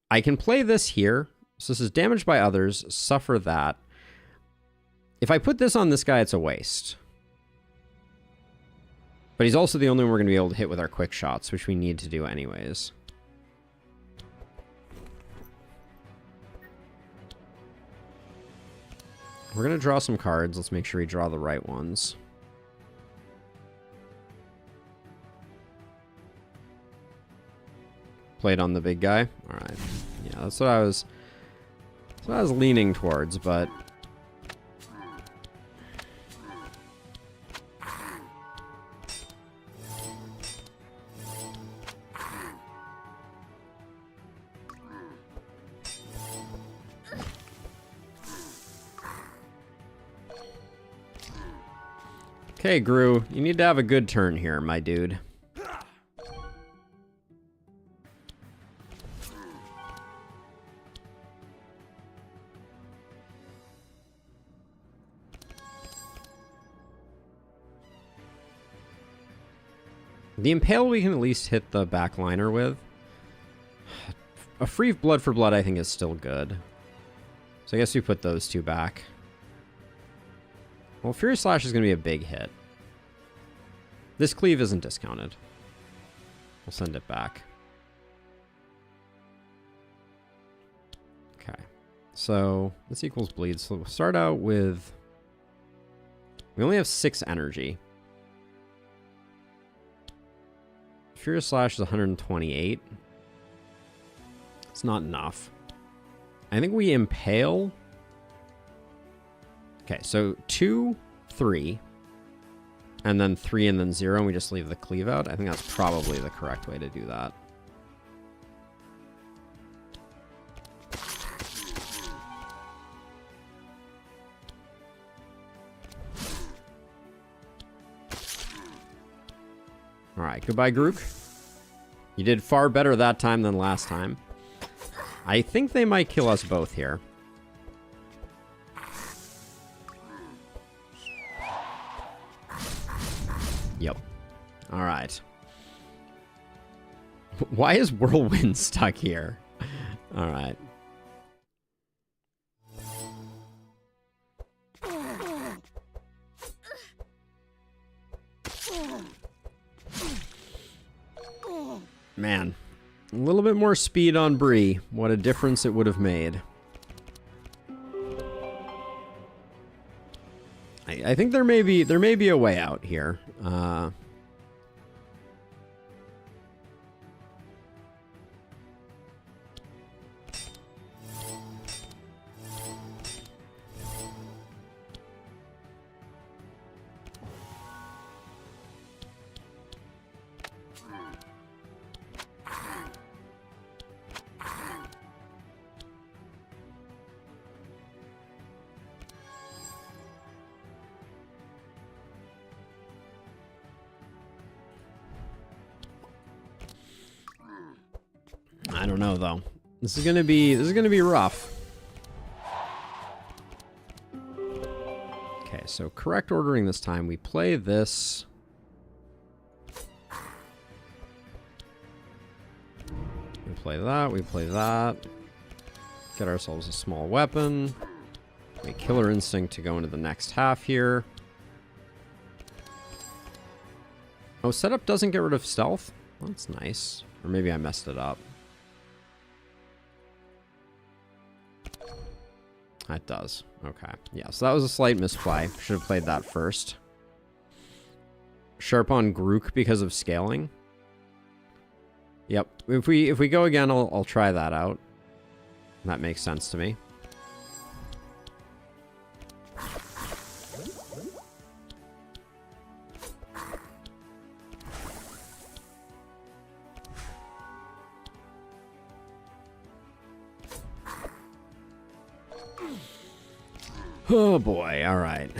I can play this here. So this is damaged by others, suffer that. If I put this on this guy, it's a waste. But he's also the only one we're going to be able to hit with our quick shots, which we need to do anyways. We're going to draw some cards. Let's make sure we draw the right ones. Played on the big guy. All right. Yeah, that's what I was leaning towards, but okay, Gru, you need to have a good turn here, my dude. The Impale we can at least hit the backliner with. A free Blood for Blood I think is still good. So I guess we put those two back. Well, Fury Slash is going to be a big hit. This Cleave isn't discounted. We'll send it back. Okay. So this equals bleed. So we'll start out with... We only have 6 energy. Furious Slash is 128. It's not enough. I think we Impale. Okay, so 2, 3, and then 3 and then 0, and we just leave the Cleave out. I think that's probably the correct way to do that. Alright, goodbye, Grook. You did far better that time than last time. I think they might kill us both here. Yep. Alright. Why is Whirlwind stuck here? Alright. Man, a little bit more speed on Bree. What a difference it would have made. I think there may be a way out here. I don't know though. This is gonna be rough. Okay, so correct ordering this time. We play this. We play that. We play that. Get ourselves a small weapon. We killer instinct to go into the next half here. Oh, setup doesn't get rid of stealth? That's nice. Or maybe I messed it up. That does. Okay. Yeah, so that was a slight misplay. Should have played that first. Sharp on Grook because of scaling. Yep. If we go again, I'll try that out. That makes sense to me. Oh boy, all right.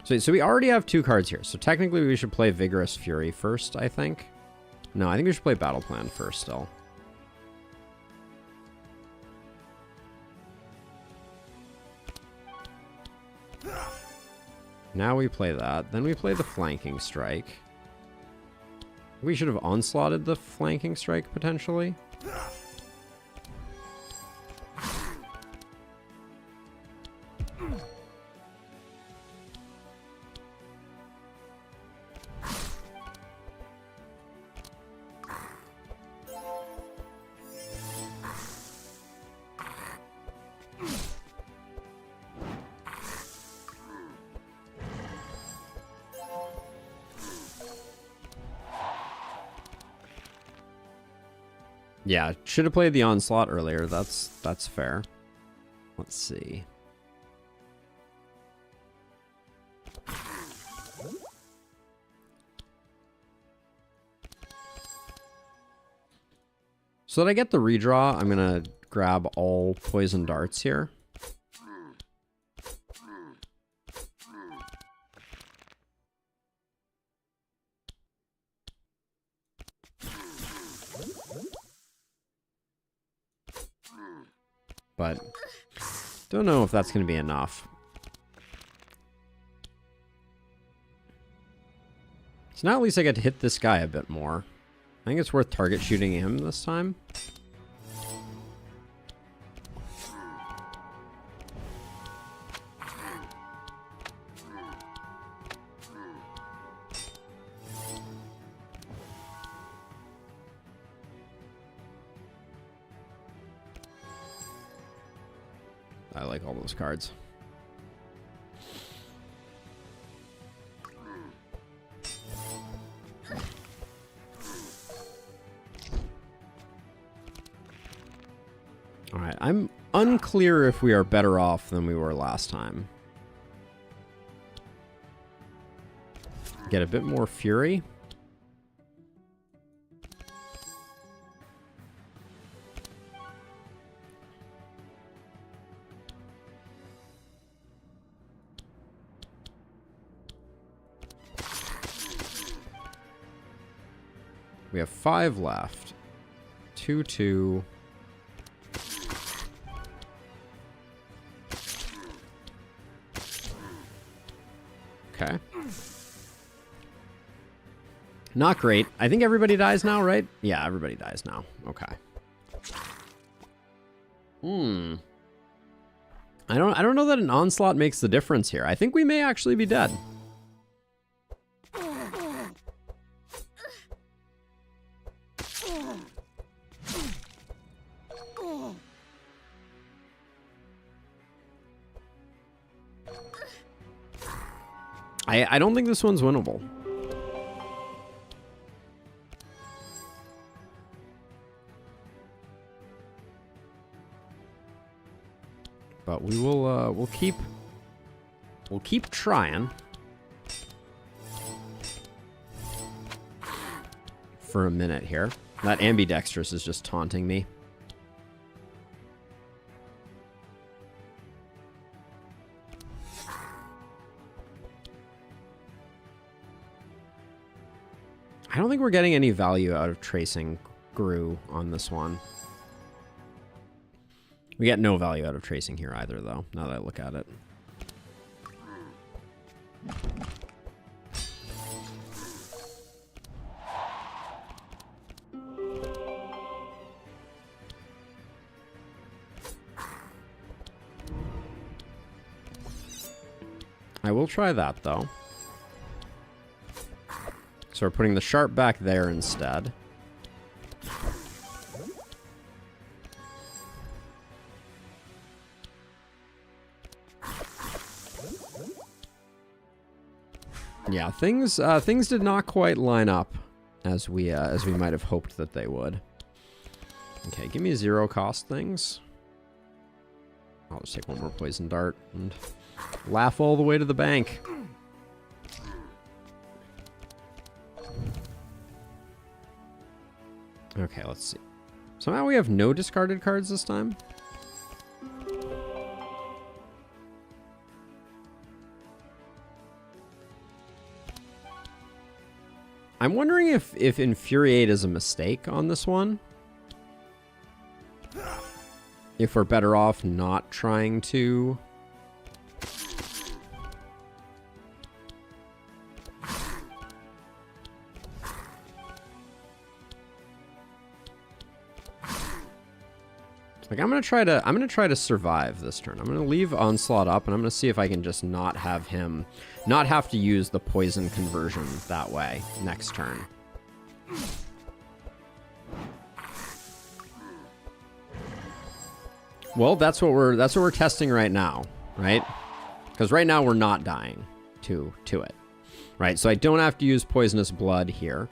So we already have 2 cards here. So technically we should play Vigorous Fury first, I think. No, I think we should play Battle Plan first still. Now we play that. Then we play the Flanking Strike. We should have onslaughted the Flanking Strike potentially. Yeah, should have played the onslaught earlier. That's fair. Let's see. So that I get the redraw, I'm gonna grab all poison darts here. But don't know if that's going to be enough. So now at least I get to hit this guy a bit more. I think it's worth target shooting him this time. I like all those cards. All right, I'm unclear if we are better off than we were last time. Get a bit more fury. We have 5 left. 2-2. Okay. Not great. I think everybody dies now, right? Yeah, everybody dies now. Okay. I don't know that an onslaught makes the difference here. I think we may actually be dead. I don't think this one's winnable. But we will we'll keep trying for a minute here. That ambidextrous is just taunting me. don't think we're getting any value out of tracing Gru on this one. We get no value out of tracing here either, though, now that I look at it. I will try that, though. So we're putting the sharp back there instead. Yeah, things did not quite line up as we might have hoped that they would. Okay, give me 0 cost things. I'll just take one more poison dart and laugh all the way to the bank. Okay, let's see. Somehow we have no discarded cards this time. I'm wondering if Infuriate is a mistake on this one. If we're better off not trying to... Like, I'm gonna try to survive this turn. I'm gonna leave Onslaught up, and I'm gonna see if I can just not have him, not have to use the poison conversion that way next turn. Well, that's what we're testing right now, right? Because right now we're not dying to it, right? So I don't have to use Poisonous Blood here.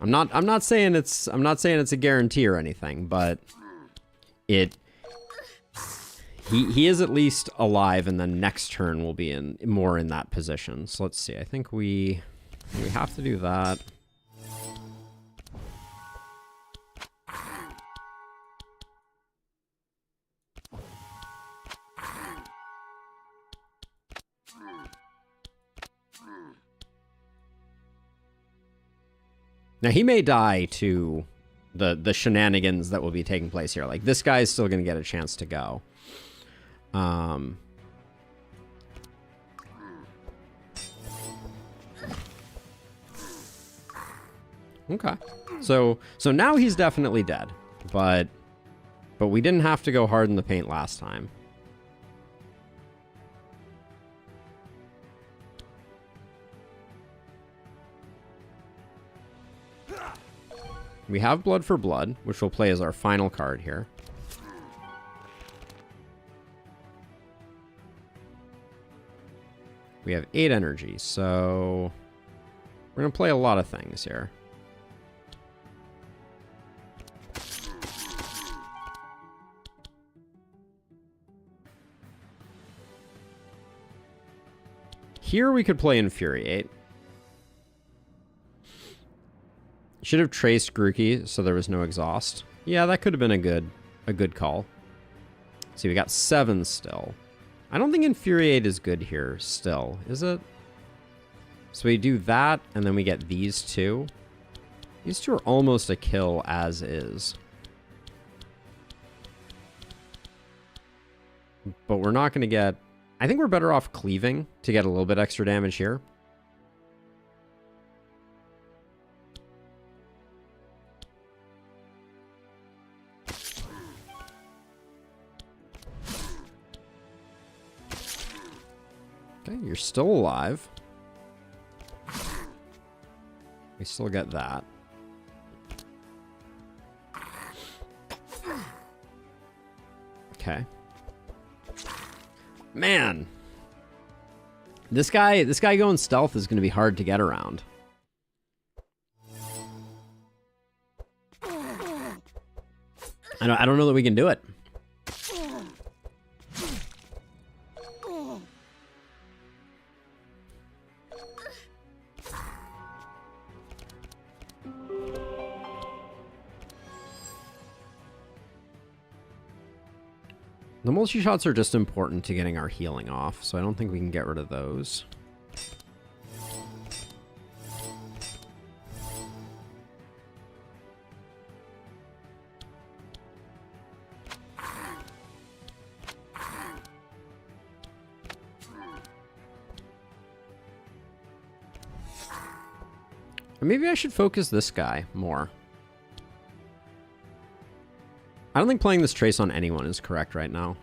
I'm not saying it's a guarantee or anything, but he is at least alive, and then next turn we'll be more in that position. So let's see. I think we have to do that. Now, he may die to the shenanigans that will be taking place here. Like, this guy's still going to get a chance to go. Okay. So now he's definitely dead. But we didn't have to go hard in the paint last time. We have Blood for Blood, which we'll play as our final card here. We have 8 energy, so we're going to play a lot of things here. Here we could play Infuriate. Should have traced Grookey so there was no exhaust. Yeah, that could have been a good call. See, we got 7 still. I don't think Infuriate is good here still, is it? So we do that, and then we get these 2. These 2 are almost a kill as is. But we're not going to get... I think we're better off cleaving to get a little bit extra damage here. Okay, you're still alive. We still get that. Okay. Man. This guy going stealth is going to be hard to get around. I don't know that we can do it. The multi-shots are just important to getting our healing off, so I don't think we can get rid of those. Maybe I should focus this guy more. I don't think playing this trace on anyone is correct right now.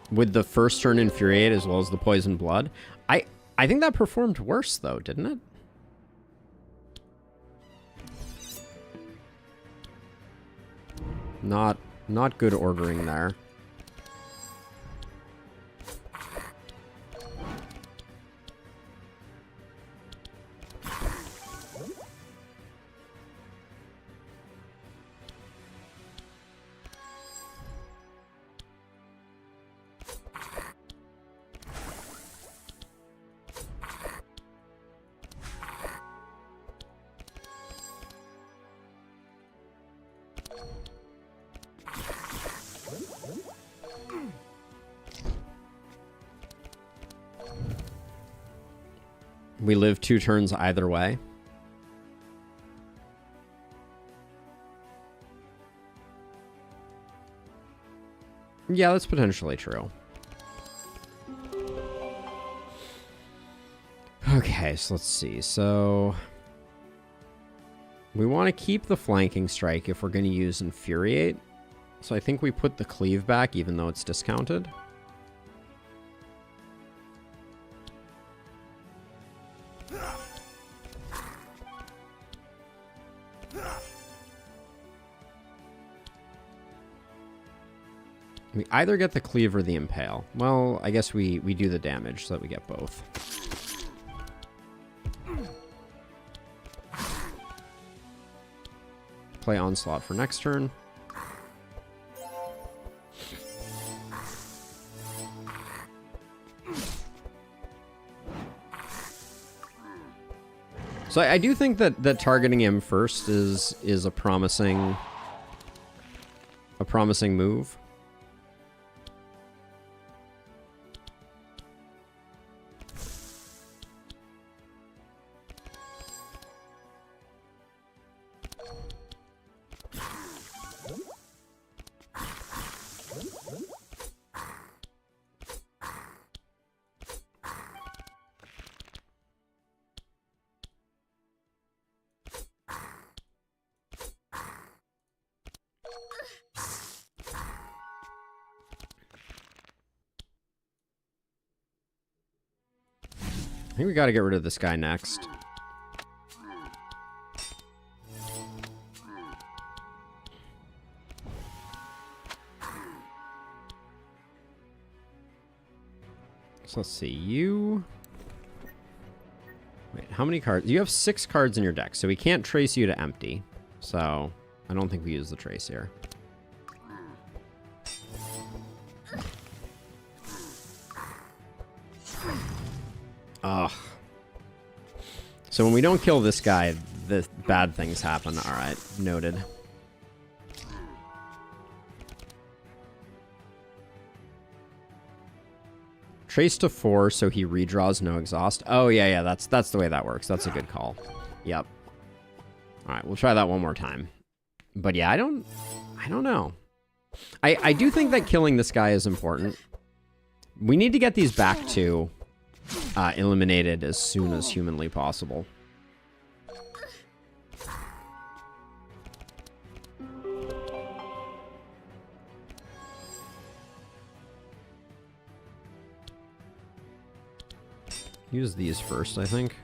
With the first turn Infuriate as well as the Poison Blood. I think that performed worse though, didn't it? Not good ordering there. We live 2 turns either way. Yeah, that's potentially true. Okay, so let's see. So we want to keep the flanking strike if we're going to use Infuriate. So I think we put the cleave back even though it's discounted. We either get the cleave or the impale. Well, I guess we do the damage so that we get both. Play Onslaught for next turn. So I do think that targeting him first is a promising move. I think we got to get rid of this guy next. So let's see, you... Wait, how many cards? You have 6 cards in your deck, so we can't trace you to empty. So I don't think we use the trace here. Ugh. So when we don't kill this guy, the bad things happen. Alright, noted. Trace to 4, so he redraws no exhaust. Oh, yeah, that's the way that works. That's a good call. Yep. Alright, we'll try that one more time. But yeah, I don't know. I do think that killing this guy is important. We need to get these back to eliminated as soon as humanly possible. Use these first, I think.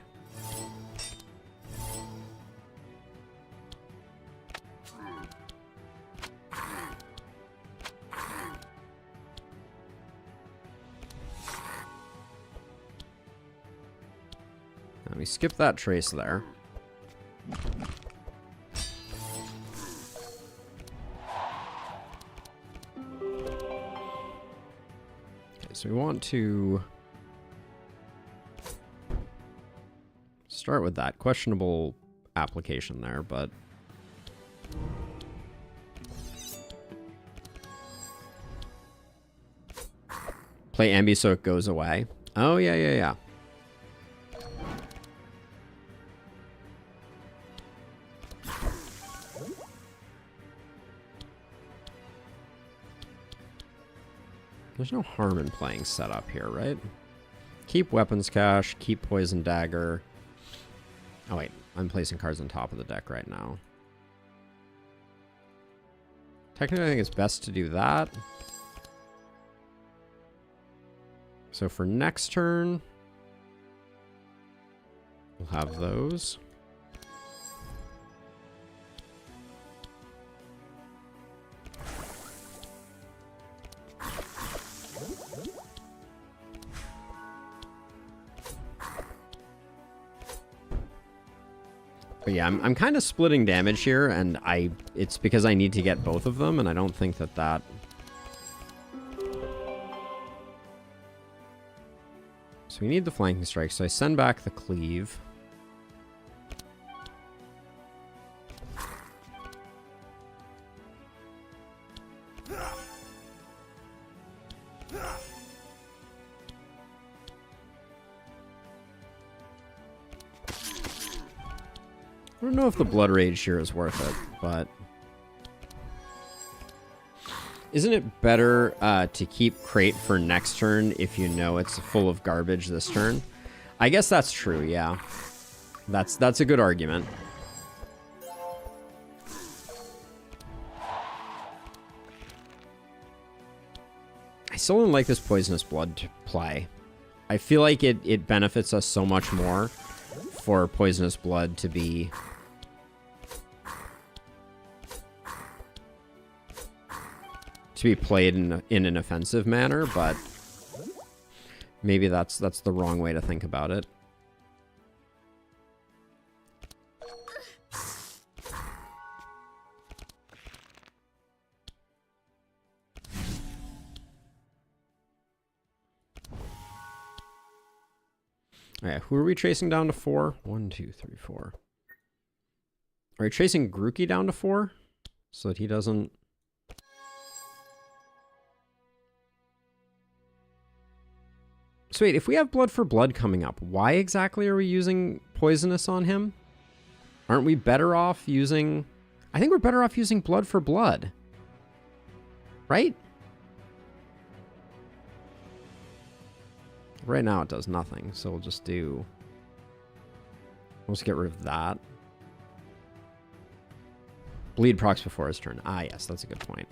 Now we skip that trace there. Okay, so we want to start with that questionable application there, but... Play Ambi so it goes away. Oh, yeah, yeah, yeah. There's no harm in playing setup here, right? Keep weapons cache, keep poison dagger. Oh wait, I'm placing cards on top of the deck right now. Technically, I think it's best to do that. So for next turn, we'll have those. But yeah, I'm kind of splitting damage here, and it's because I need to get both of them, and I don't think that... So we need the flanking strike, so I send back the cleave. I don't know if the Blood Rage here is worth it, but... Isn't it better to keep crate for next turn if you know it's full of garbage this turn? I guess that's true, yeah. That's a good argument. I still don't like this Poisonous Blood play. I feel like it benefits us so much more for Poisonous Blood to be... played in an offensive manner, but maybe that's the wrong way to think about it. Alright, who are we chasing down to 4? 1, 2, 3, 4. Are we chasing Grookey down to 4? So that he doesn't... So wait, if we have Blood for Blood coming up, why exactly are we using Poisonous on him? Aren't we better off using... I think we're better off using Blood for Blood. Right? Right now it does nothing, so we'll just do... We'll just get rid of that. Bleed procs before his turn. Ah, yes, that's a good point.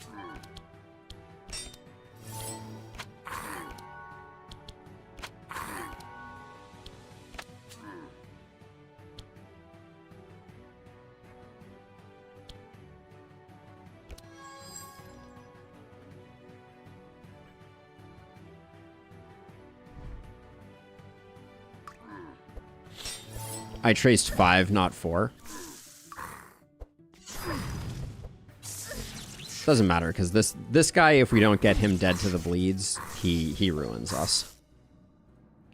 I traced 5, not 4. Doesn't matter, because this guy, if we don't get him dead to the bleeds, he ruins us.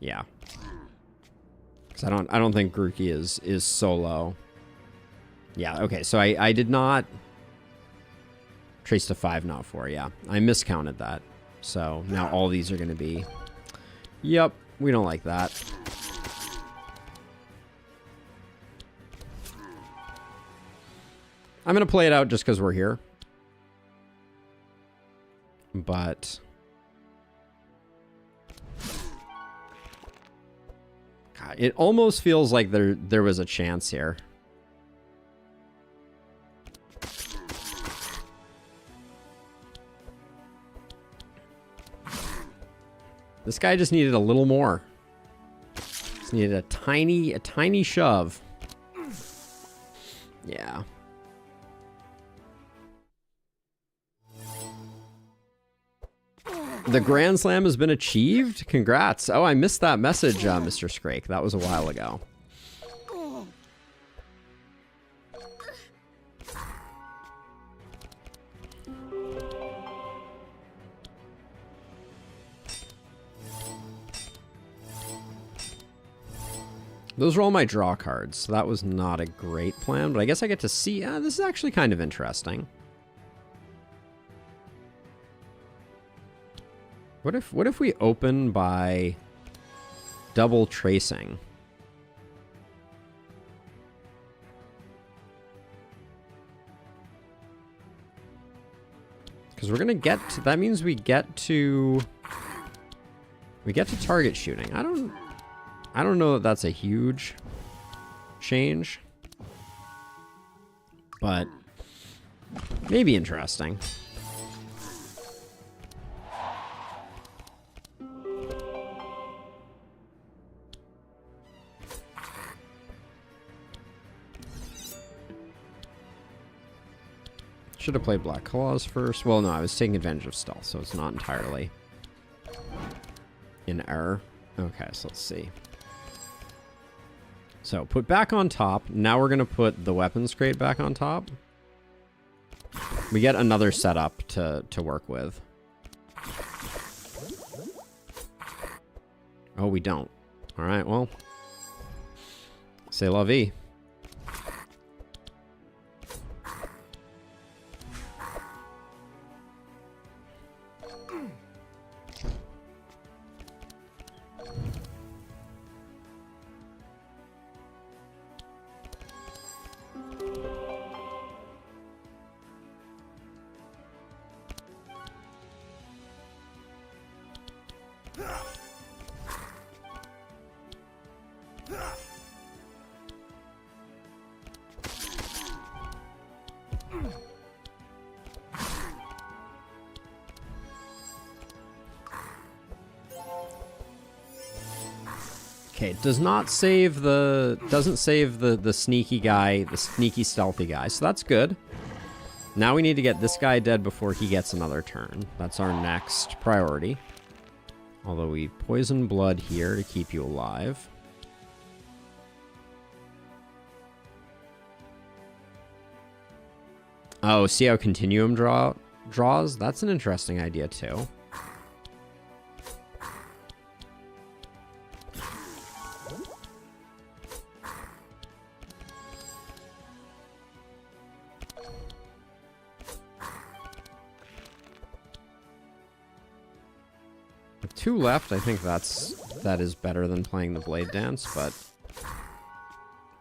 Yeah. Because I don't think Grookey is so low. Yeah, okay, so I did not trace to 5, not 4, yeah. I miscounted that. So now all these are going to be... Yep, we don't like that. I'm going to play it out just because we're here. But... God, it almost feels like there was a chance here. This guy just needed a little more. Just needed a tiny shove. Yeah. The Grand Slam has been achieved? Congrats. Oh, I missed that message, Mr. Scrake. That was a while ago. Those are all my draw cards, so that was not a great plan, but I guess I get to see... this is actually kind of interesting. What if we open by double tracing? Because we're gonna get to, that means we get to target shooting. I don't know that that's a huge change, but maybe interesting. Should have played Black Claws first. Well, no, I was taking advantage of stealth, so it's not entirely in error. Okay, so let's see. So, put back on top. Now we're going to put the weapons crate back on top. We get another setup to work with. Oh, we don't. Alright, well. C'est la vie. Okay, doesn't save the sneaky guy, the sneaky stealthy guy, so that's good. Now we need to get this guy dead before he gets another turn. That's our next priority. Although we poison blood here to keep you alive. Oh, see how Continuum draws? That's an interesting idea too. With 2 left, I think that is better than playing the Blade Dance, but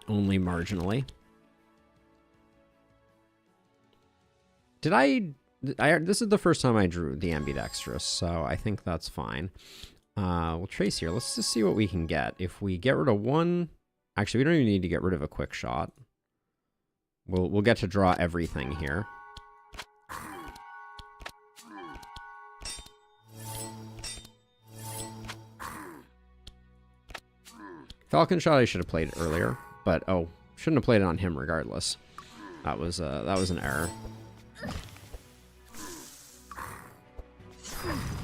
only marginally. This is the first time I drew the ambidextrous, so I think that's fine. We'll trace here. Let's just see what we can get. If we get rid of one... Actually, we don't even need to get rid of a quick shot. We'll get to draw everything here. Falcon Shot I should have played earlier, but oh, shouldn't have played it on him regardless. That was an error.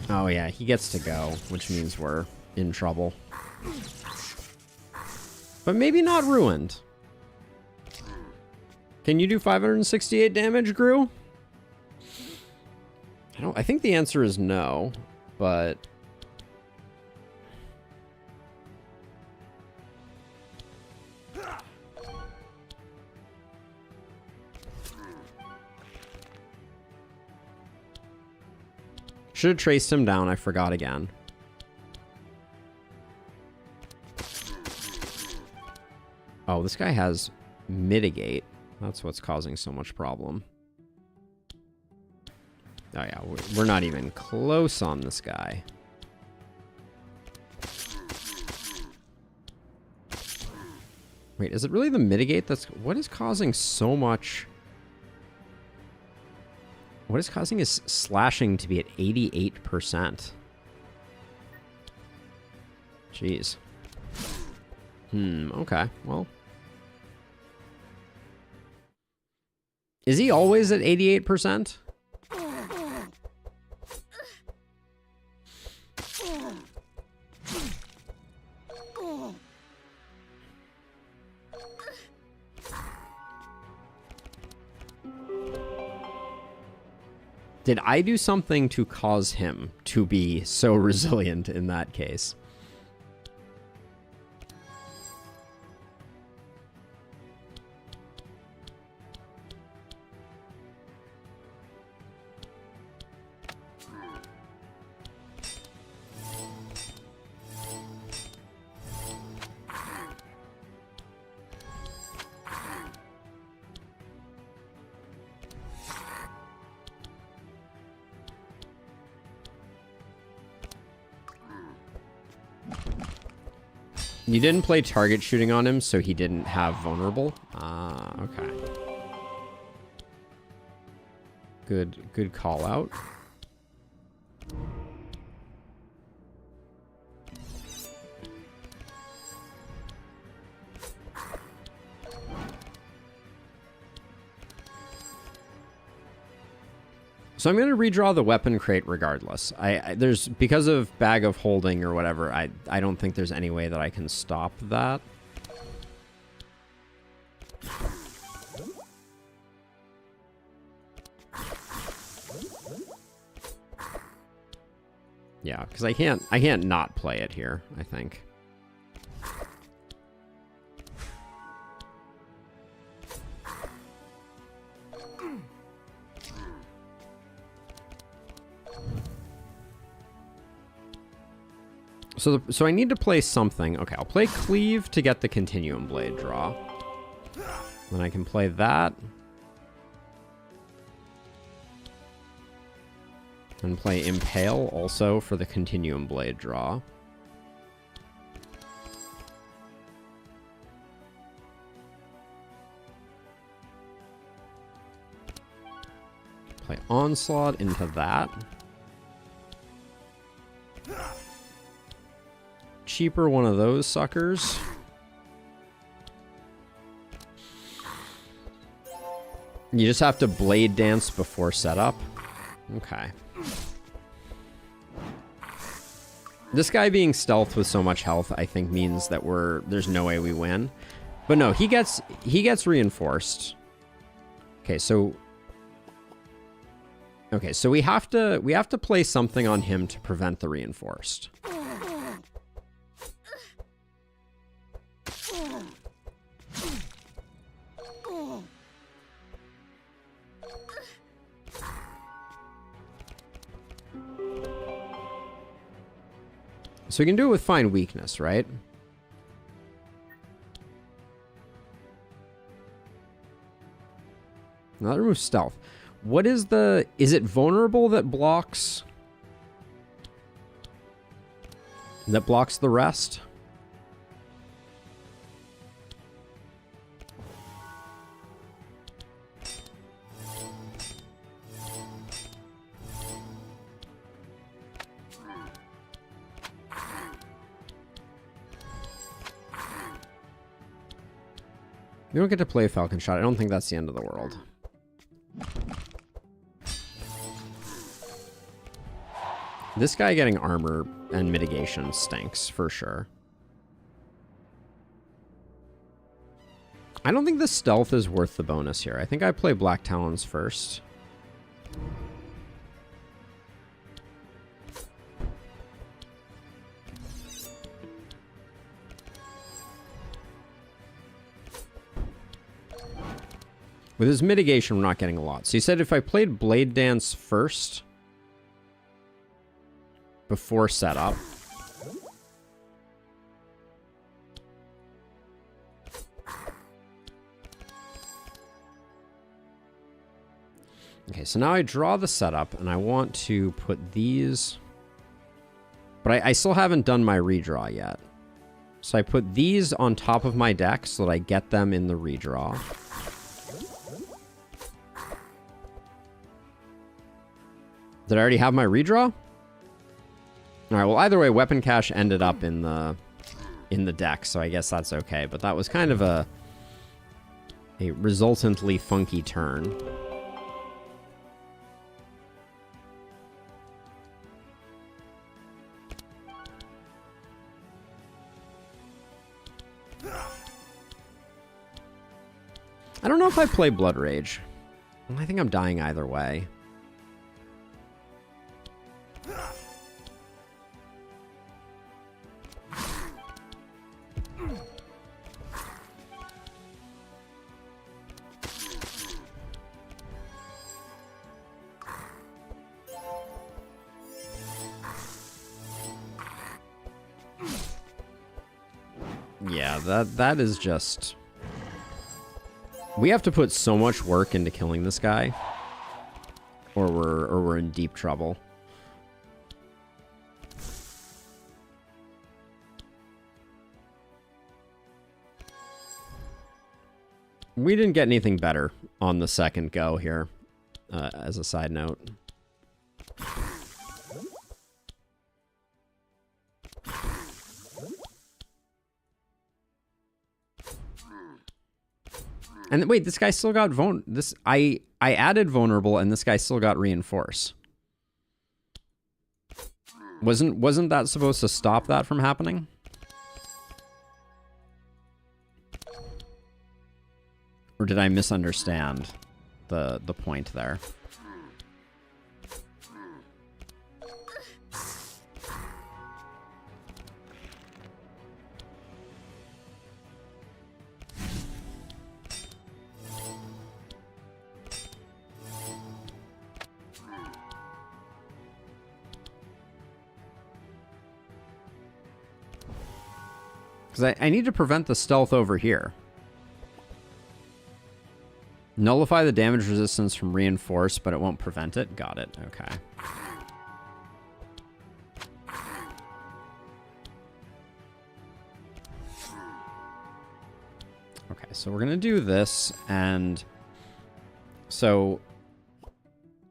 Oh yeah, he gets to go, which means we're in trouble. But maybe not ruined. Can you do 568 damage, Gru? I think the answer is no, but... Should have traced him down, I forgot again. Oh, this guy has mitigate. That's what's causing so much problem. Oh yeah, we're not even close on this guy. Wait, is it really the mitigate that's... What is causing so much... What is causing his slashing to be at 88%? Jeez. Okay, well. Is he always at 88%? Did I do something to cause him to be so resilient in that case? You didn't play target shooting on him, so he didn't have vulnerable. Ah, okay. Good call out. So I'm going to redraw the weapon crate regardless. There's, because of bag of holding or whatever, I don't think there's any way that I can stop that. Yeah, because I can't not play it here, I think. So I need to play something. Okay, I'll play Cleave to get the Continuum Blade draw. Then I can play that. And play Impale also for the Continuum Blade draw. Play Onslaught into that. Cheaper one of those suckers. You just have to Blade Dance before setup. Okay. This guy being stealth with so much health, I think, means that there's no way we win. But no, he gets reinforced. Okay, so we have to play something on him to prevent the reinforced. So we can do it with Find Weakness, right? Now that removes stealth. What is is it vulnerable that blocks the rest? You don't get to play Falcon Shot. I don't think that's the end of the world. This guy getting armor and mitigation stinks, for sure. I don't think the stealth is worth the bonus here. I think I play Black Talons first. With his mitigation, we're not getting a lot. So you said if I played Blade Dance first, before setup. Okay, so now I draw the setup, and I want to put these... But I still haven't done my redraw yet. So I put these on top of my deck so that I get them in the redraw. Did I already have my redraw? Alright, well, either way, Weapon Cache ended up in the deck, so I guess that's okay. But that was kind of a resultantly funky turn. I don't know if I play Blood Rage. I think I'm dying either way. Yeah, that is just... We have to put so much work into killing this guy, or we're in deep trouble. We didn't get anything better on the second go here, as a side note. And wait, this guy still got I added vulnerable, and this guy still got reinforce. Wasn't that supposed to stop that from happening? Or did I misunderstand the point there? Because I need to prevent the stealth over here. Nullify the damage resistance from reinforce, but it won't prevent it. Got it. Okay. Okay, so we're going to do this, and so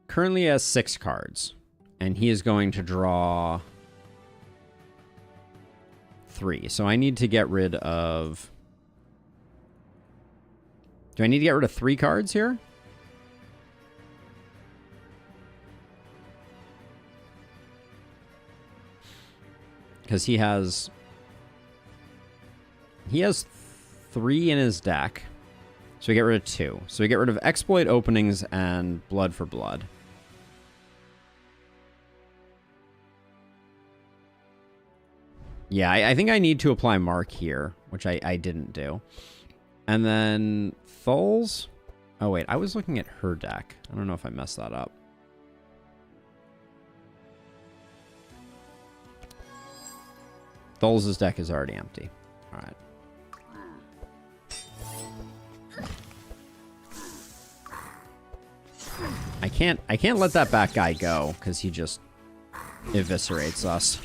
currently he has 6 cards, and he is going to draw 3. So I need to get rid of... Do I need to get rid of 3 cards here? Because he has 3 in his deck. So we get rid of 2. So we get rid of exploit openings and blood for blood. Yeah, I think I need to apply mark here, which I didn't do. And then Thul's... Oh, wait, I was looking at her deck. I don't know if I messed that up. Thul's deck is already empty. All right. I can't let that back guy go, because he just eviscerates us.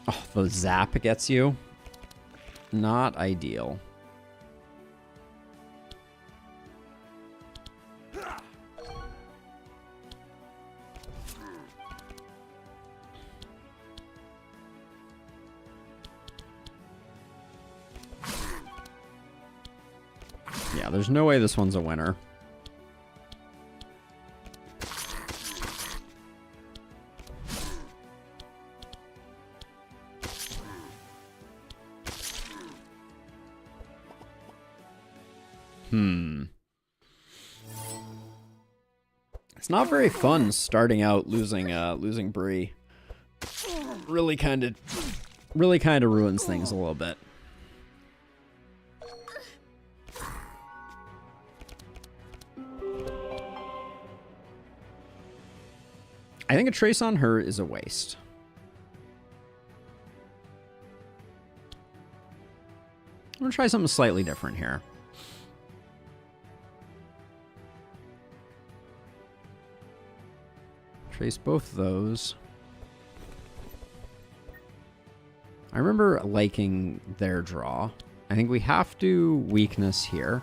Oh, the zap gets you. Not ideal. Yeah, there's no way this one's a winner. It's not very fun starting out losing Bree. Really kind of ruins things a little bit. I think a trace on her is a waste. I'm gonna try something slightly different here. Trace both those. I remember liking their draw. I think we have to weakness here.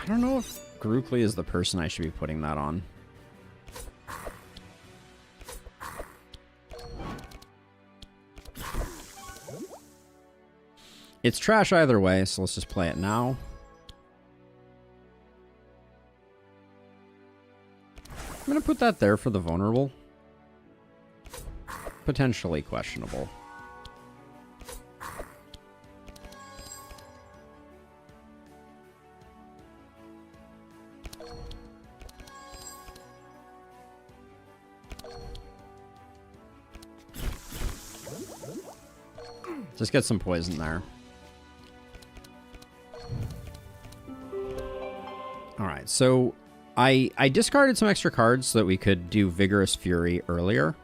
I don't know if Grookly is the person I should be putting that on. It's trash either way, so let's just play it now. I'm going to put that there for the vulnerable. Potentially questionable. Just get some poison there. Alright, so I discarded some extra cards so that we could do Vigorous Fury earlier.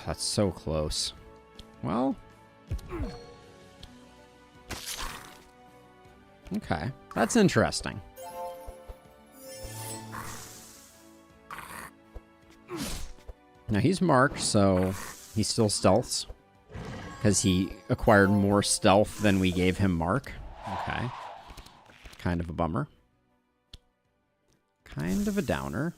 That's so close. Well. Okay. That's interesting. Now he's marked, so he still stealths. Because he acquired more stealth than we gave him mark. Okay. Kind of a bummer. Kind of a downer.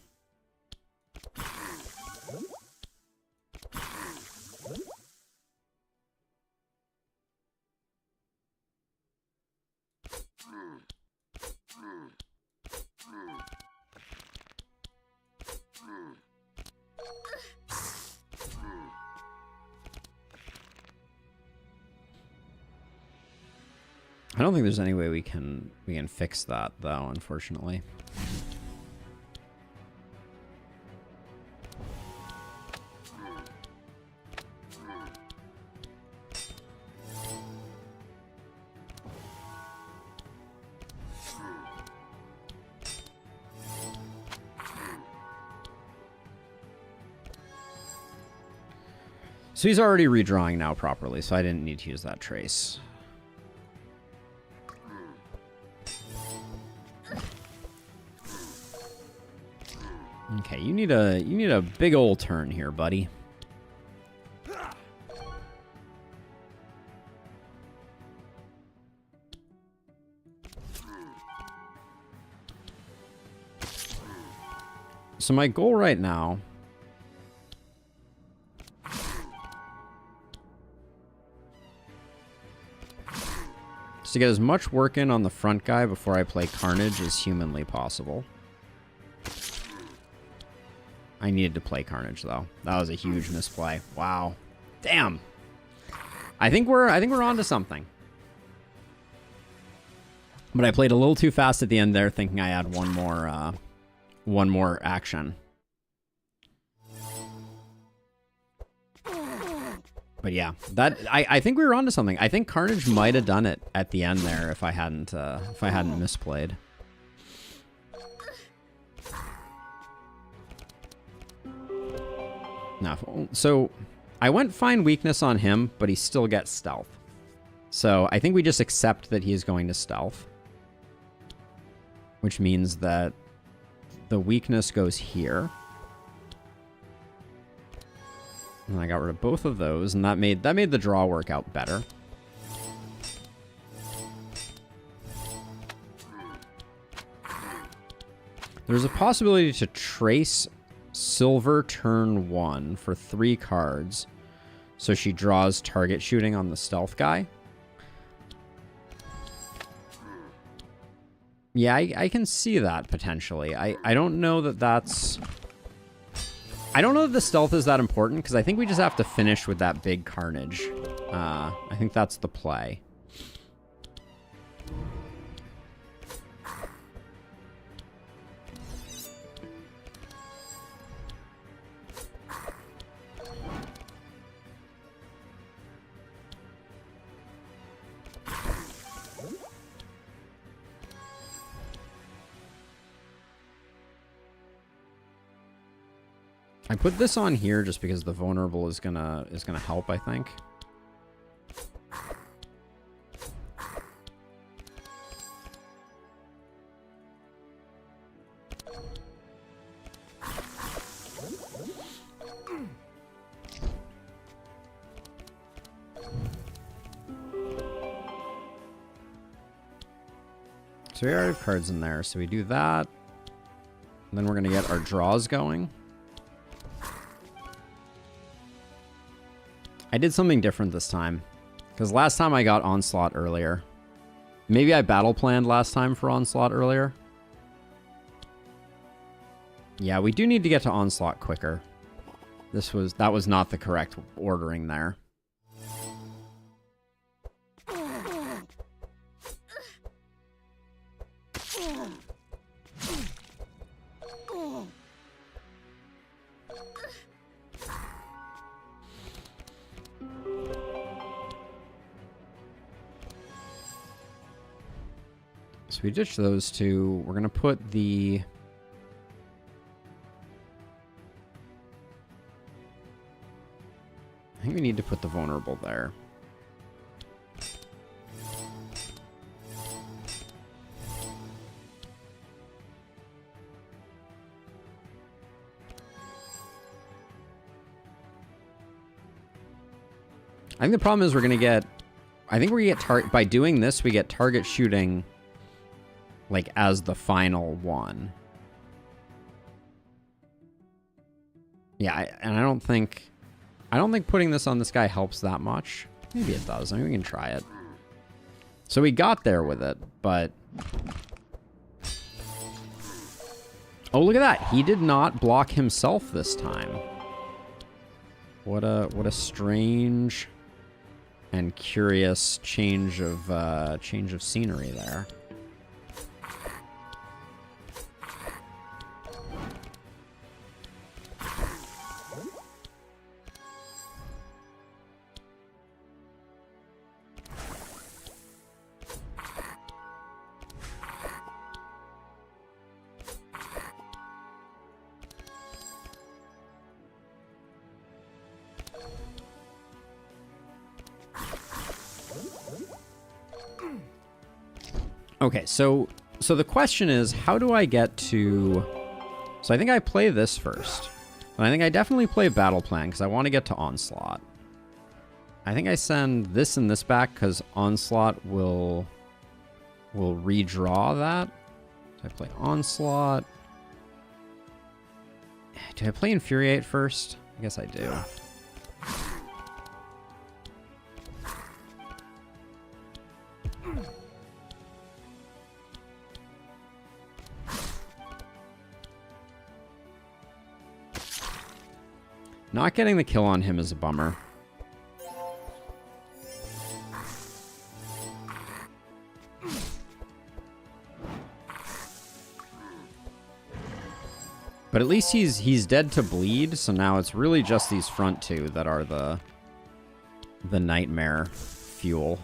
I don't think there's any way we can fix that though, unfortunately. So he's already redrawing now properly, so I didn't need to use that trace. Okay, you need a big old turn here, buddy. So my goal right now is to get as much work in on the front guy before I play Carnage as humanly possible. I needed to play Carnage though. That was a huge misplay. Wow. Damn. I think we're onto something. But I played a little too fast at the end there, thinking I had one more action. But yeah, I think we were onto something. I think Carnage might have done it at the end there if I hadn't misplayed. No, so I went find weakness on him, but he still gets stealth. So I think we just accept that he is going to stealth, which means that the weakness goes here. And I got rid of both of those, and that made the draw work out better. There's a possibility to trace Silver turn 1 for 3 cards, so she draws target shooting on the stealth guy. Yeah, I can see that potentially. I don't know that that's... I don't know that the stealth is that important, because I think we just have to finish with that big Carnage. I think that's the play. I put this on here just because the vulnerable is gonna help, I think. So we already have cards in there. So we do that. And then we're going to get our draws going. I did something different this time. Because last time I got Onslaught earlier. Maybe I battle planned last time for Onslaught earlier. Yeah, we do need to get to Onslaught quicker. That was not the correct ordering there. So we ditch those two. We're going to put the... I think we need to put the vulnerable there. I think the problem is we're going to get... I think we get by doing this, we get target shooting like as the final one. Yeah, and I don't think putting this on this guy helps that much. Maybe it does. I mean, we can try it. So we got there with it, but... Oh, look at that. He did not block himself this time. What a strange and curious change of scenery there. Okay, so the question is, how do I get to... So I think I play this first. And I think I definitely play Battle Plan, because I want to get to Onslaught. I think I send this and this back, because Onslaught will redraw that. So I play Onslaught. Do I play Infuriate first? I guess I do. Not getting the kill on him is a bummer. But at least he's dead to bleed, so now it's really just these front two that are the nightmare fuel.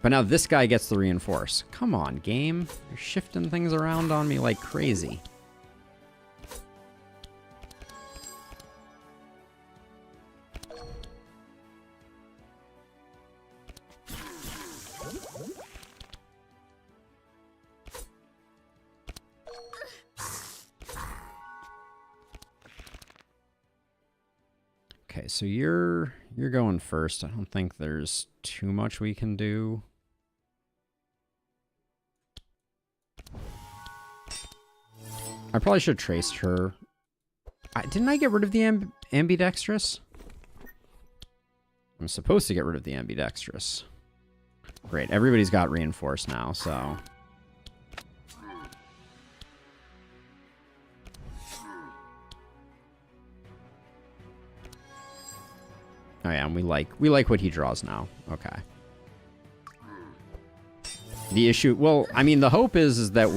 But now this guy gets the reinforce. Come on, game. You're shifting things around on me like crazy. Okay, so you're going first. I don't think there's too much we can do. I probably should have traced her. Didn't I get rid of the ambidextrous? I'm supposed to get rid of the ambidextrous. Great, everybody's got reinforced now, so... Oh yeah, and we like what he draws now. Okay. The issue, well, I mean, the hope is that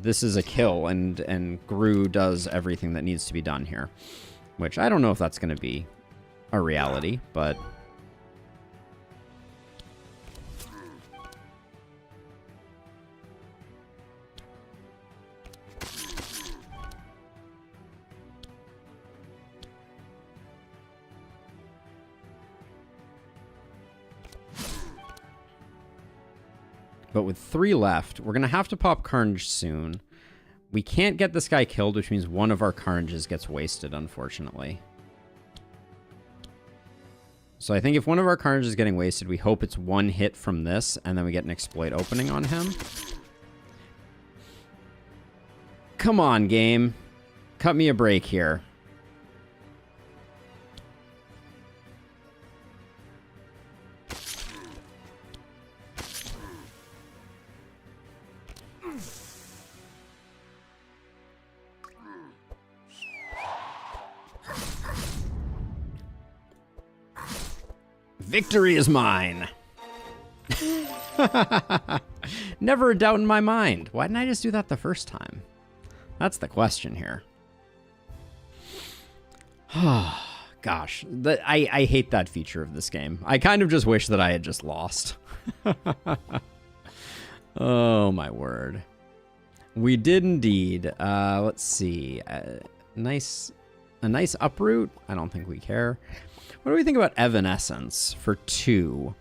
this is a kill and Gru does everything that needs to be done here, which I don't know if that's going to be a reality, but with 3 left, we're going to have to pop Carnage soon. We can't get this guy killed, which means one of our Carnages gets wasted, unfortunately. So I think if one of our Carnage is getting wasted, we hope it's one hit from this, and then we get an exploit opening on him. Come on, game. Cut me a break here. Victory is mine. Never a doubt in my mind. Why didn't I just do that the first time? That's the question here. Gosh, I hate that feature of this game. I kind of just wish that I had just lost. Oh, my word. We did indeed. Let's see. A nice uproot. I don't think we care. What do we think about Evanescence for 2?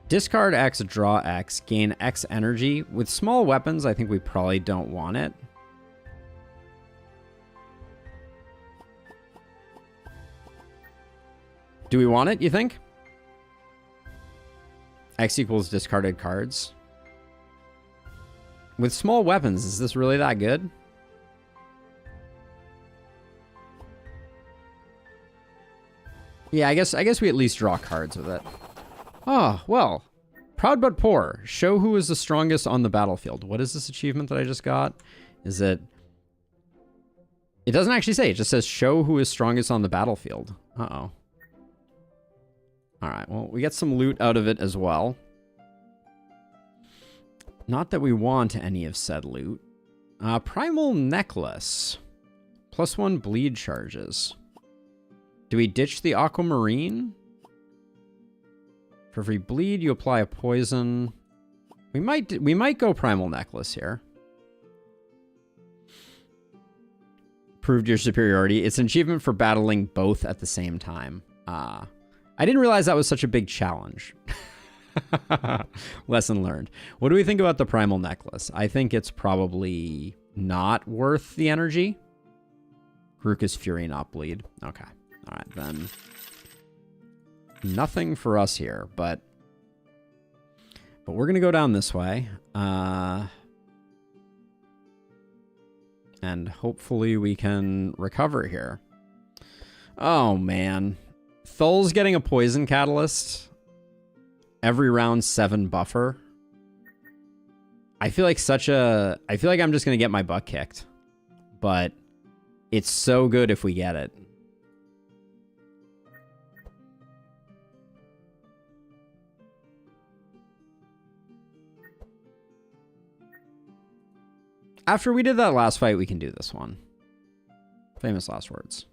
Discard X, draw X, gain X energy. With small weapons, I think we probably don't want it. Do we want it, you think? X equals discarded cards. With small weapons, is this really that good? Yeah, I guess we at least draw cards with it. Oh, well. Proud but poor. Show who is the strongest on the battlefield. What is this achievement that I just got? Is it... It doesn't actually say. It just says show who is strongest on the battlefield. Uh-oh. Alright, well, we get some loot out of it as well. Not that we want any of said loot. Primal Necklace. +1 bleed charges. Do we ditch the Aquamarine? For every bleed, you apply a poison. We might go Primal Necklace here. Proved your superiority. It's an achievement for battling both at the same time. I didn't realize that was such a big challenge. Lesson learned. What do we think about the Primal Necklace? I think it's probably not worth the energy. Ruka's Fury, not bleed. Okay. All right, then. Nothing for us here, but we're going to go down this way. And hopefully we can recover here. Oh, man. Thul's getting a poison catalyst. Every round 7 buffer. I feel like I'm just going to get my butt kicked. But it's so good if we get it. After we did that last fight, we can do this one. Famous last words.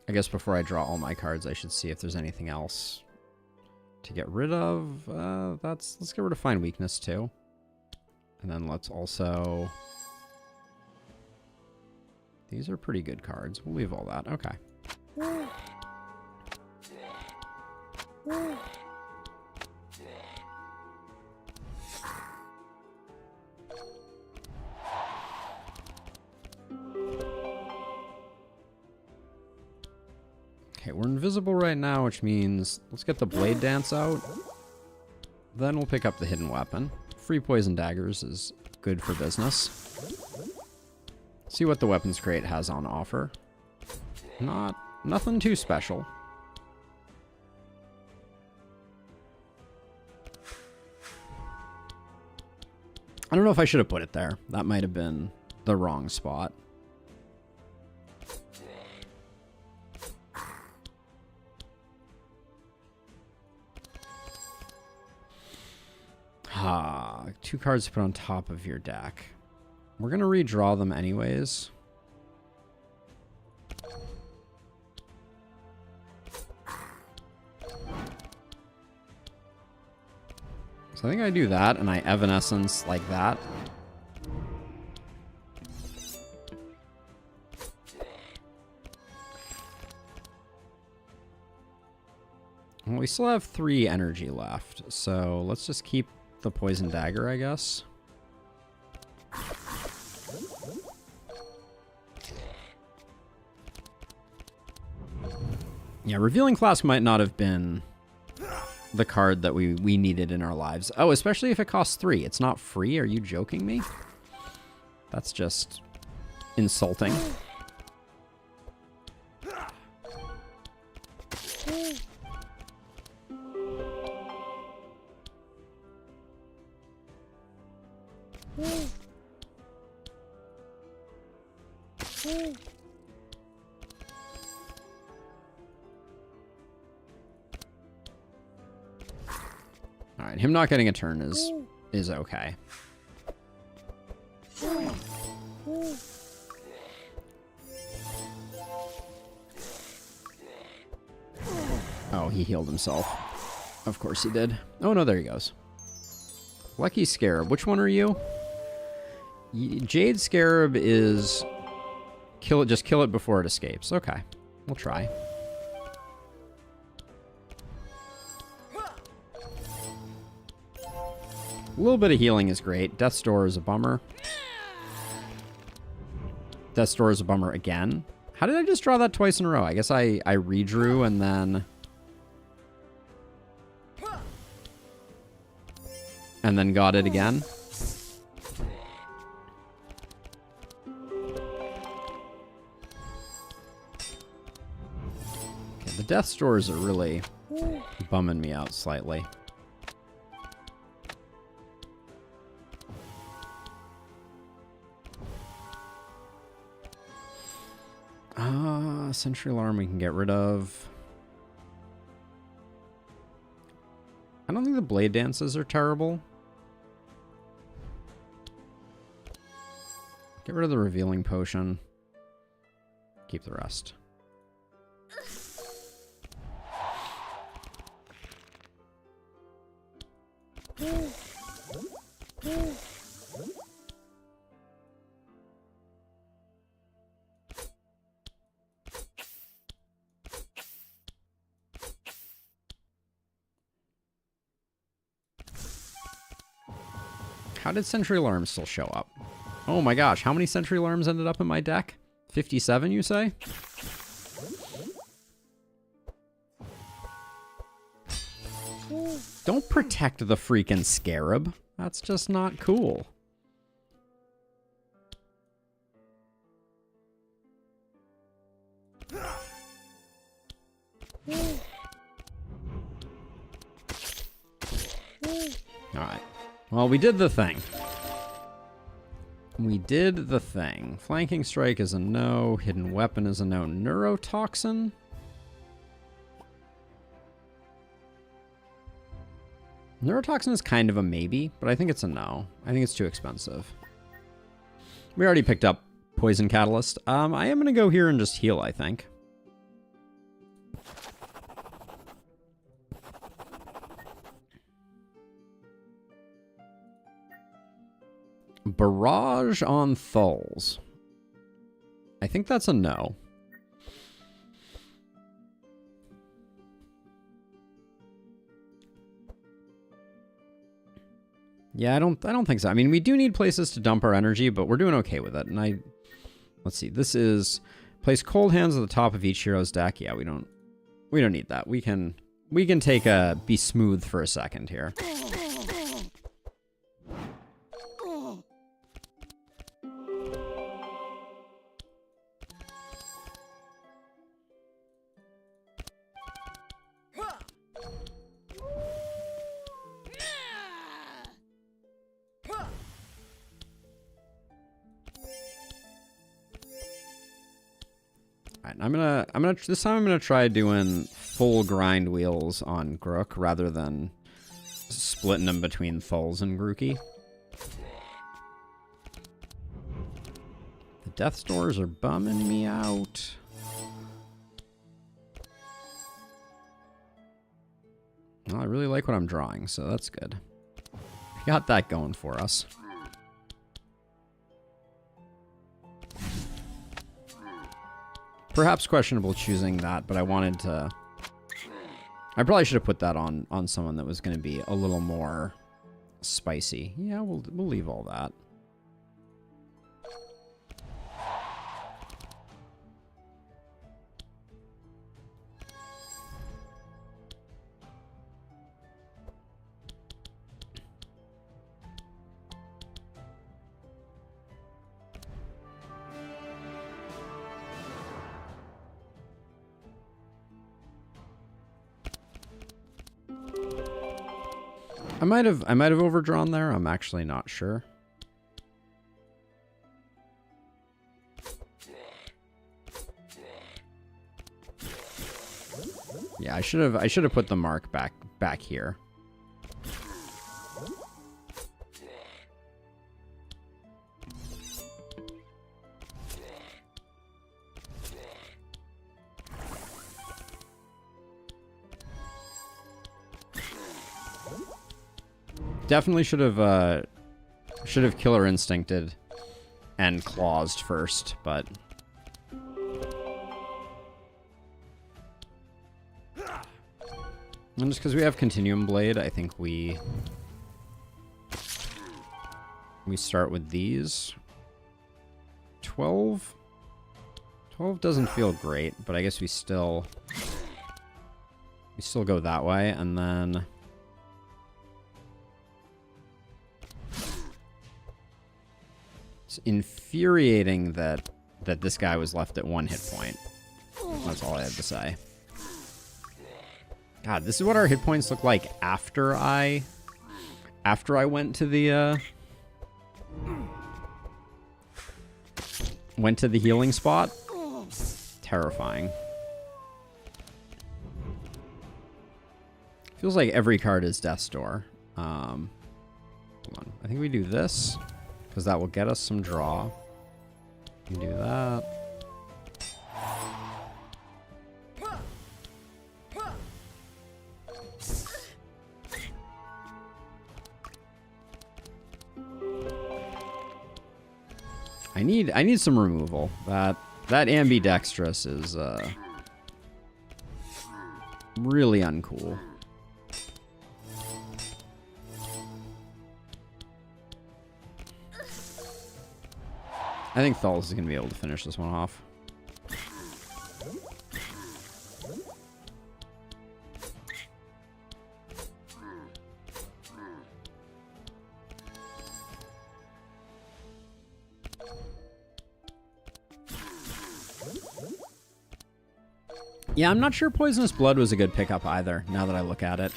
I guess before I draw all my cards, I should see if there's anything else to get rid of. Let's get rid of Find Weakness too. And then let's also... These are pretty good cards. We'll leave all that. Okay. Okay, we're invisible right now, which means let's get the Blade Dance out. Then we'll pick up the Hidden Weapon. Free Poison Daggers is good for business. See what the Weapons Crate has on offer. Nothing too special. I don't know if I should have put it there. That might have been the wrong spot. 2 cards to put on top of your deck. We're going to redraw them anyways. So I think I do that, and I Evanescence like that. Well, we still have 3 energy left, so let's just keep the Poison Dagger, I guess. Yeah, Revealing Flask might not have been the card that we needed in our lives. Oh, especially if it costs 3. It's not free. Are you joking me? That's just insulting. Alright, him not getting a turn is okay. Oh, he healed himself. Of course he did. Oh no, there he goes. Lucky Scarab. Which one are you? Jade Scarab is... Kill it, just kill it before it escapes. Okay, we'll try. A little bit of healing is great. Death's Door is a bummer. Death's Door is a bummer again. How did I just draw that twice in a row? I guess I redrew and then... And then got it again. Okay, the Death's Doors are really bumming me out slightly. Sentry Alarm we can get rid of. I don't think the Blade Dances are terrible. Get rid of the Revealing Potion. Keep the rest. How did Sentry Alarms still show up? Oh my gosh, how many Sentry Alarms ended up in my deck? 57, you say? Don't protect the freaking Scarab. That's just not cool. Alright. Well, we did the thing. We did the thing. Flanking Strike is a no. Hidden Weapon is a no. Neurotoxin? Neurotoxin is kind of a maybe, but I think it's a no. I think it's too expensive. We already picked up Poison Catalyst. I am going to go here and just heal, I think. Barrage on Thulls. I think that's a no. Yeah, I don't think so. I mean, we do need places to dump our energy, but we're doing okay with it. And let's see. This is place Cold Hands at the top of each hero's deck. Yeah, we don't need that. We can take a be smooth for a second here. This time I'm gonna try doing full grind wheels on Grook rather than splitting them between Thulls and Grookey. Death's Doors are bumming me out. Well, I really like what I'm drawing, so that's good. Got that going for us. Perhaps questionable choosing that, but I wanted to... I probably should have put that on someone that was going to be a little more spicy. Yeah, we'll leave all that. I might have overdrawn there. I'm actually not sure. Yeah, I should have put the mark back here. Definitely should have killer instincted and clawsed first, but and just because we have Continuum Blade, I think we start with these. 12 doesn't feel great, but I guess we still go that way, and then it's infuriating that this guy was left at 1 hit point. That's all I have to say. God, this is what our hit points look like after I went to the healing spot. Terrifying. Feels like every card is Death's Door. Hold on. I think we do this, because that will get us some draw. We can do that. I need some removal. That ambidextrous is really uncool. I think Thal's is going to be able to finish this one off. Yeah, I'm not sure Poisonous Blood was a good pickup either, now that I look at it.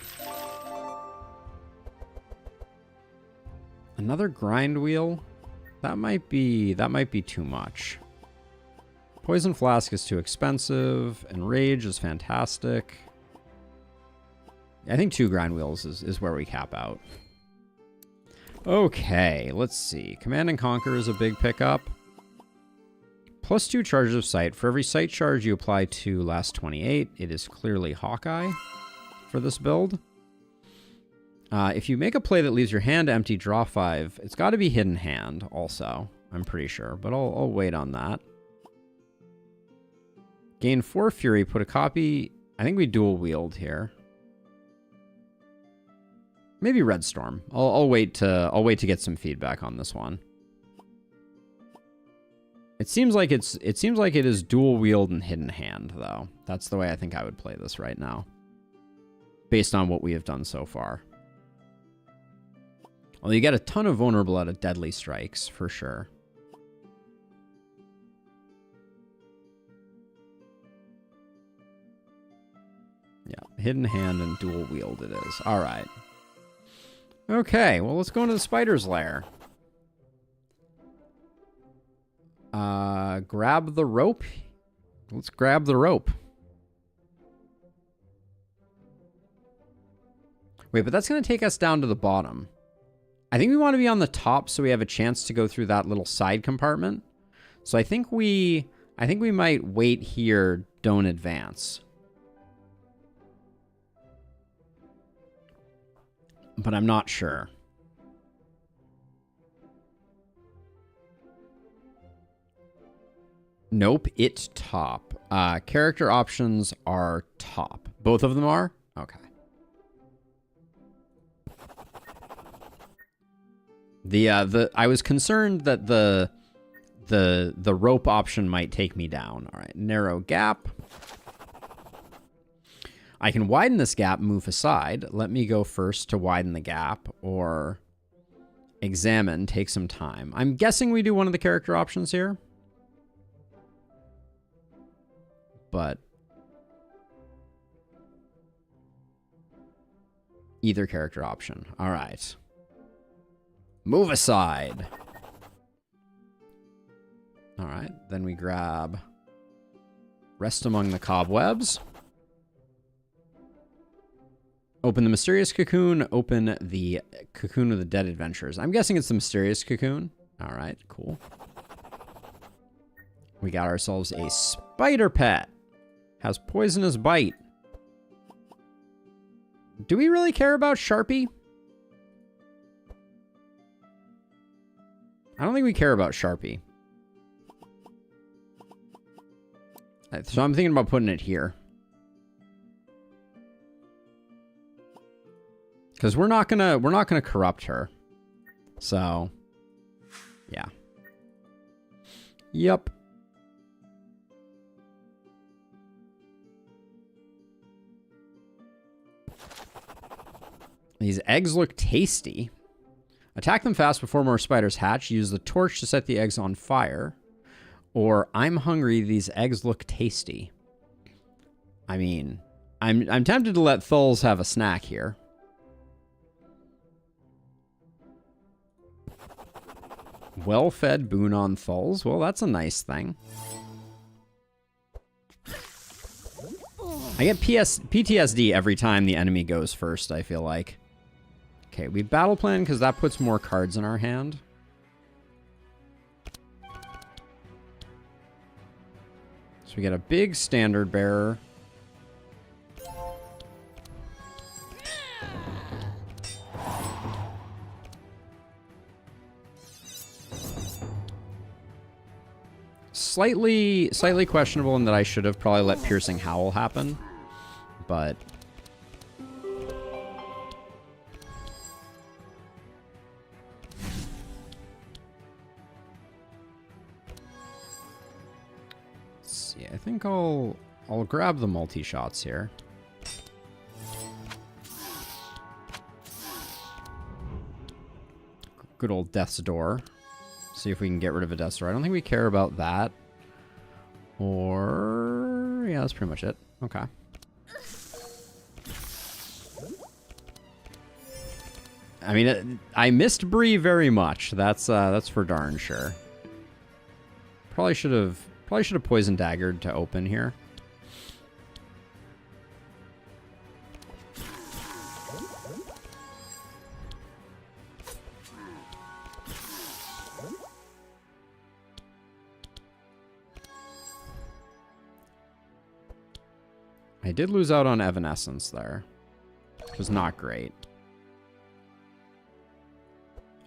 Another grind wheel? That might be too much. Poison Flask is too expensive, and Rage is fantastic. I think 2 grind wheels is where we cap out. Okay, let's see. Command and Conquer is a big pickup. Plus 2 charges of sight. For every sight charge you apply to last 28, it is clearly Hawkeye for this build. If you make a play that leaves your hand empty, draw 5. It's got to be Hidden Hand also, I'm pretty sure, but I'll wait on that. Gain 4 Fury, put a copy. I think we dual wield here. Maybe Red Storm. I'll wait to get some feedback on this one. It seems like it is dual wield and Hidden Hand, though. That's the way I think I would play this right now, based on what we have done so far. Well, you get a ton of vulnerable out of Deadly Strikes, for sure. Yeah, Hidden Hand and dual wield it is. All right. Okay, well, let's go into the Spider's Lair. Grab the rope. Let's grab the rope. Wait, but that's going to take us down to the bottom. I think we want to be on the top so we have a chance to go through that little side compartment. So I think we might wait here, don't advance. But I'm not sure. Nope, it's top. Character options are top. Both of them are? Okay. I was concerned that the rope option might take me down. All right, narrow gap. I can widen this gap, move aside. Let me go first to widen the gap, or examine, take some time. I'm guessing we do one of the character options here. But either character option. All right. Move aside. All right. Then we grab Rest Among the Cobwebs. Open the Mysterious Cocoon. Open the Cocoon of the Dead Adventurers. I'm guessing it's the Mysterious Cocoon. All right. Cool. We got ourselves a spider pet. Has poisonous bite. Do we really care about Sharpie? I don't think we care about Sharpie. So I'm thinking about putting it here. Because we're not gonna corrupt her. So yeah. Yep. These eggs look tasty. Attack them fast before more spiders hatch. Use the torch to set the eggs on fire. Or, I'm hungry, these eggs look tasty. I mean, I'm tempted to let Thulz have a snack here. Well-fed boon on Thulz. Well, that's a nice thing. I get PTSD every time the enemy goes first, I feel like. Okay, we battle plan because that puts more cards in our hand. So we get a big standard bearer. Slightly questionable in that I should have probably let Piercing Howl happen, but let's see. I think I'll grab the multi-shots here. Good old Death's Door. See if we can get rid of a Death's Door. I don't think we care about that. Or yeah, that's pretty much it. Okay. I mean, I missed Bree very much. That's for darn sure. Probably should have poison daggered to open here. I did lose out on Evanescence there, which was not great.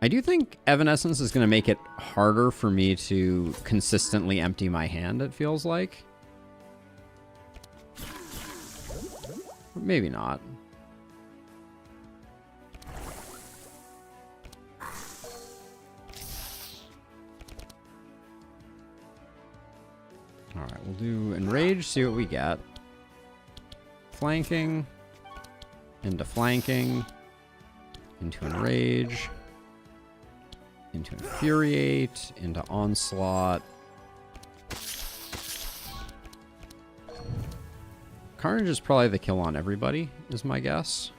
I do think Evanescence is going to make it harder for me to consistently empty my hand, it feels like. Maybe not. Alright, we'll do Enrage, see what we get. Flanking, into Flanking, into Enrage, into Infuriate, into Onslaught. Carnage is probably the kill on everybody, is my guess.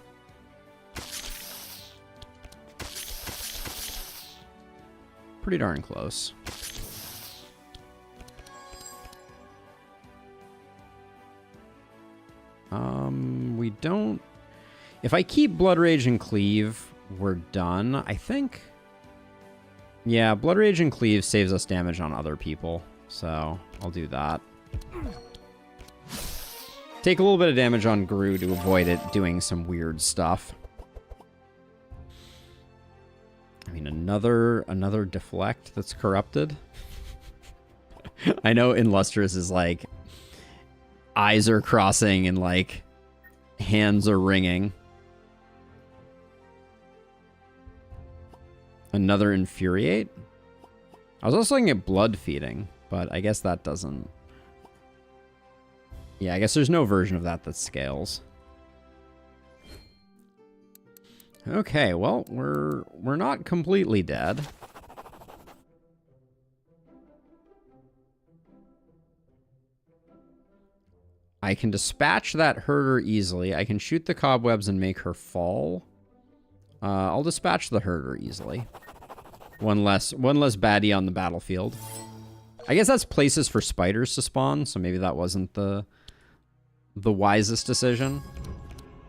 Pretty darn close. We don't... If I keep Blood Rage and Cleave, we're done. I think Yeah, Blood Rage and Cleave saves us damage on other people, so I'll do that. Take a little bit of damage on Gru to avoid it doing some weird stuff. I mean, another deflect that's corrupted. I know Illustrious is like, eyes are crossing and like, hands are wringing. Another Infuriate? I was also looking at Blood Feeding, but I guess that doesn't... Yeah, I guess there's no version of that scales. Okay, well, we're not completely dead. I can dispatch that herder easily. I can shoot the cobwebs and make her fall. I'll dispatch the herder easily. One less baddie on the battlefield. I guess that's places for spiders to spawn, so maybe that wasn't the wisest decision.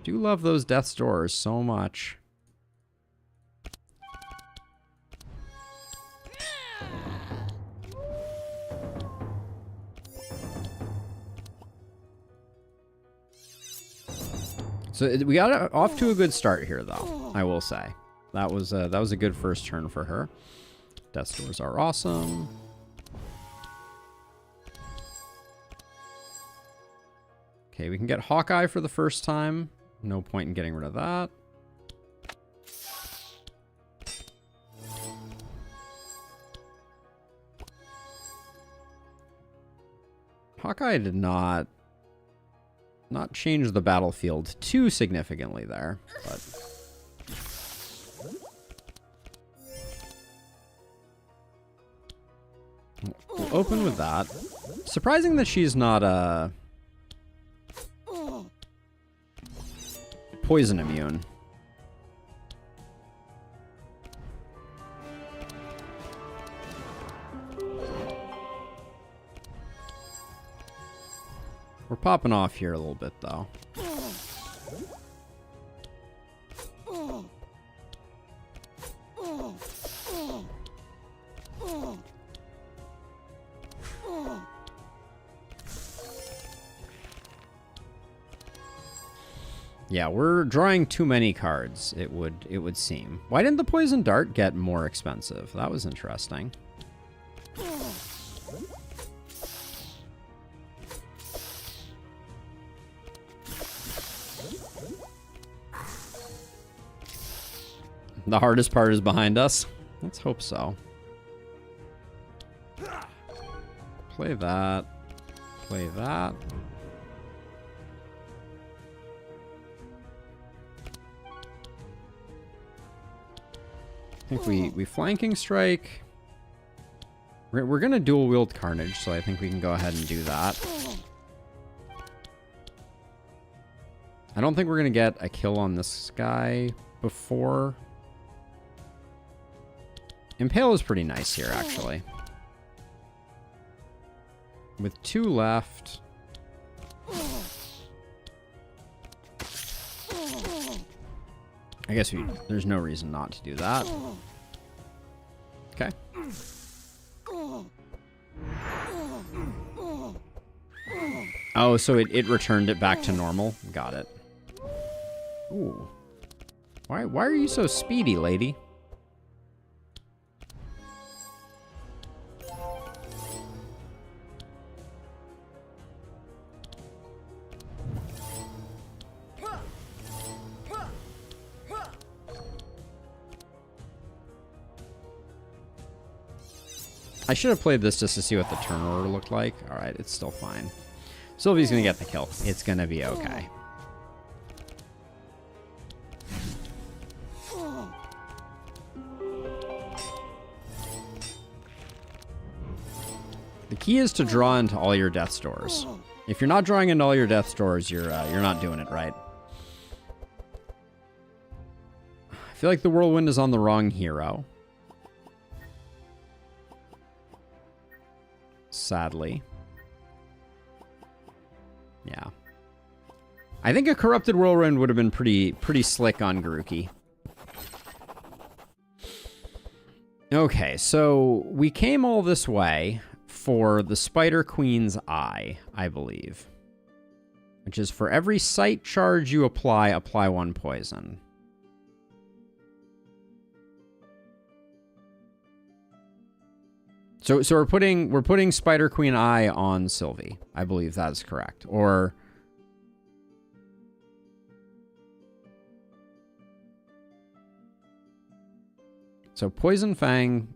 Do love those death's doors so much. So we got off to a good start here, though. I will say that was a good first turn for her. Death's doors are awesome. Okay, we can get Hawkeye for the first time. No point in getting rid of that. Hawkeye did not change the battlefield too significantly there, but we'll open with that. Surprising that she's not poison immune. We're popping off here a little bit, though. Yeah, we're drawing too many cards, it would seem. Why didn't the poison dart get more expensive? That was interesting. The hardest part is behind us. Let's hope so. Play that. Play that. I think we flanking strike. We're gonna dual wield Carnage, so I think we can go ahead and do that. I don't think we're gonna get a kill on this guy before. Impale is pretty nice here, actually. With 2 left. I guess there's no reason not to do that. Okay. Oh, so it returned it back to normal? Got it. Ooh. Why are you so speedy, lady? I should have played this just to see what the turn order looked like. Alright, it's still fine. Sylvie's gonna get the kill. It's gonna be okay. The key is to draw into all your death's doors. If you're not drawing into all your death's doors, you're not doing it right. I feel like the whirlwind is on the wrong hero. Sadly. Yeah. I think a corrupted whirlwind would have been pretty slick on Grookey. Okay, so we came all this way for the Spider Queen's Eye, I believe. Which is for every sight charge you apply 1 poison. So we're putting Spider Queen Eye on Sylvie. I believe that is correct. Or so Poison Fang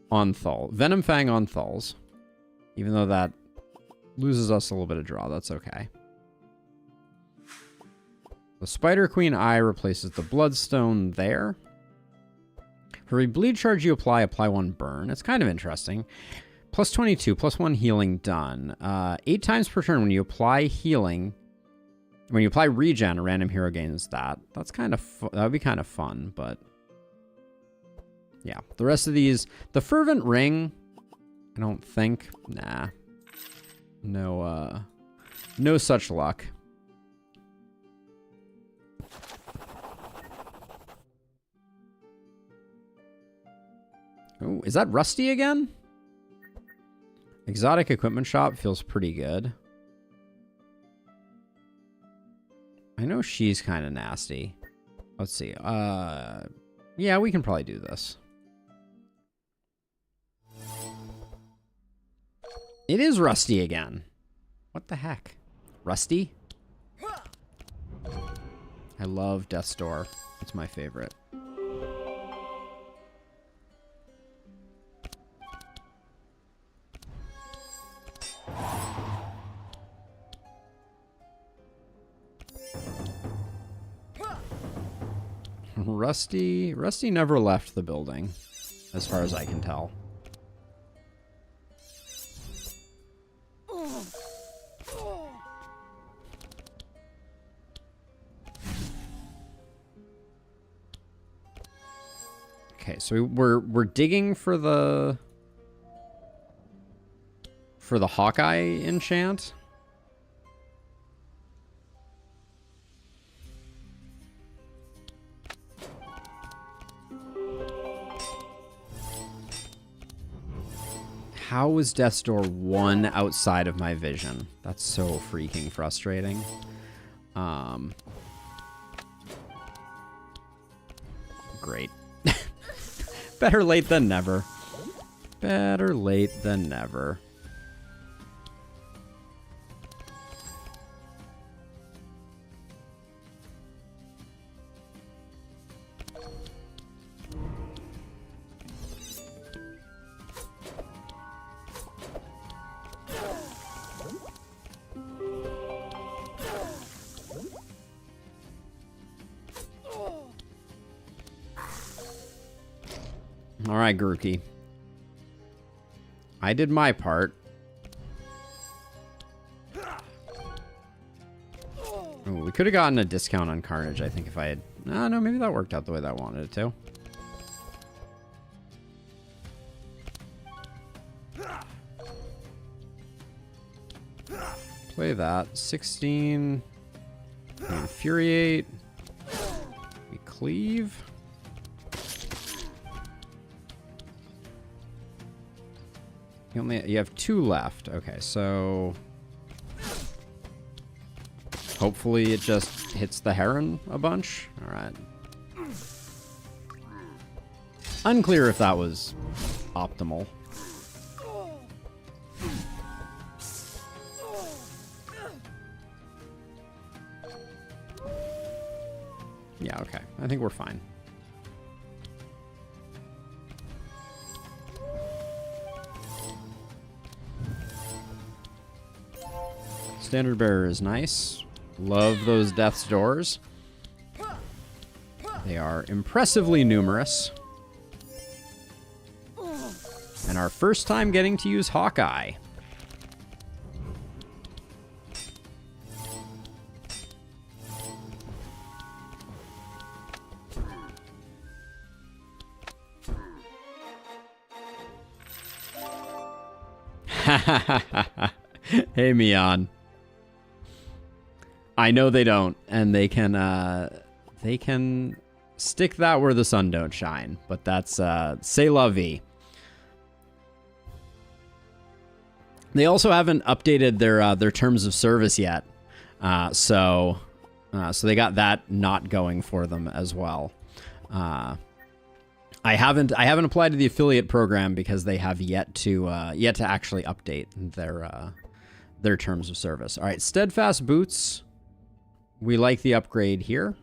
on Thul. Venom Fang on Thul's. Even though that loses us a little bit of draw, that's okay. The Spider Queen Eye replaces the Bloodstone there. For every bleed charge you apply 1 burn. It's kind of interesting. Plus 22, plus 1 healing done. 8 times per turn when you apply healing. When you apply regen, a random hero gains that. That's kind of that would be kind of fun, but yeah. The rest of these, the Fervent Ring, I don't think. Nah. No such luck. Oh, is that Rusty again? Exotic Equipment Shop feels pretty good. I know she's kind of nasty. Let's see. Yeah, we can probably do this. It is Rusty again. What the heck? Rusty? I love Death's Door. It's my favorite. Rusty never left the building, as far as I can tell. Okay, so we're digging for the Hawkeye enchant. How was Death's Door 1 outside of my vision? That's so freaking frustrating. Great. Better late than never. Better late than never. All right, Grookey. I did my part. Ooh, we could have gotten a discount on Carnage, I think, if I had... No, maybe that worked out the way that I wanted it to. Play that. 16. We Infuriate. We Cleave. You have 2 left. Okay, so hopefully it just hits the Heron a bunch. All right. Unclear if that was optimal. Yeah, okay. I think we're fine. Standard Bearer is nice. Love those Death's Doors. They are impressively numerous. And our first time getting to use Hawkeye. Hey, Mion. I know they don't, and they can stick that where the sun don't shine. But that's c'est la vie. They also haven't updated their terms of service yet, so they got that not going for them as well. I haven't applied to the affiliate program because they have yet to actually update their terms of service. All right, steadfast boots. We like the upgrade here,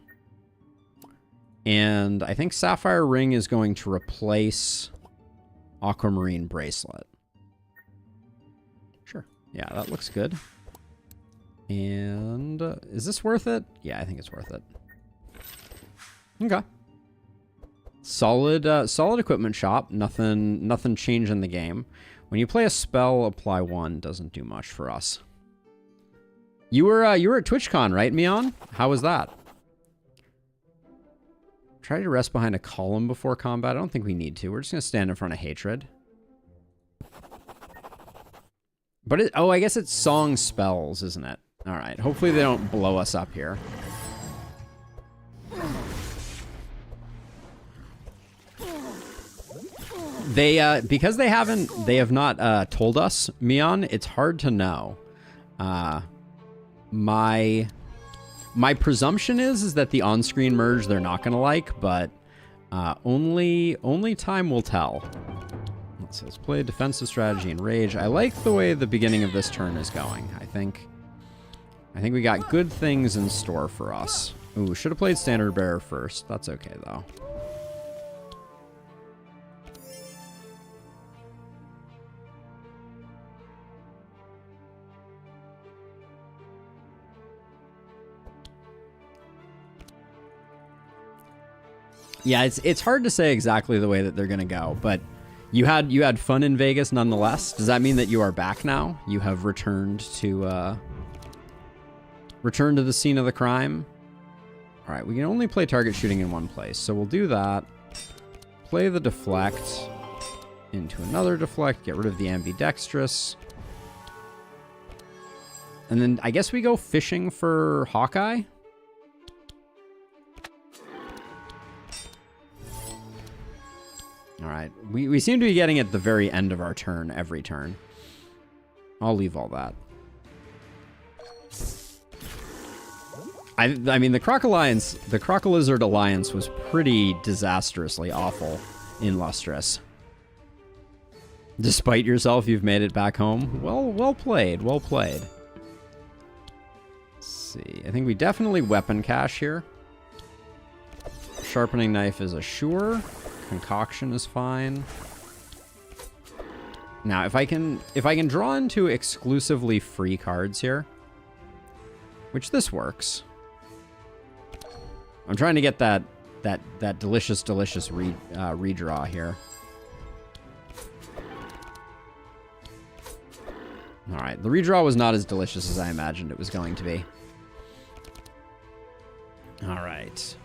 and I think sapphire ring is going to replace aquamarine bracelet. Sure, yeah, that looks good. And is this worth it? Yeah, I think it's worth it. Okay. Solid equipment shop. Nothing changed in the game. When you play a spell, apply 1 doesn't do much for us. You were at TwitchCon, right, Mion? How was that? Try to rest behind a column before combat. I don't think we need to. We're just gonna stand in front of hatred. But I guess it's song spells, isn't it? All right. Hopefully they don't blow us up here. Because they have not told us, Mion, it's hard to know. My presumption is that the on-screen merge they're not gonna like, but only time will tell. Let's play defensive strategy and rage. I like the way the beginning of this turn is going. I think we got good things in store for us. Ooh, should have played standard bearer first. That's okay though. Yeah, it's hard to say exactly the way that they're gonna go, but you had fun in Vegas nonetheless. Does that mean that you are back now? You have returned to the scene of the crime. All right, we can only play target shooting in one place, so we'll do that. Play the deflect into another deflect. Get rid of the ambidextrous, and then I guess we go fishing for Hawkeye. All right, we seem to be getting at the very end of our turn every turn. I'll leave all that. I mean, the Crocolizard Alliance was pretty disastrously awful in Lustrous. Despite yourself, you've made it back home. Well played, well played. Let's see, I think we definitely weapon cache here. Sharpening knife is a sure. Concoction is fine. Now, if I can draw into exclusively free cards here, which this works. I'm trying to get that delicious redraw here. All right, the redraw was not as delicious as I imagined it was going to be. All right,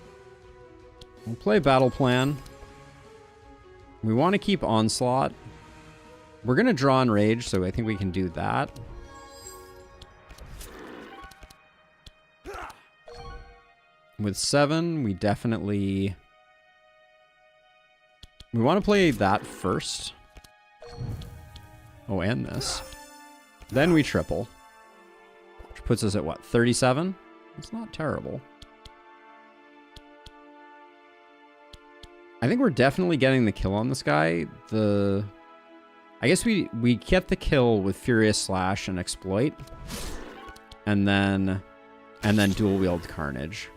we'll play battle plan. We want to keep onslaught. We're gonna draw on rage, so I think we can do that. With 7, we want to play that first. Oh, and this. Then we triple. Which puts us at what, 37? It's not terrible. I think we're definitely getting the kill on this guy. I guess we get the kill with Furious Slash and Exploit. And then dual wield Carnage.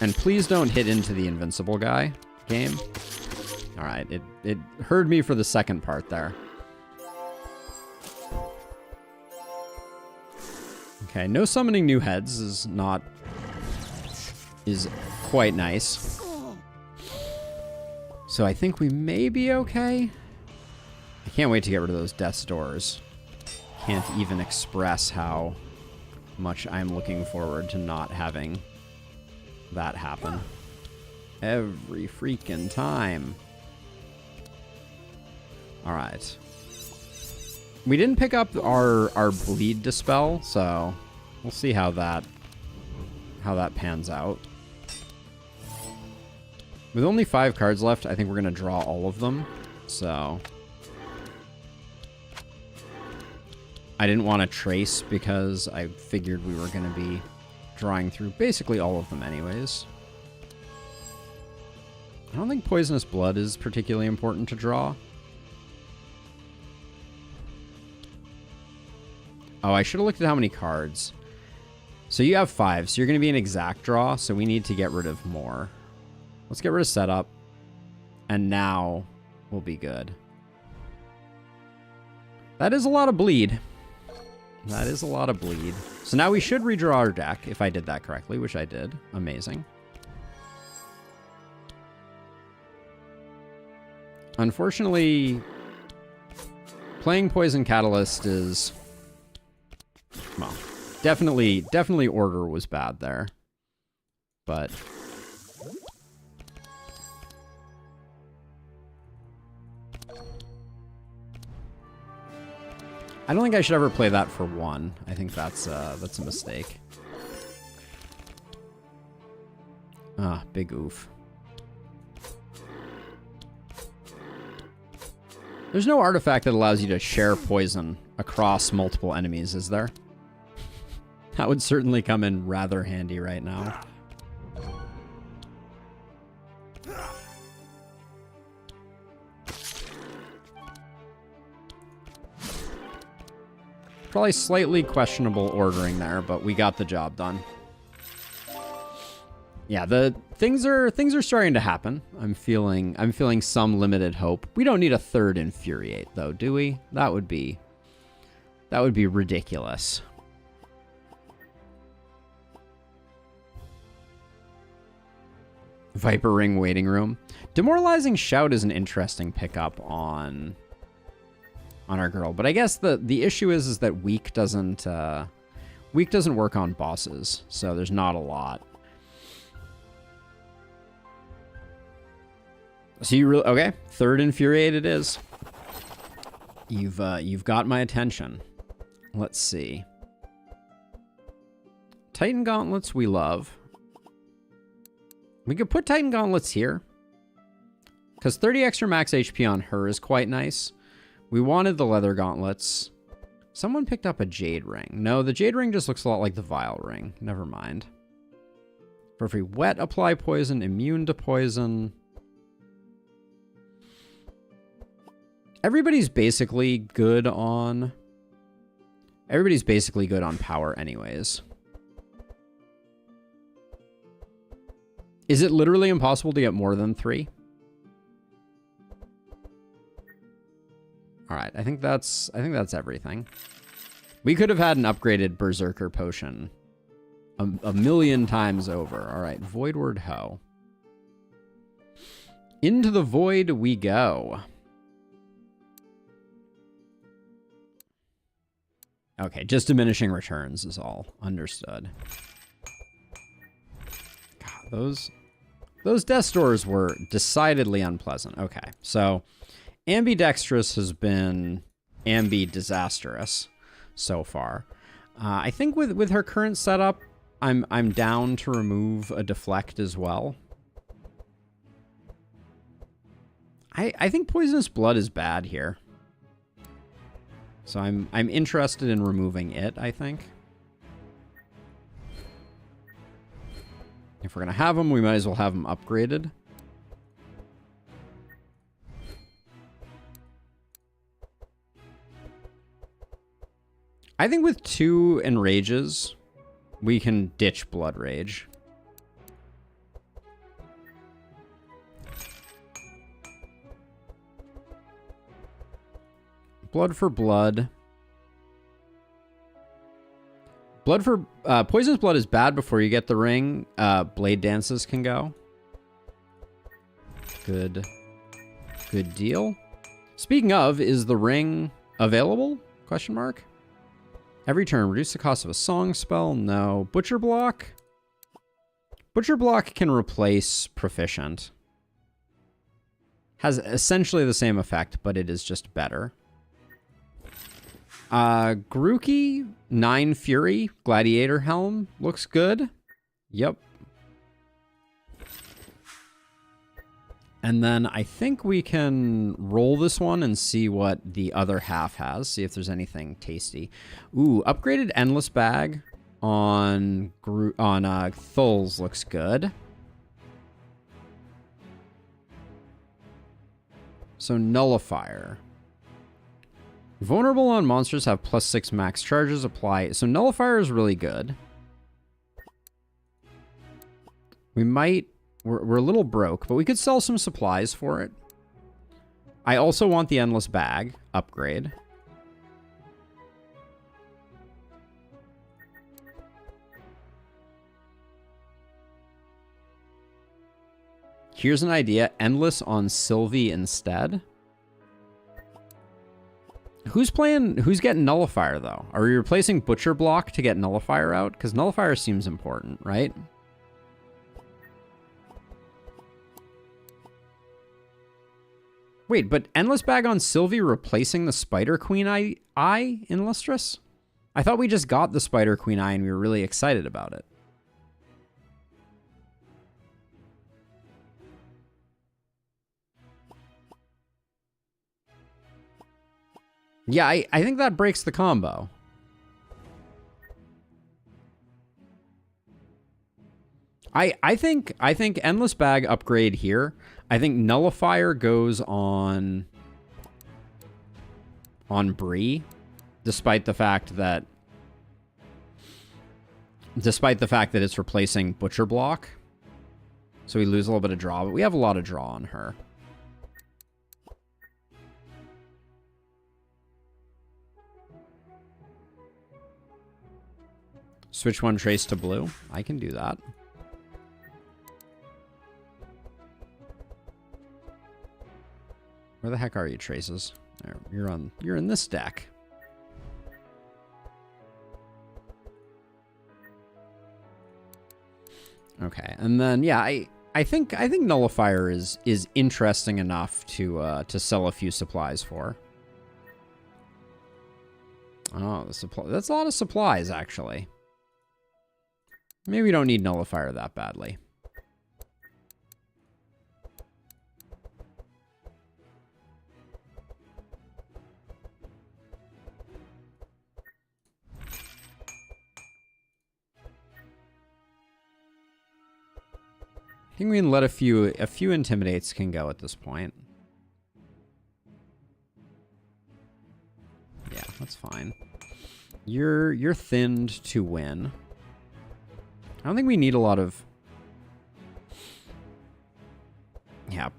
And please don't hit into the invincible guy game. All right, it heard me for the second part there. Okay, no summoning new heads is quite nice. So I think we may be okay. I can't wait to get rid of those death's doors. Can't even express how much I'm looking forward to not having that happen every freaking time. All right. We didn't pick up our bleed dispel, so we'll see how that pans out. With only 5 cards left, I think we're going to draw all of them. So I didn't want to trace because I figured we were going to be drawing through basically all of them anyways. I don't think Poisonous Blood is particularly important to draw. Oh, I should have looked at how many cards. So you have 5, so you're going to be an exact draw, so we need to get rid of more. Let's get rid of Setup, and now we'll be good. That is a lot of bleed. That is a lot of bleed. So now we should redraw our deck, if I did that correctly, which I did. Amazing. Unfortunately, playing Poison Catalyst is... well, definitely order was bad there. But... I don't think I should ever play that for 1. I think that's a mistake. Ah, big oof. There's no artifact that allows you to share poison across multiple enemies, is there? That would certainly come in rather handy right now. Probably slightly questionable ordering there, but we got the job done. Yeah, the things are starting to happen. I'm feeling some limited hope. We don't need a 3rd Infuriate though, do we? That would be ridiculous. Viper Ring Waiting Room. Demoralizing Shout is an interesting pickup on our girl, but I guess the issue is that weak doesn't work on bosses, so there's not a lot. So you really okay? 3rd Infuriate it is. You've got my attention. Let's see. Titan Gauntlets we love. We could put Titan Gauntlets here, because 30 extra max HP on her is quite nice. We wanted the Leather Gauntlets. Someone picked up a Jade Ring. No, the Jade Ring just looks a lot like the Vile Ring. Never mind. For free wet, apply poison, immune to poison. Everybody's basically good on power anyways. Is it literally impossible to get more than 3? All right, I think that's everything. We could have had an upgraded Berserker potion a million times over. All right, Voidward Hoe. Into the void we go. Okay, just diminishing returns is all. Understood. God, those death stores were decidedly unpleasant. Okay, so ambidextrous has been ambi-disastrous so far. I think with her current setup, I'm down to remove a deflect as well. I think Poisonous Blood is bad here. So I'm interested in removing it, I think. If we're going to have them, we might as well have them upgraded. I think with 2 Enrages, we can ditch Blood Rage. Blood for blood. Blood for... Poisonous Blood is bad before you get the ring. Blade Dances can go. Good. Good deal. Speaking of, is the ring available? Question mark. Every turn, reduce the cost of a song spell. No. Butcher Block. Butcher Block can replace Proficient. Has essentially the same effect, but it is just better. Grookey, 9 Fury, Gladiator Helm, looks good. Yep. And then I think we can roll this one and see what the other half has. See if there's anything tasty. Ooh, upgraded Endless Bag on Thul's looks good. So Nullifier. Vulnerable on monsters have +6 max charges apply. So Nullifier is really good. We're a little broke, but we could sell some supplies for it. I also want the Endless Bag upgrade. Here's an idea. Endless on Sylvie instead. Who's getting Nullifier, though? Are we replacing Butcher Block to get Nullifier out? Because Nullifier seems important, right? Wait, but Endless Bag on Sylvie replacing the Spider Queen Eye in Lustrous? I thought we just got the Spider Queen Eye and we were really excited about it. Yeah, I think that breaks the combo. I think Endless Bag upgrade here. I think Nullifier goes on Bree, despite the fact that it's replacing Butcher Block. So we lose a little bit of draw, but we have a lot of draw on her. Switch one trace to blue. I can do that. Where the heck are you, Traces? There, you're in this deck. Okay, and then yeah, I think Nullifier is interesting enough to sell a few supplies for. Oh, that's a lot of supplies actually. Maybe we don't need Nullifier that badly. I think we can let a few intimidates can go at this point. Yeah, that's fine. You're thinned to win. I don't think we need a lot of... Yeah.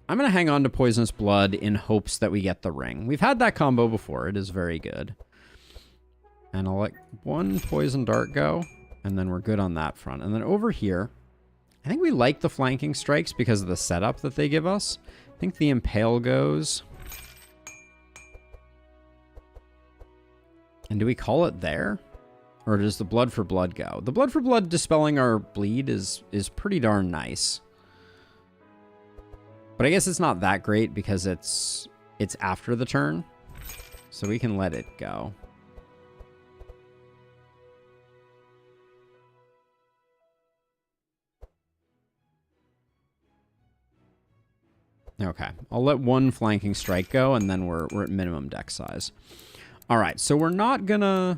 I'm going to hang on to Poisonous Blood in hopes that we get the ring. We've had that combo before. It is very good. And I'll let one Poison Dart go, and then we're good on that front. And then over here, I think we like the flanking strikes because of the setup that they give us. I think the Impale goes. And do we call it there? Or does the Blood for Blood go? The Blood for Blood dispelling our bleed is pretty darn nice. But I guess it's not that great because it's after the turn. So we can let it go. Okay, I'll let one flanking strike go, and then we're at minimum deck size. All right, so we're not gonna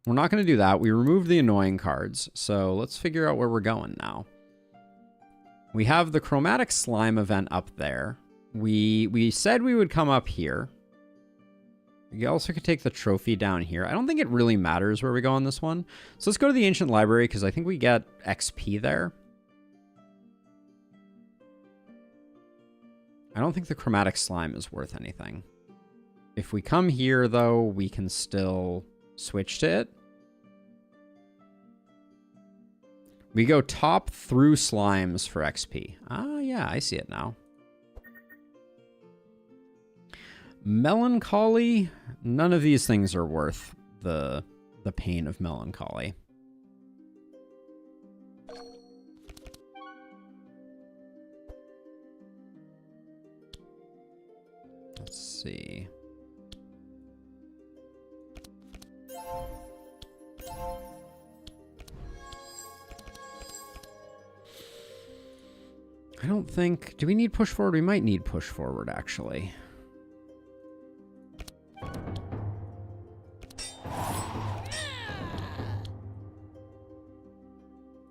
do that. We removed the annoying cards, so let's figure out where we're going now. We have the Chromatic Slime event up there. We said we would come up here. We also could take the trophy down here. I don't think it really matters where we go on this one. So let's go to the Ancient Library, because I think we get XP there. I don't think the Chromatic Slime is worth anything. If we come here, though, we can still switch to it. We go top through slimes for XP. Ah, yeah, I see it now. Melancholy. None of these things are worth the pain of melancholy. Let's see. don't think... Do we need push forward? We might need push forward, actually.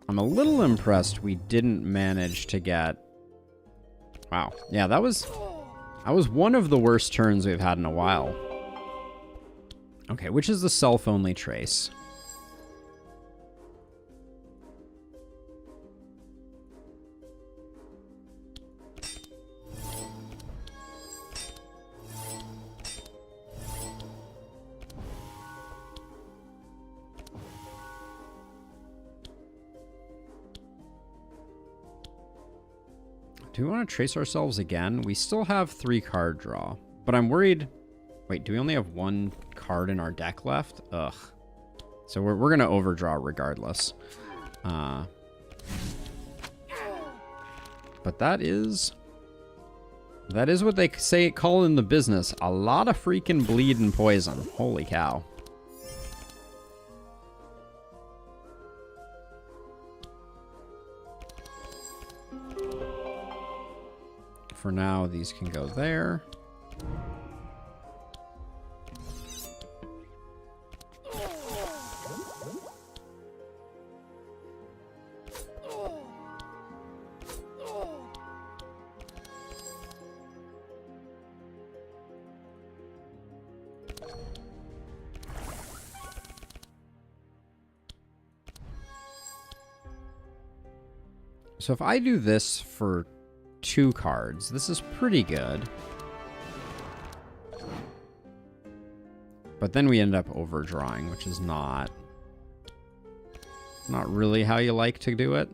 I'm a little impressed we didn't manage to get... Wow. Yeah, that was one of the worst turns we've had in a while. Okay, which is the self-only trace? Do we want to trace ourselves again? We still have 3 card draw, but I'm worried... Wait, do we only have 1 card in our deck left? Ugh. So we're going to overdraw regardless. But that is what they call in the business. A lot of freaking bleed and poison. Holy cow. For now, these can go there. So if I do this for 2 cards, this is pretty good. But then we end up overdrawing, which is not really how you like to do it.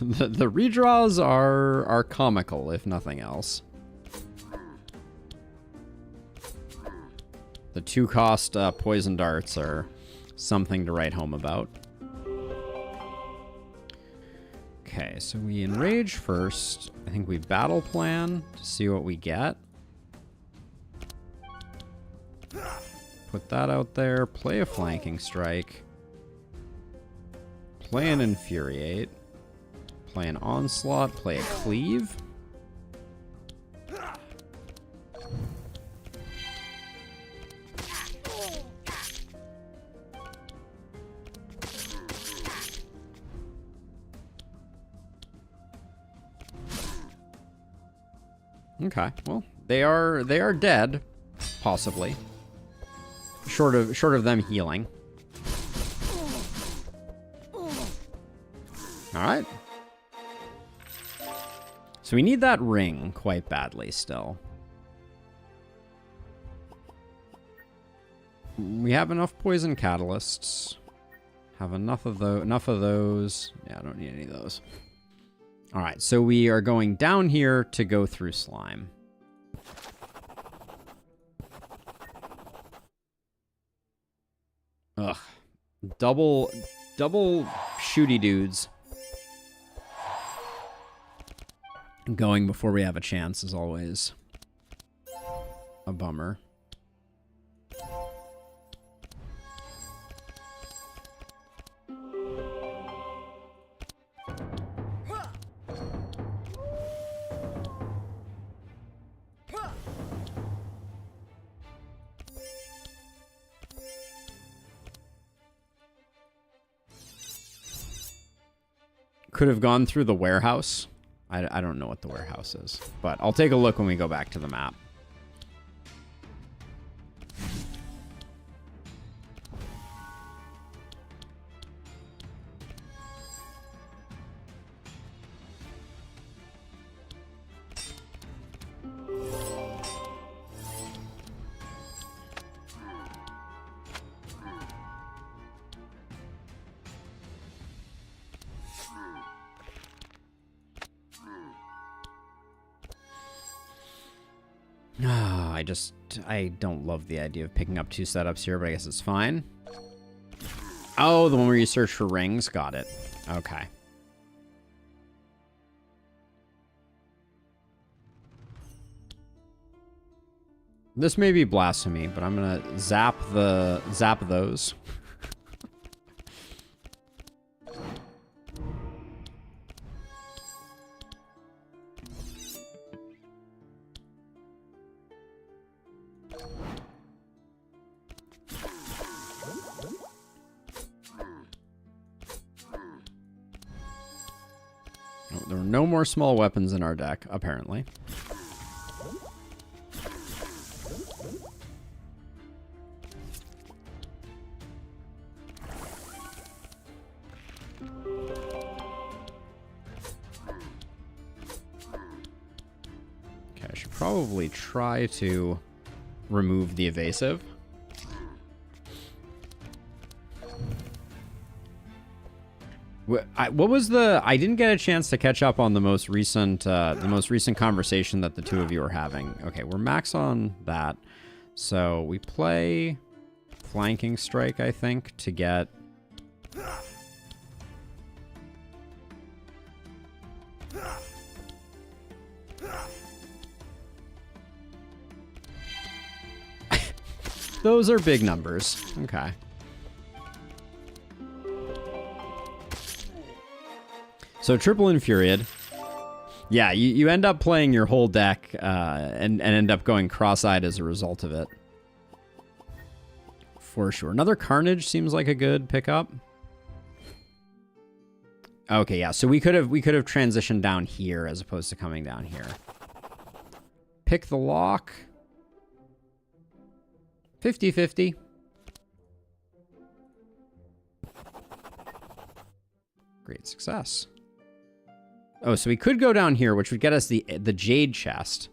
The redraws are comical, if nothing else. The 2-cost poison darts are something to write home about. Okay, so we enrage first. I think we battle plan to see what we get. Put that out there. Play a flanking strike. Play an infuriate. Play an onslaught, play a cleave. Okay, well, they are dead, possibly. Short of them healing. All right. So we need that ring quite badly still. We have enough poison catalysts. Have enough of those. Yeah, I don't need any of those. All right, so we are going down here to go through slime. Ugh. Double shooty dudes. Going before we have a chance is always a bummer. Could have gone through the warehouse. I don't know what the warehouse is, but I'll take a look when we go back to the map. I don't love the idea of picking up 2 setups here, but I guess it's fine. Oh, the one where you search for rings? Got it. Okay. This may be blasphemy, but I'm gonna zap those. There are no more small weapons in our deck, apparently. Okay, I should probably try to remove the evasive. What was the? I didn't get a chance to catch up on the most recent conversation that the two of you were having. Okay, we're max on that, so we play flanking strike, I think, to get. Those are big numbers. Okay. So triple infuriate. Yeah, you end up playing your whole deck and end up going cross-eyed as a result of it. For sure. Another Carnage seems like a good pickup. Okay, yeah. So we could have transitioned down here as opposed to coming down here. Pick the lock. 50-50. Great success. Oh, so we could go down here, which would get us the Jade chest.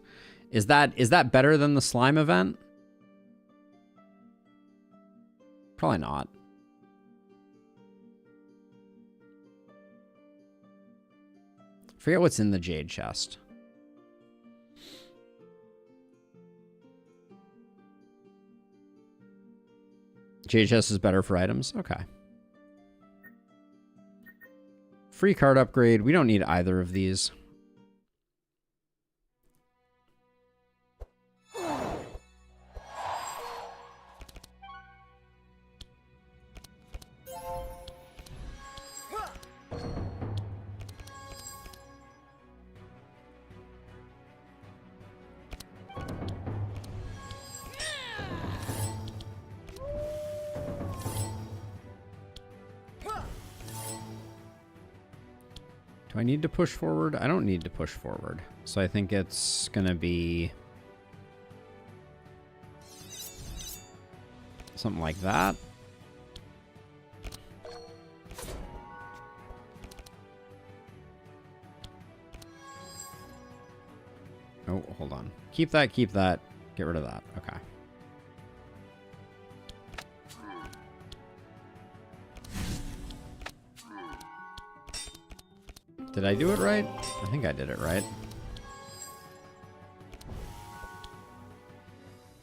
Is that better than the slime event? Probably not. Forget what's in the Jade chest. Jade chest is better for items? Okay. Free card upgrade. We don't need either of these. Do I need to push forward? I don't need to push forward. So I think it's going to be something like that. Oh, hold on. Keep that, keep that. Get rid of that. Okay. Did I do it right? I think I did it right.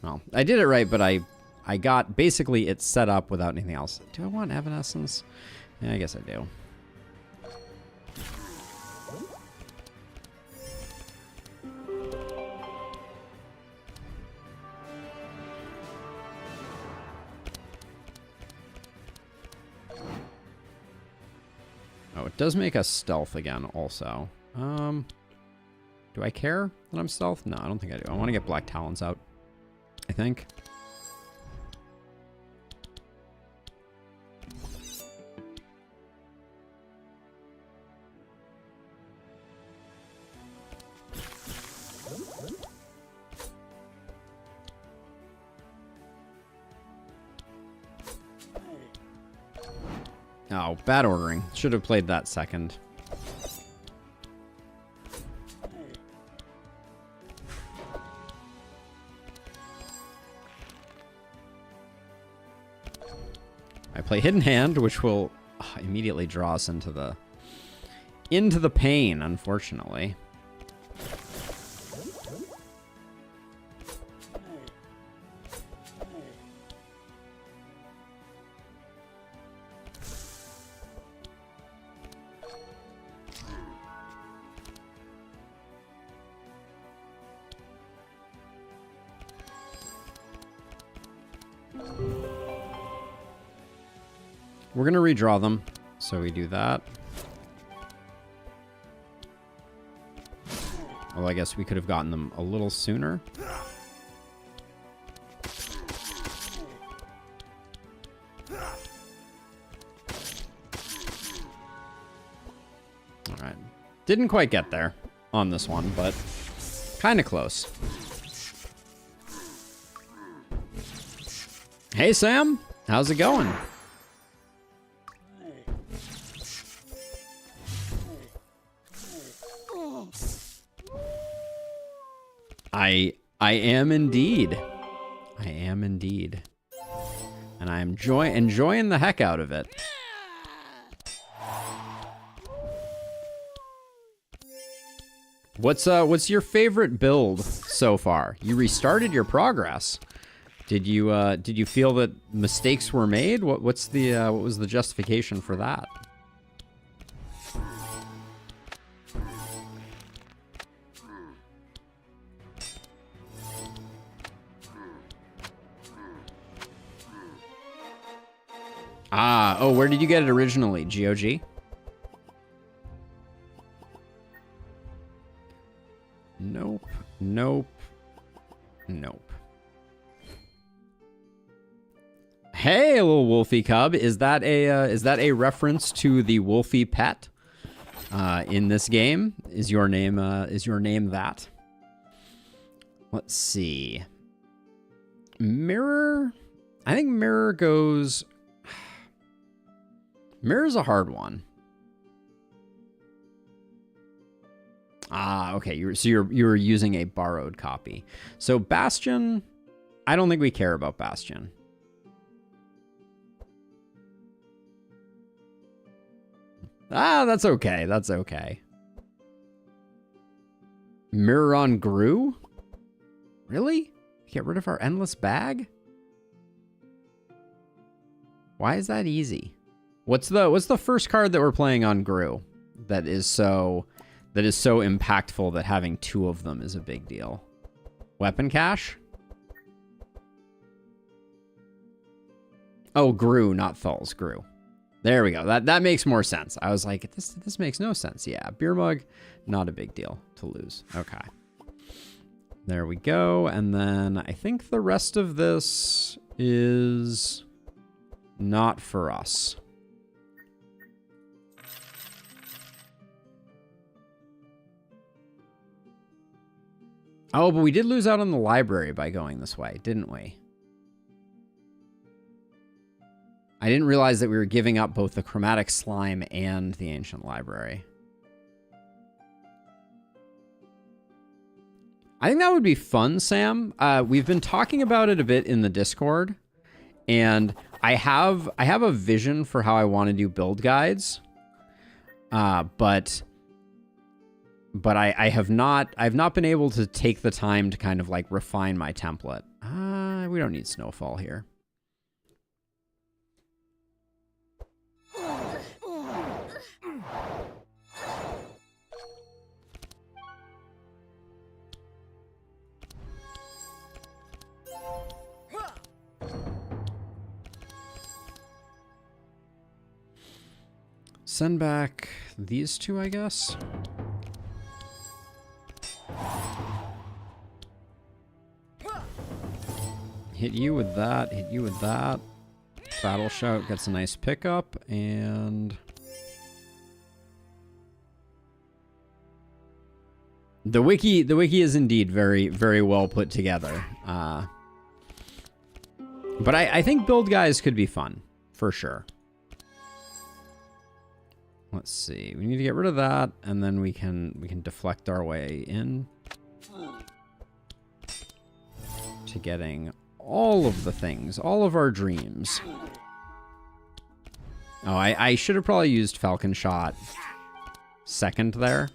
Well, I did it right, but I got basically it set up without anything else. Do I want Evanescence? Yeah, I guess I do. Oh, it does make us stealth again also. Do I care that I'm stealth? No, I don't think I do. I want to get Black Talons out, I think. Oh, bad ordering. Should have played that second. I play Hidden Hand, which will immediately draw us into the pain, unfortunately. We're going to redraw them. So we do that. Well, I guess we could have gotten them a little sooner. All right. Didn't quite get there on this one, but kind of close. Hey, Sam. How's it going? I am indeed. I am indeed. And I am enjoying the heck out of it. What's your favorite build so far? You restarted your progress. Did you feel that mistakes were made? What was the justification for that? Oh, where did you get it originally? GOG? Nope. Nope. Nope. Hey, little Wolfie cub. Is that a reference to the Wolfie pet in this game? Is your name that? Let's see. Mirror. I think mirror goes. Mirror's a hard one. Okay. You were using a borrowed copy. So Bastion, I don't think we care about Bastion. That's okay. That's okay. Mirror on Gru? Really? Get rid of our endless bag? Why is that easy? What's the first card that we're playing on Gru that is so impactful that having two of them is a big deal? Weapon cache? Oh, Gru, not Thul's, Gru. There we go. That makes more sense. I was like, this makes no sense. Yeah, beer mug, not a big deal to lose. Okay. There we go. And then I think the rest of this is not for us. Oh, but we did lose out on the library by going this way, didn't we? I didn't realize that we were giving up both the chromatic slime and the ancient library. I think that would be fun, Sam. We've been talking about it a bit in the Discord, and I have a vision for how I want to do build guides, but I've not been able to take the time to kind of like refine my template. We don't need snowfall here. Send back these two, I guess. Hit you with that, hit you with that. Battle Shout gets a nice pickup, and the wiki is indeed very, very well put together. But I think build guys could be fun, for sure. Let's see. We need to get rid of that, and then we can deflect our way in to getting all of the things, all of our dreams. Oh, I should have probably used Falcon Shot second there.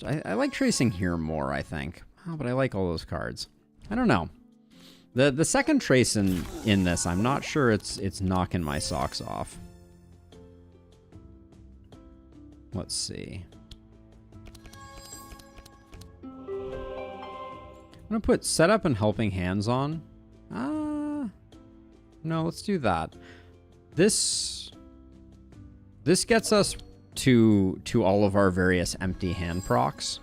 I like tracing here more, I think. Oh, but I like all those cards. I don't know. The second trace in this, I'm not sure it's knocking my socks off. Let's see. I'm gonna put setup and helping hands on. No, let's do that. This gets us to all of our various empty hand procs.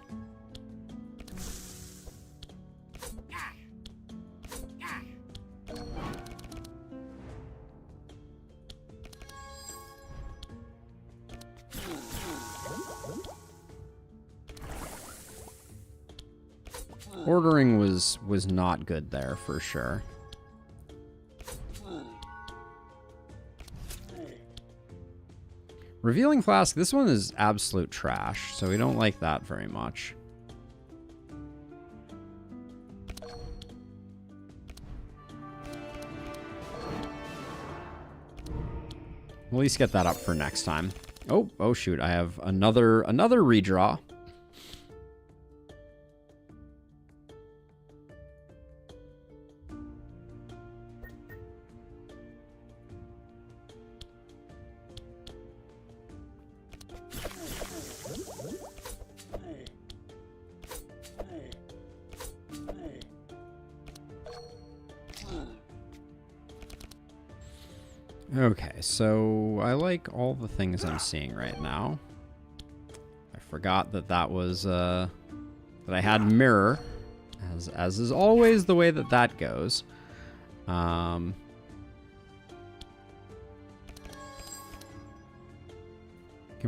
Ordering was not good there for sure. Revealing Flask, this one is absolute trash, so we don't like that very much. We'll at least get that up for next time. Oh shoot, I have another redraw. Okay, so I like all the things I'm seeing right now. I forgot that was that I had mirror, as is always the way that goes. Can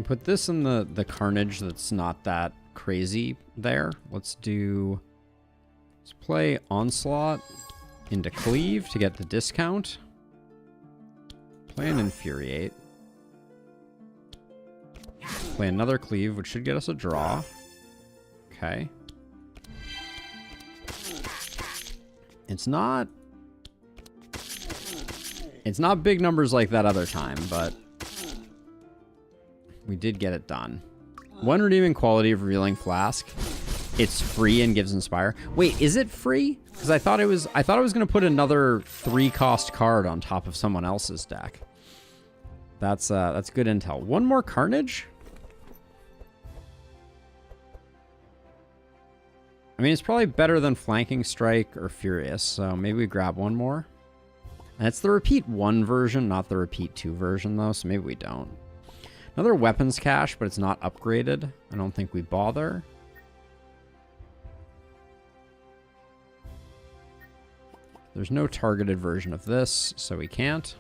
put this in the carnage that's not that crazy there. Let's play Onslaught into Cleave to get the discount. Play an Infuriate. Play another Cleave, which should get us a draw. Okay. It's not big numbers like that other time, but we did get it done. One redeeming quality of Revealing Flask. It's free and gives Inspire. Wait, is it free? Because I thought it was going to put another 3-cost card on top of someone else's deck. That's good intel. One more Carnage? I mean, it's probably better than Flanking Strike or Furious, so maybe we grab one more. And it's the Repeat 1 version, not the Repeat 2 version, though, so maybe we don't. Another Weapons Cache, but it's not upgraded. I don't think we bother. There's no targeted version of this, so we can't.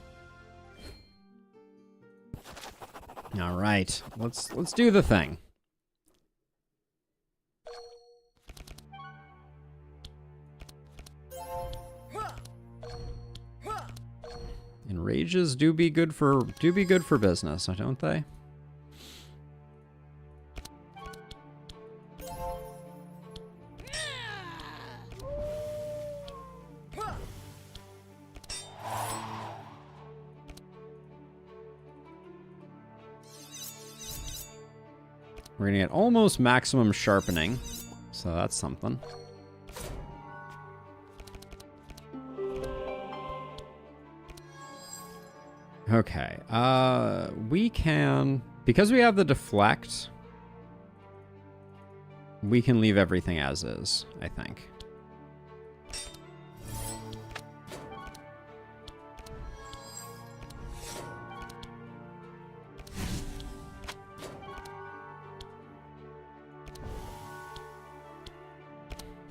All right, let's do the thing. And rages do be good for business, don't they? We're gonna get almost maximum sharpening, so that's something. Okay, we can, because we have the deflect, we can leave everything as is, I think.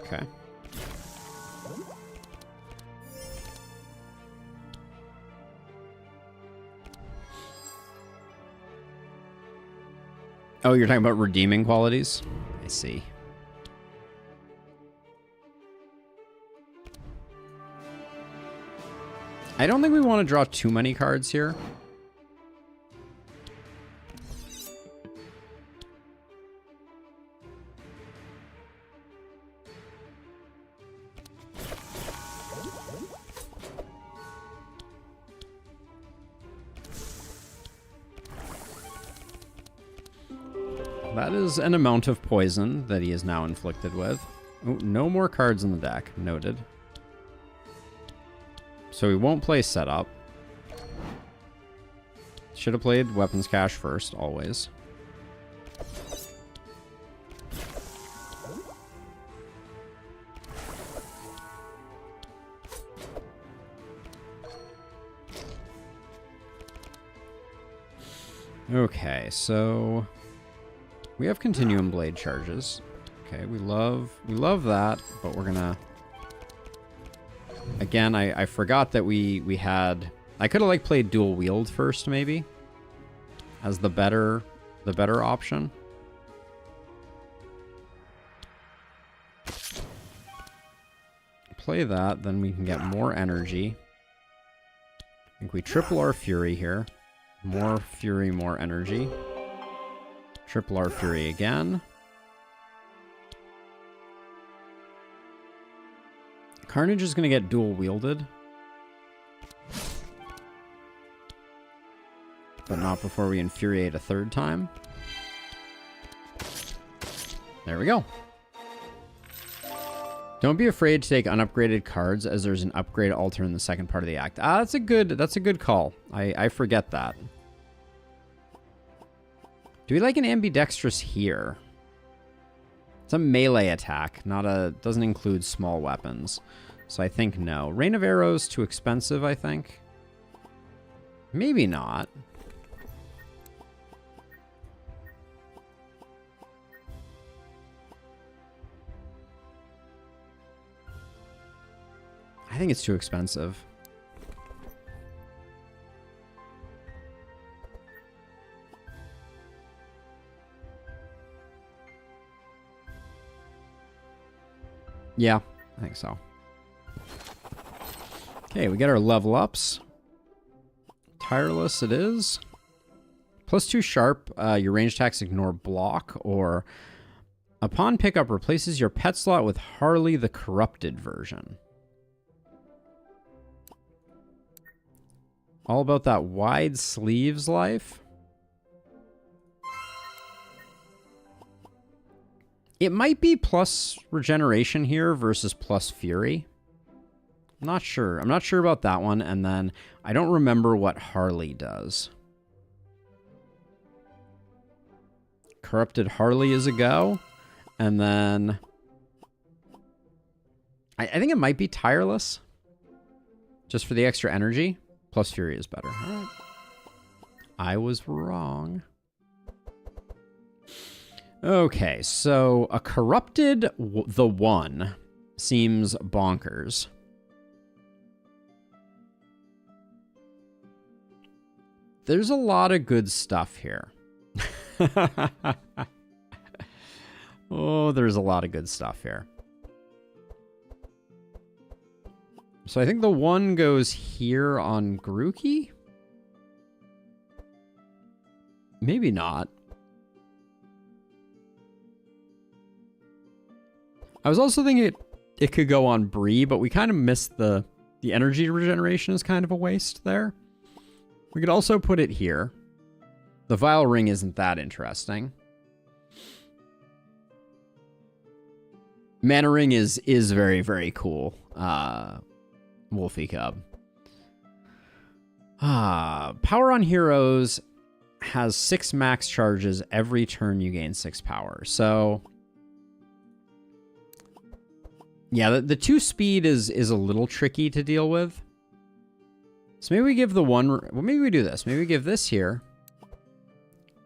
Okay. Oh, you're talking about redeeming qualities? I see. I don't think we want to draw too many cards here. That is an amount of poison that he is now inflicted with. Oh, no more cards in the deck. Noted. So we won't play setup. Should have played Weapons Cache first, always. Okay, so we have continuum blade charges. Okay, we love that, but we're gonna... Again, I forgot that we had... I could have like played dual wield first, maybe, as the better option. Play that, then we can get more energy. I think we triple our fury here. More fury, more energy. Triple our fury again. Carnage is going to get dual wielded. But not before we infuriate a third time. There we go. Don't be afraid to take unupgraded cards, as there's an upgrade altar in the second part of the act. Ah, that's a good call. I forget that. Do we like an ambidextrous here? It's a melee attack, doesn't include small weapons. So I think no. Rain of Arrows, too expensive, I think. Maybe not. I think it's too expensive. Yeah, I think so. Okay, we get our level ups. Tireless it is. +2 sharp, your range attacks ignore block, or upon pickup replaces your pet slot with Harley the Corrupted version. All about that wide sleeves life. It might be plus regeneration here versus plus fury. I'm not sure. I'm not sure about that one. And then I don't remember what Harley does. Corrupted Harley is a go. And then I think it might be Tireless. Just for the extra energy. Plus fury is better. All right. I was wrong. Okay, so a Corrupted the One seems bonkers. There's a lot of good stuff here. Oh, there's a lot of good stuff here. So I think the one goes here on Grookey? Maybe not. I was also thinking it could go on Bree, but we kind of missed the energy regeneration is kind of a waste there. We could also put it here. The Vile Ring isn't that interesting. Mana Ring is very, very cool. Wolfie Cub. Power on Heroes has 6 max charges every turn you gain 6 power. So yeah, the 2 speed is a little tricky to deal with. So maybe we give the one... Well, maybe we do this. Maybe we give this here.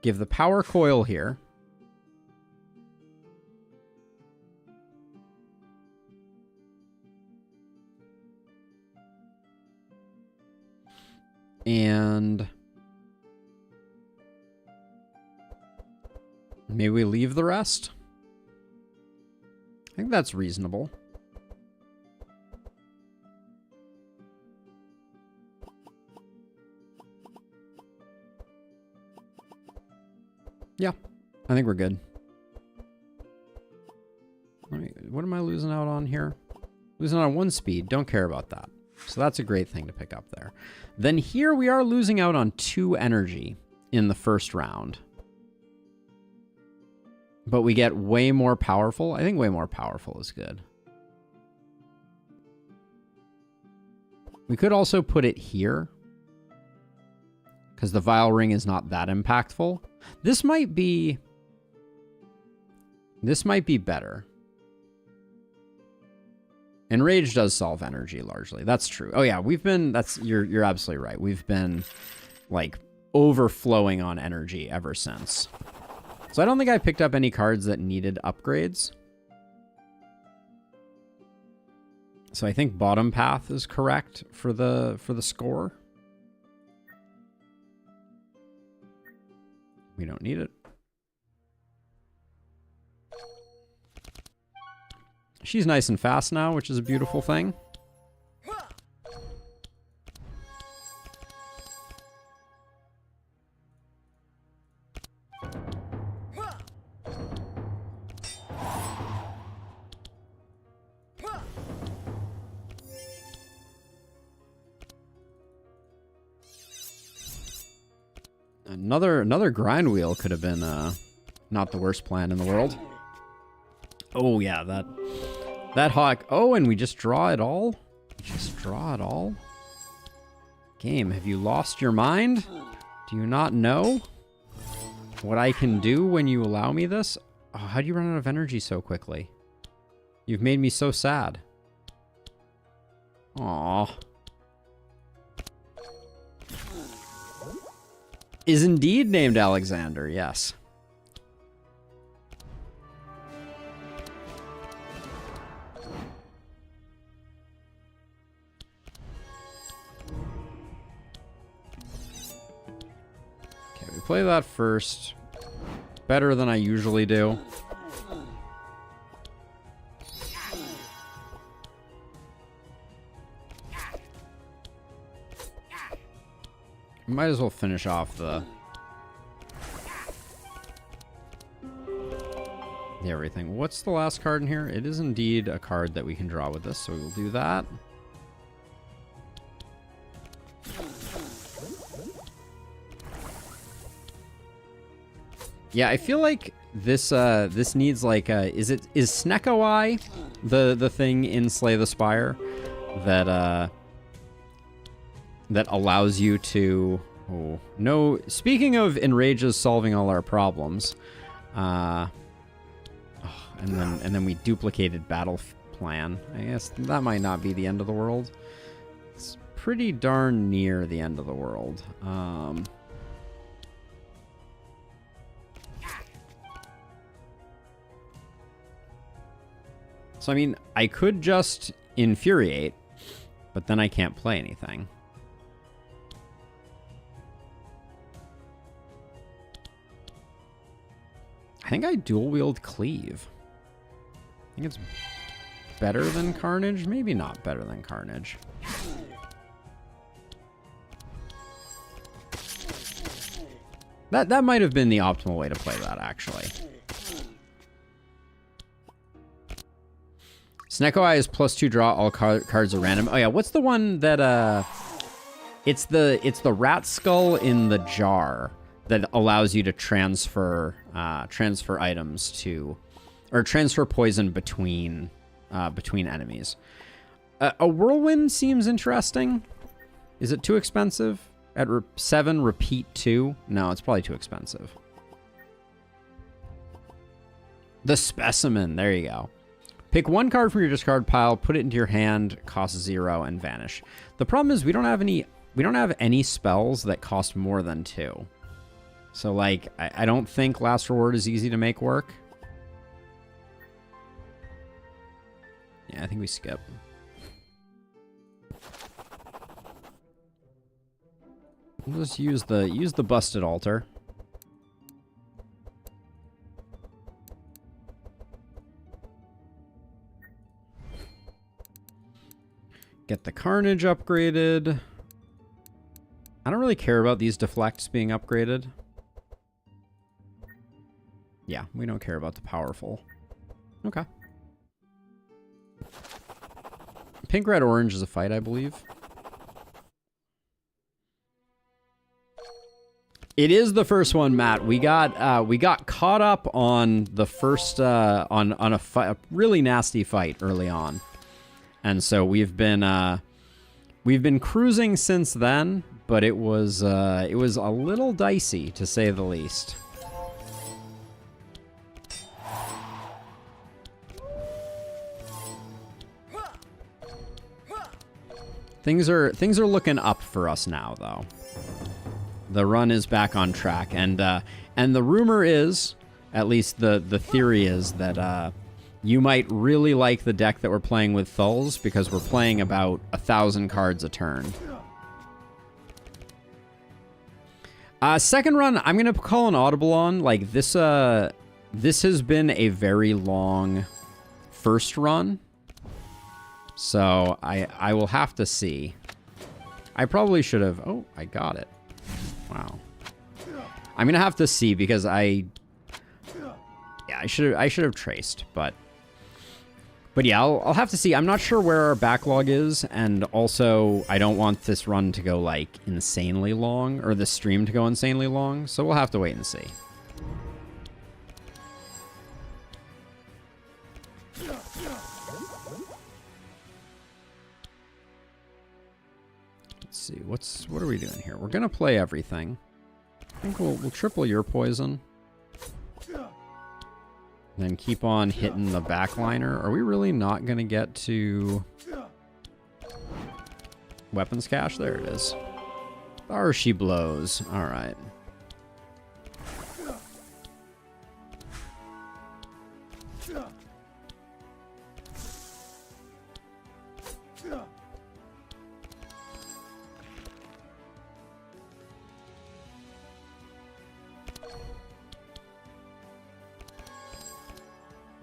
Give the power coil here. And maybe we leave the rest. I think that's reasonable. Yeah, I think we're good. What am I losing out on here? Losing out on 1 speed. Don't care about that. So that's a great thing to pick up there. Then here we are losing out on 2 energy in the first round. But we get way more powerful. I think way more powerful is good. We could also put it here, because the Vile Ring is not that impactful. This might be better. And Rage does solve energy largely. That's true. Oh yeah, you're absolutely right. We've been like overflowing on energy ever since. So I don't think I picked up any cards that needed upgrades. So I think bottom path is correct for the score. We don't need it. She's nice and fast now, which is a beautiful thing. Another grind wheel could have been not the worst plan in the world. Oh yeah, that hawk. Oh, and we just draw it all? Just draw it all? Game, have you lost your mind? Do you not know what I can do when you allow me this? Oh, how do you run out of energy so quickly? You've made me so sad. Aww. Is indeed named Alexander, yes. Okay, we play that first. Better than I usually do. Might as well finish off the everything. What's the last card in here? It is indeed a card that we can draw with this, so we'll do that. Yeah, I feel like this this needs like is Snecko Eye the thing in Slay the Spire that that allows you to... Oh, no. Speaking of Enrages solving all our problems, and then we duplicated battle plan. I guess that might not be the end of the world. It's pretty darn near the end of the world. So, I mean, I could just Infuriate, but then I can't play anything. I think I dual-wield Cleave. I think it's better than Carnage. Maybe not better than Carnage. That might have been the optimal way to play that, actually. Snecko Eye is +2 draw, all cards are random. Oh yeah, what's the one that it's the rat skull in the jar that allows you to transfer items to, or transfer poison between enemies. A whirlwind seems interesting. Is it too expensive? At 7, repeat 2? No, it's probably too expensive. The specimen. There you go. Pick one card from your discard pile, put it into your hand, cost 0, and vanish. The problem is we don't have any spells that cost more than 2. So, like, I don't think Last Reward is easy to make work. Yeah, I think we skip. We'll just use the Busted Altar. Get the Carnage upgraded. I don't really care about these deflects being upgraded. Yeah, we don't care about the powerful. Okay. Pink, red, orange is a fight, I believe. It is the first one, Matt. We got caught up on the first on a really nasty fight early on, and so we've been cruising since then. But it was a little dicey, to say the least. Things are looking up for us now, though. The run is back on track, and the rumor is, at least the theory is, that you might really like the deck that we're playing with Thulls, because we're playing about 1,000 cards a turn. Second run, I'm gonna call an audible on. Like this has been a very long first run, so I will have to see. I probably should have. Oh, I got it. Wow. I'm gonna have to see, because I should have traced, but yeah, I'll have to see. I'm not sure where our backlog is, and also I don't want this run to go like insanely long, or the stream to go insanely long, so we'll have to wait and see. Let's see, what are we doing here? We're gonna play everything. I think we'll triple your poison. Then keep on hitting the backliner. Are we really not going to get to weapons cache? There it is. Or she blows. All right.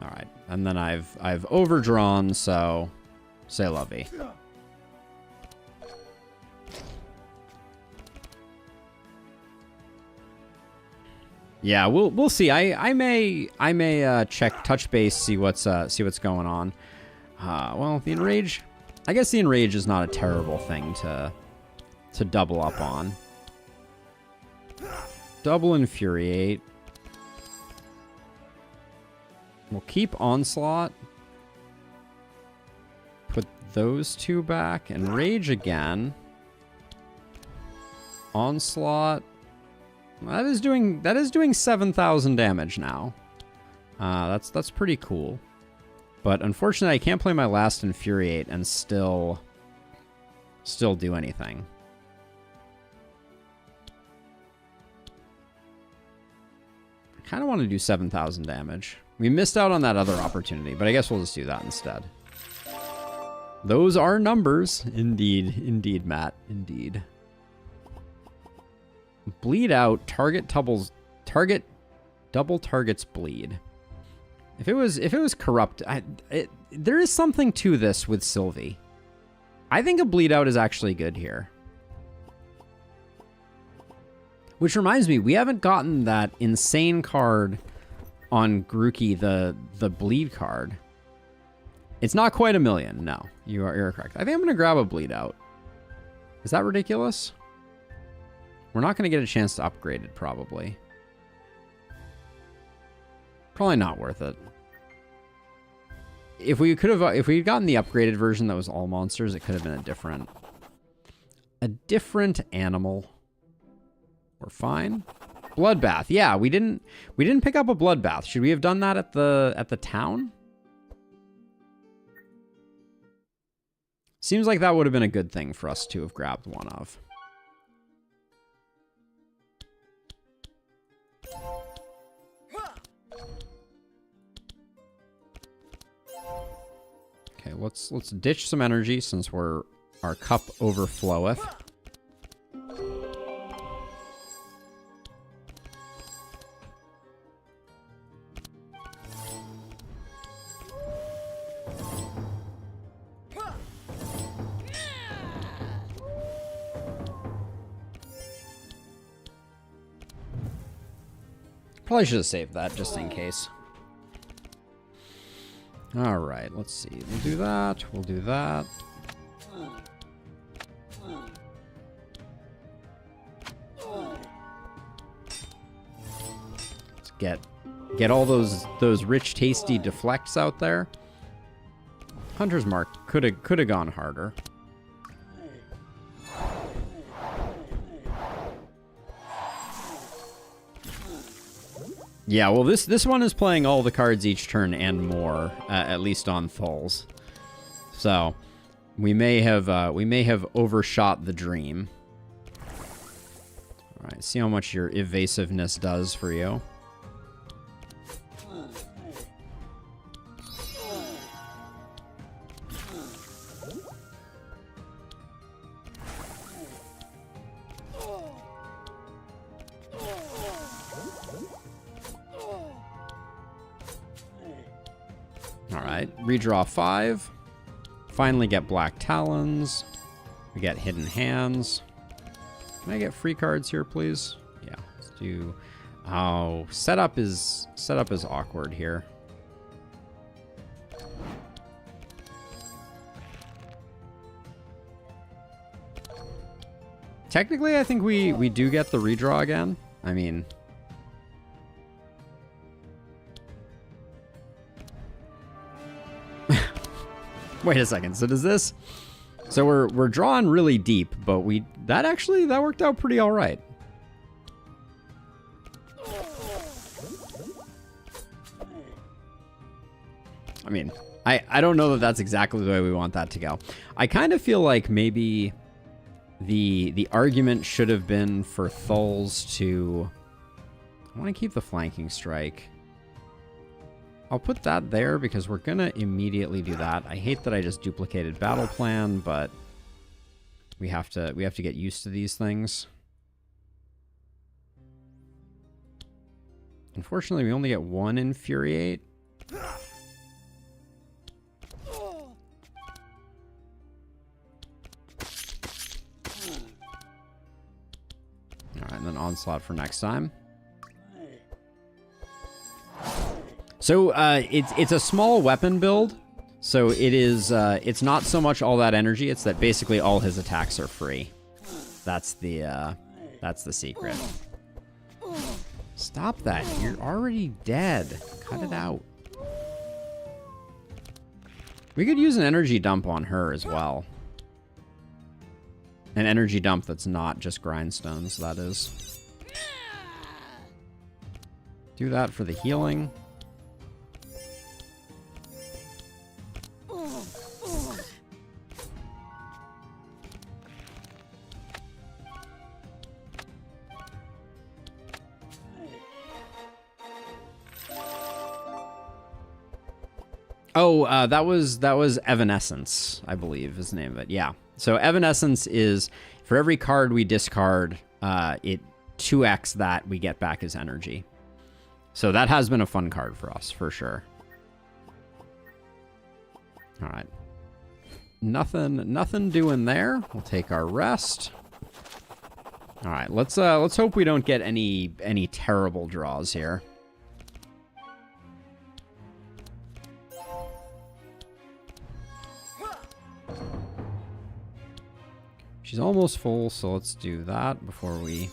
All right, and then I've overdrawn, so say lovey. Yeah, we'll see. I may check touch base, see what's going on. Well, the enrage, I guess the enrage is not a terrible thing to double up on. Double infuriate. We'll keep onslaught. Put those two back and rage again. Onslaught. That is doing 7,000 damage now. That's pretty cool. But unfortunately, I can't play my last infuriate and still do anything. I kind of want to do 7,000 damage. We missed out on that other opportunity, but I guess we'll just do that instead. Those are numbers. Indeed. Indeed, Matt. Indeed. Bleed out. Double targets bleed. If it was corrupt, there is something to this with Sylvie. I think a bleed out is actually good here. Which reminds me, we haven't gotten that insane card on Grookey, the bleed card. It's not quite 1 million. No, you're correct. I think I'm gonna grab a bleed out. Is that ridiculous? We're not gonna get a chance to upgrade it, probably. Probably not worth it. If we'd gotten the upgraded version that was all monsters, it could have been a different animal. We're fine. Bloodbath. Yeah, we didn't pick up a bloodbath. Should we have done that at the town? Seems like that would have been a good thing for us to have grabbed one of. Okay, let's ditch some energy since our cup overfloweth. Probably should have saved that just in case. All right, let's see. We'll do that. We'll do that. Let's get all those rich, tasty deflects out there. Hunter's Mark could have gone harder. Yeah, well, this one is playing all the cards each turn and more, at least on Thulls. So we may have overshot the dream. Alright, see how much your evasiveness does for you. Alright, redraw 5. Finally get Black Talons. We get Hidden Hands. Can I get free cards here, please? Yeah, let's do... Oh, setup is awkward here. Technically, I think we do get the redraw again. I mean... Wait a second, so does this... So we're drawing really deep, but that worked out pretty all right. I mean, I don't know that that's exactly the way we want that to go. I kind of feel like maybe the argument should have been for Thul's to... I want to keep the flanking strike. I'll put that there because we're going to immediately do that. I hate that I just duplicated battle plan, but we have to get used to these things. Unfortunately, we only get one Infuriate. Alright, and then Onslaught for next time. So it's a small weapon build, so it is it's not so much all that energy. It's that basically all his attacks are free. That's the secret. Stop that! You're already dead. Cut it out. We could use an energy dump on her as well. An energy dump that's not just grindstones. That is. Do that for the healing. Oh, that was Evanescence, I believe is the name of it. Yeah. So Evanescence is for every card we discard, it 2x that we get back as energy. So that has been a fun card for us, for sure. All right. Nothing doing there. We'll take our rest. All right. Let's hope we don't get any terrible draws here. She's almost full, so let's do that before we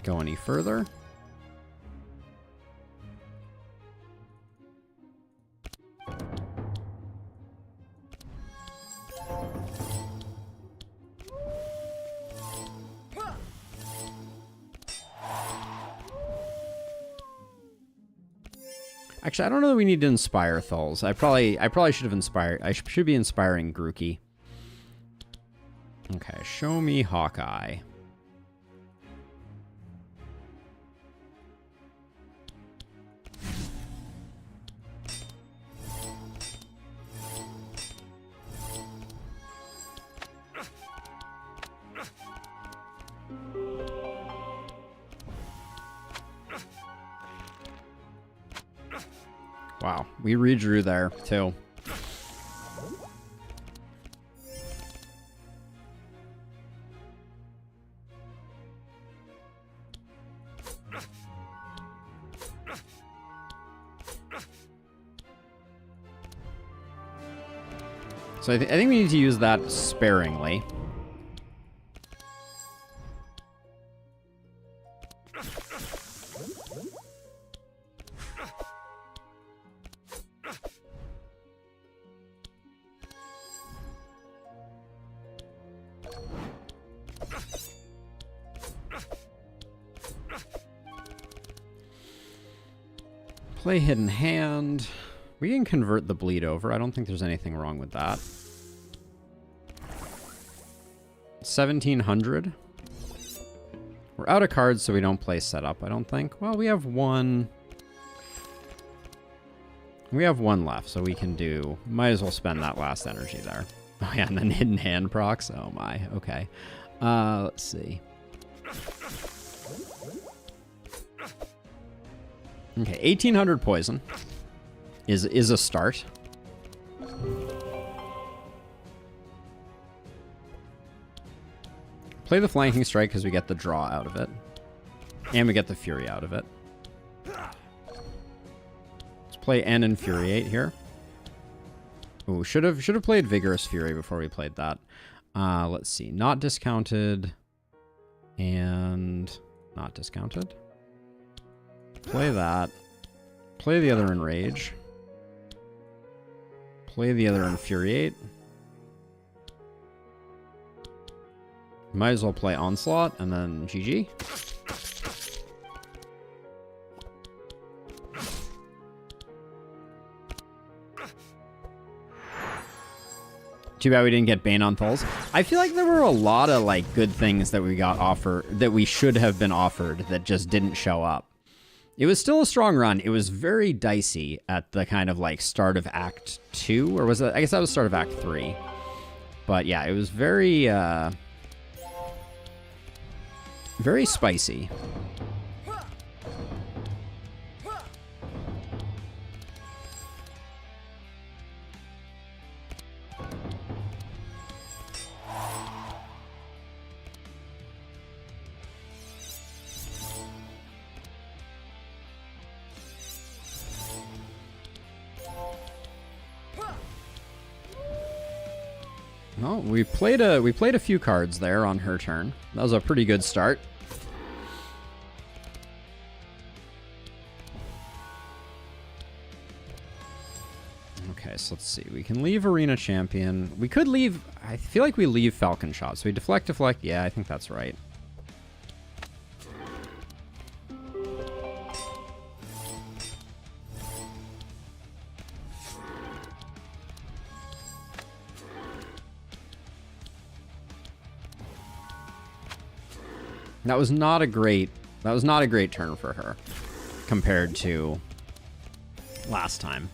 go any further. Actually, I don't know that we need to inspire Thul's. I probably should have inspired. I should be inspiring Grookey. Okay, show me Hawkeye. Wow, we redrew there, too. So I think we need to use that sparingly. Play Hidden Hand. We can convert the bleed over. I don't think there's anything wrong with that. 1700. We're out of cards, so we don't play setup, I don't think. Well, we have one. We have one left, so we can do... Might as well spend that last energy there. Oh, yeah, and then hidden hand procs. Oh, my. Okay. Let's see. Okay, 1800 poison is a start. Play the flanking strike because we get the draw out of it. And we get the fury out of it. Let's play N Infuriate here. Ooh, should have played Vigorous Fury before we played that. Let's see. Not discounted. And not discounted. Play that. Play the other Enrage. Play the other Infuriate. Might as well play Onslaught and then GG. Too bad we didn't get Bane on Thulls. I feel like there were a lot of like good things that we got offered that we should have been offered that just didn't show up. It was still a strong run. It was very dicey at the kind of like start of Act 2, or was it? I guess that was start of Act 3. But yeah, it was very very spicy. Well, we played a few cards there on her turn. That was a pretty good start. Okay, so let's see. We can leave Arena Champion. We could leave... I feel like we leave Falcon Shot. So we deflect. Yeah, I think that's right. That was not a great turn for her compared to last time.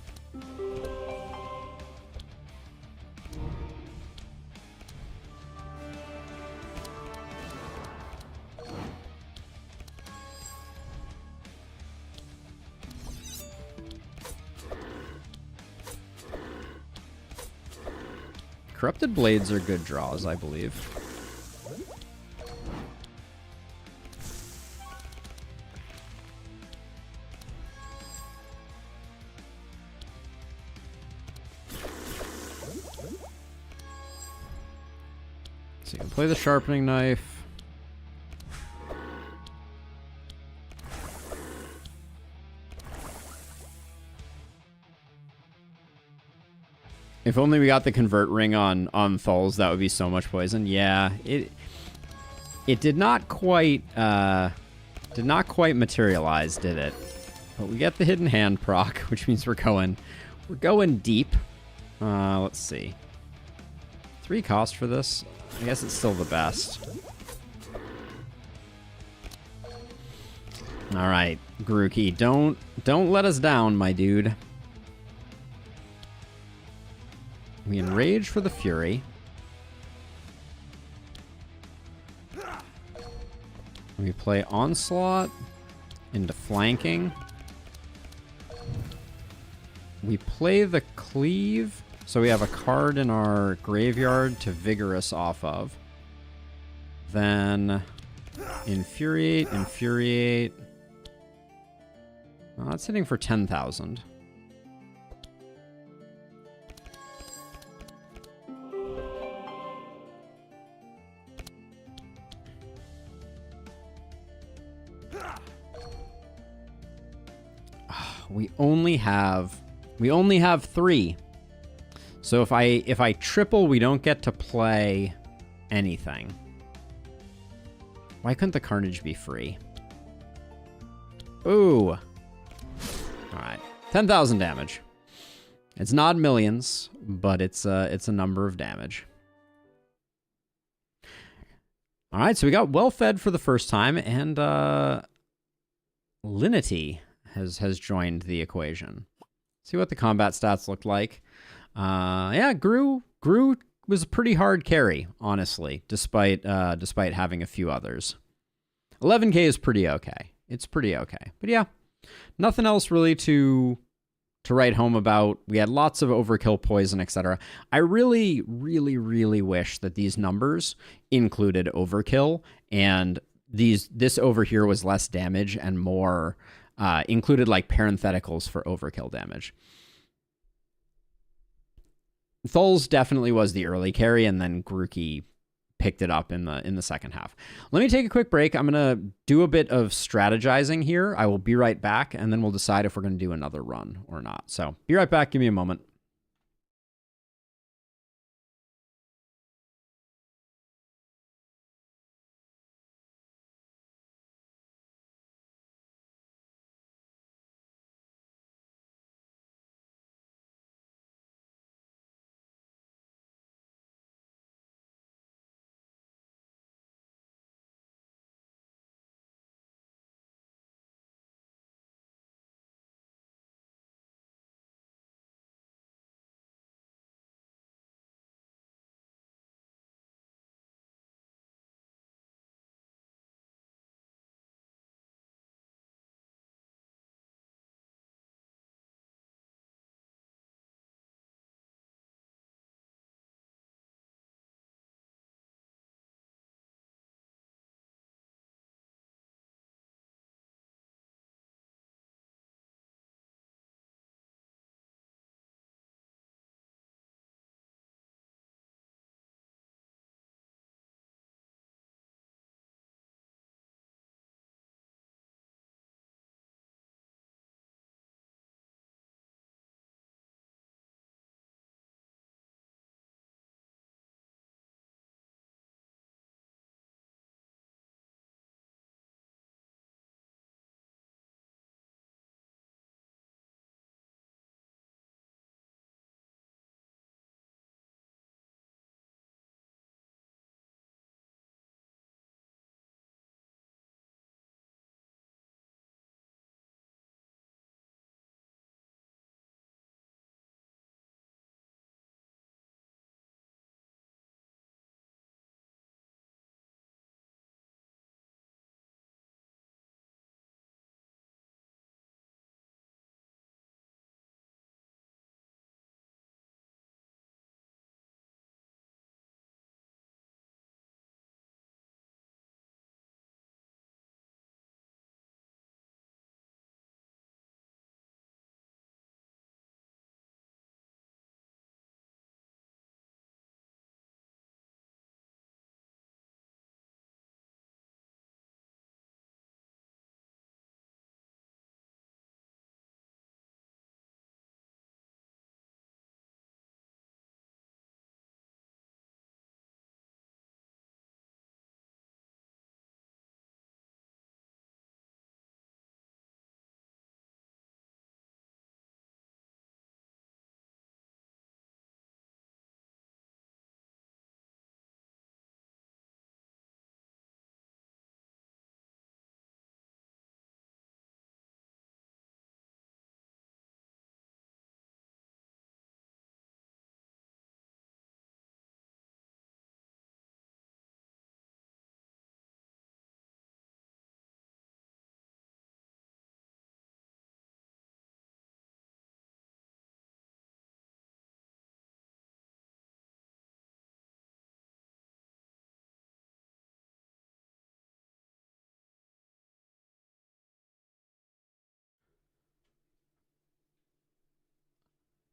Corrupted Blades are good draws, I believe. So you can play the Sharpening Knife. If only we got the Convert Ring on Thulls, that would be so much poison. Yeah, it did not quite materialize, did it? But we get the Hidden Hand proc, which means we're going deep. Let's see. 3 cost for this. I guess it's still the best. All right, Grookey, don't let us down, my dude. We Enrage for the Fury. We play Onslaught into flanking. We play the Cleave, so we have a card in our graveyard to Vigorous off of. Then Infuriate. Well, that's hitting for 10,000. We only have 3. So if I triple, we don't get to play anything. Why couldn't the Carnage be free? Ooh. All right. 10,000 damage. It's not millions, but it's a number of damage. All right, so we got well fed for the first time, and Linity has joined the equation. See what the combat stats looked like. Yeah, Gru was a pretty hard carry, honestly, despite having a few others. 11k is pretty okay. It's pretty okay. But yeah, nothing else really to write home about. We had lots of overkill, poison, etc. I really, really, really wish that these numbers included overkill, and this over here was less damage and more included like parentheticals for overkill damage. Thul's definitely was the early carry, and then Grookey picked it up in the second half. Let me take a quick break. I'm going to do a bit of strategizing here. I will be right back, and then we'll decide if we're going to do another run or not. So be right back. Give me a moment.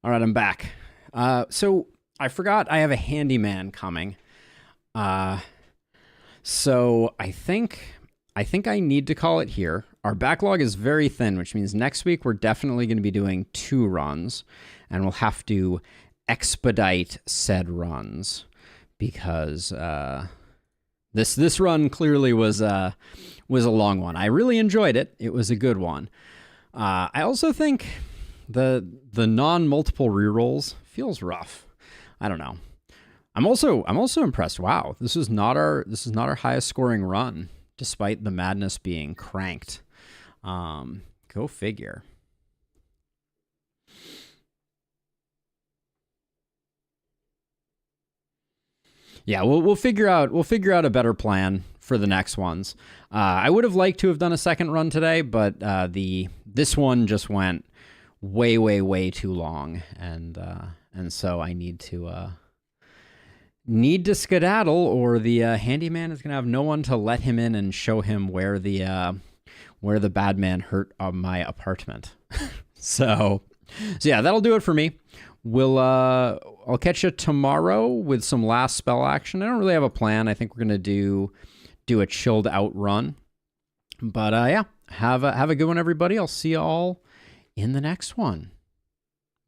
All right, I'm back. So I forgot I have a handyman coming. So I think I need to call it here. Our backlog is very thin, which means next week we're definitely going to be doing 2 runs, and we'll have to expedite said runs because this run clearly was a long one. I really enjoyed it. It was a good one. I also think the non-multiple rerolls feels rough. I don't know. I'm also impressed. Wow, this is not our highest scoring run, despite the madness being cranked. Go figure. Yeah, we'll figure out a better plan for the next ones. I would have liked to have done a second run today, but this one just went way too long, and so I need to skedaddle, or the handyman is gonna have no one to let him in and show him where the bad man hurt my apartment. so yeah, that'll do it for me. I'll catch you tomorrow with some last spell action. I don't really have a plan. I think we're gonna do a chilled out run. But yeah, have a good one, everybody. I'll see you all in the next one.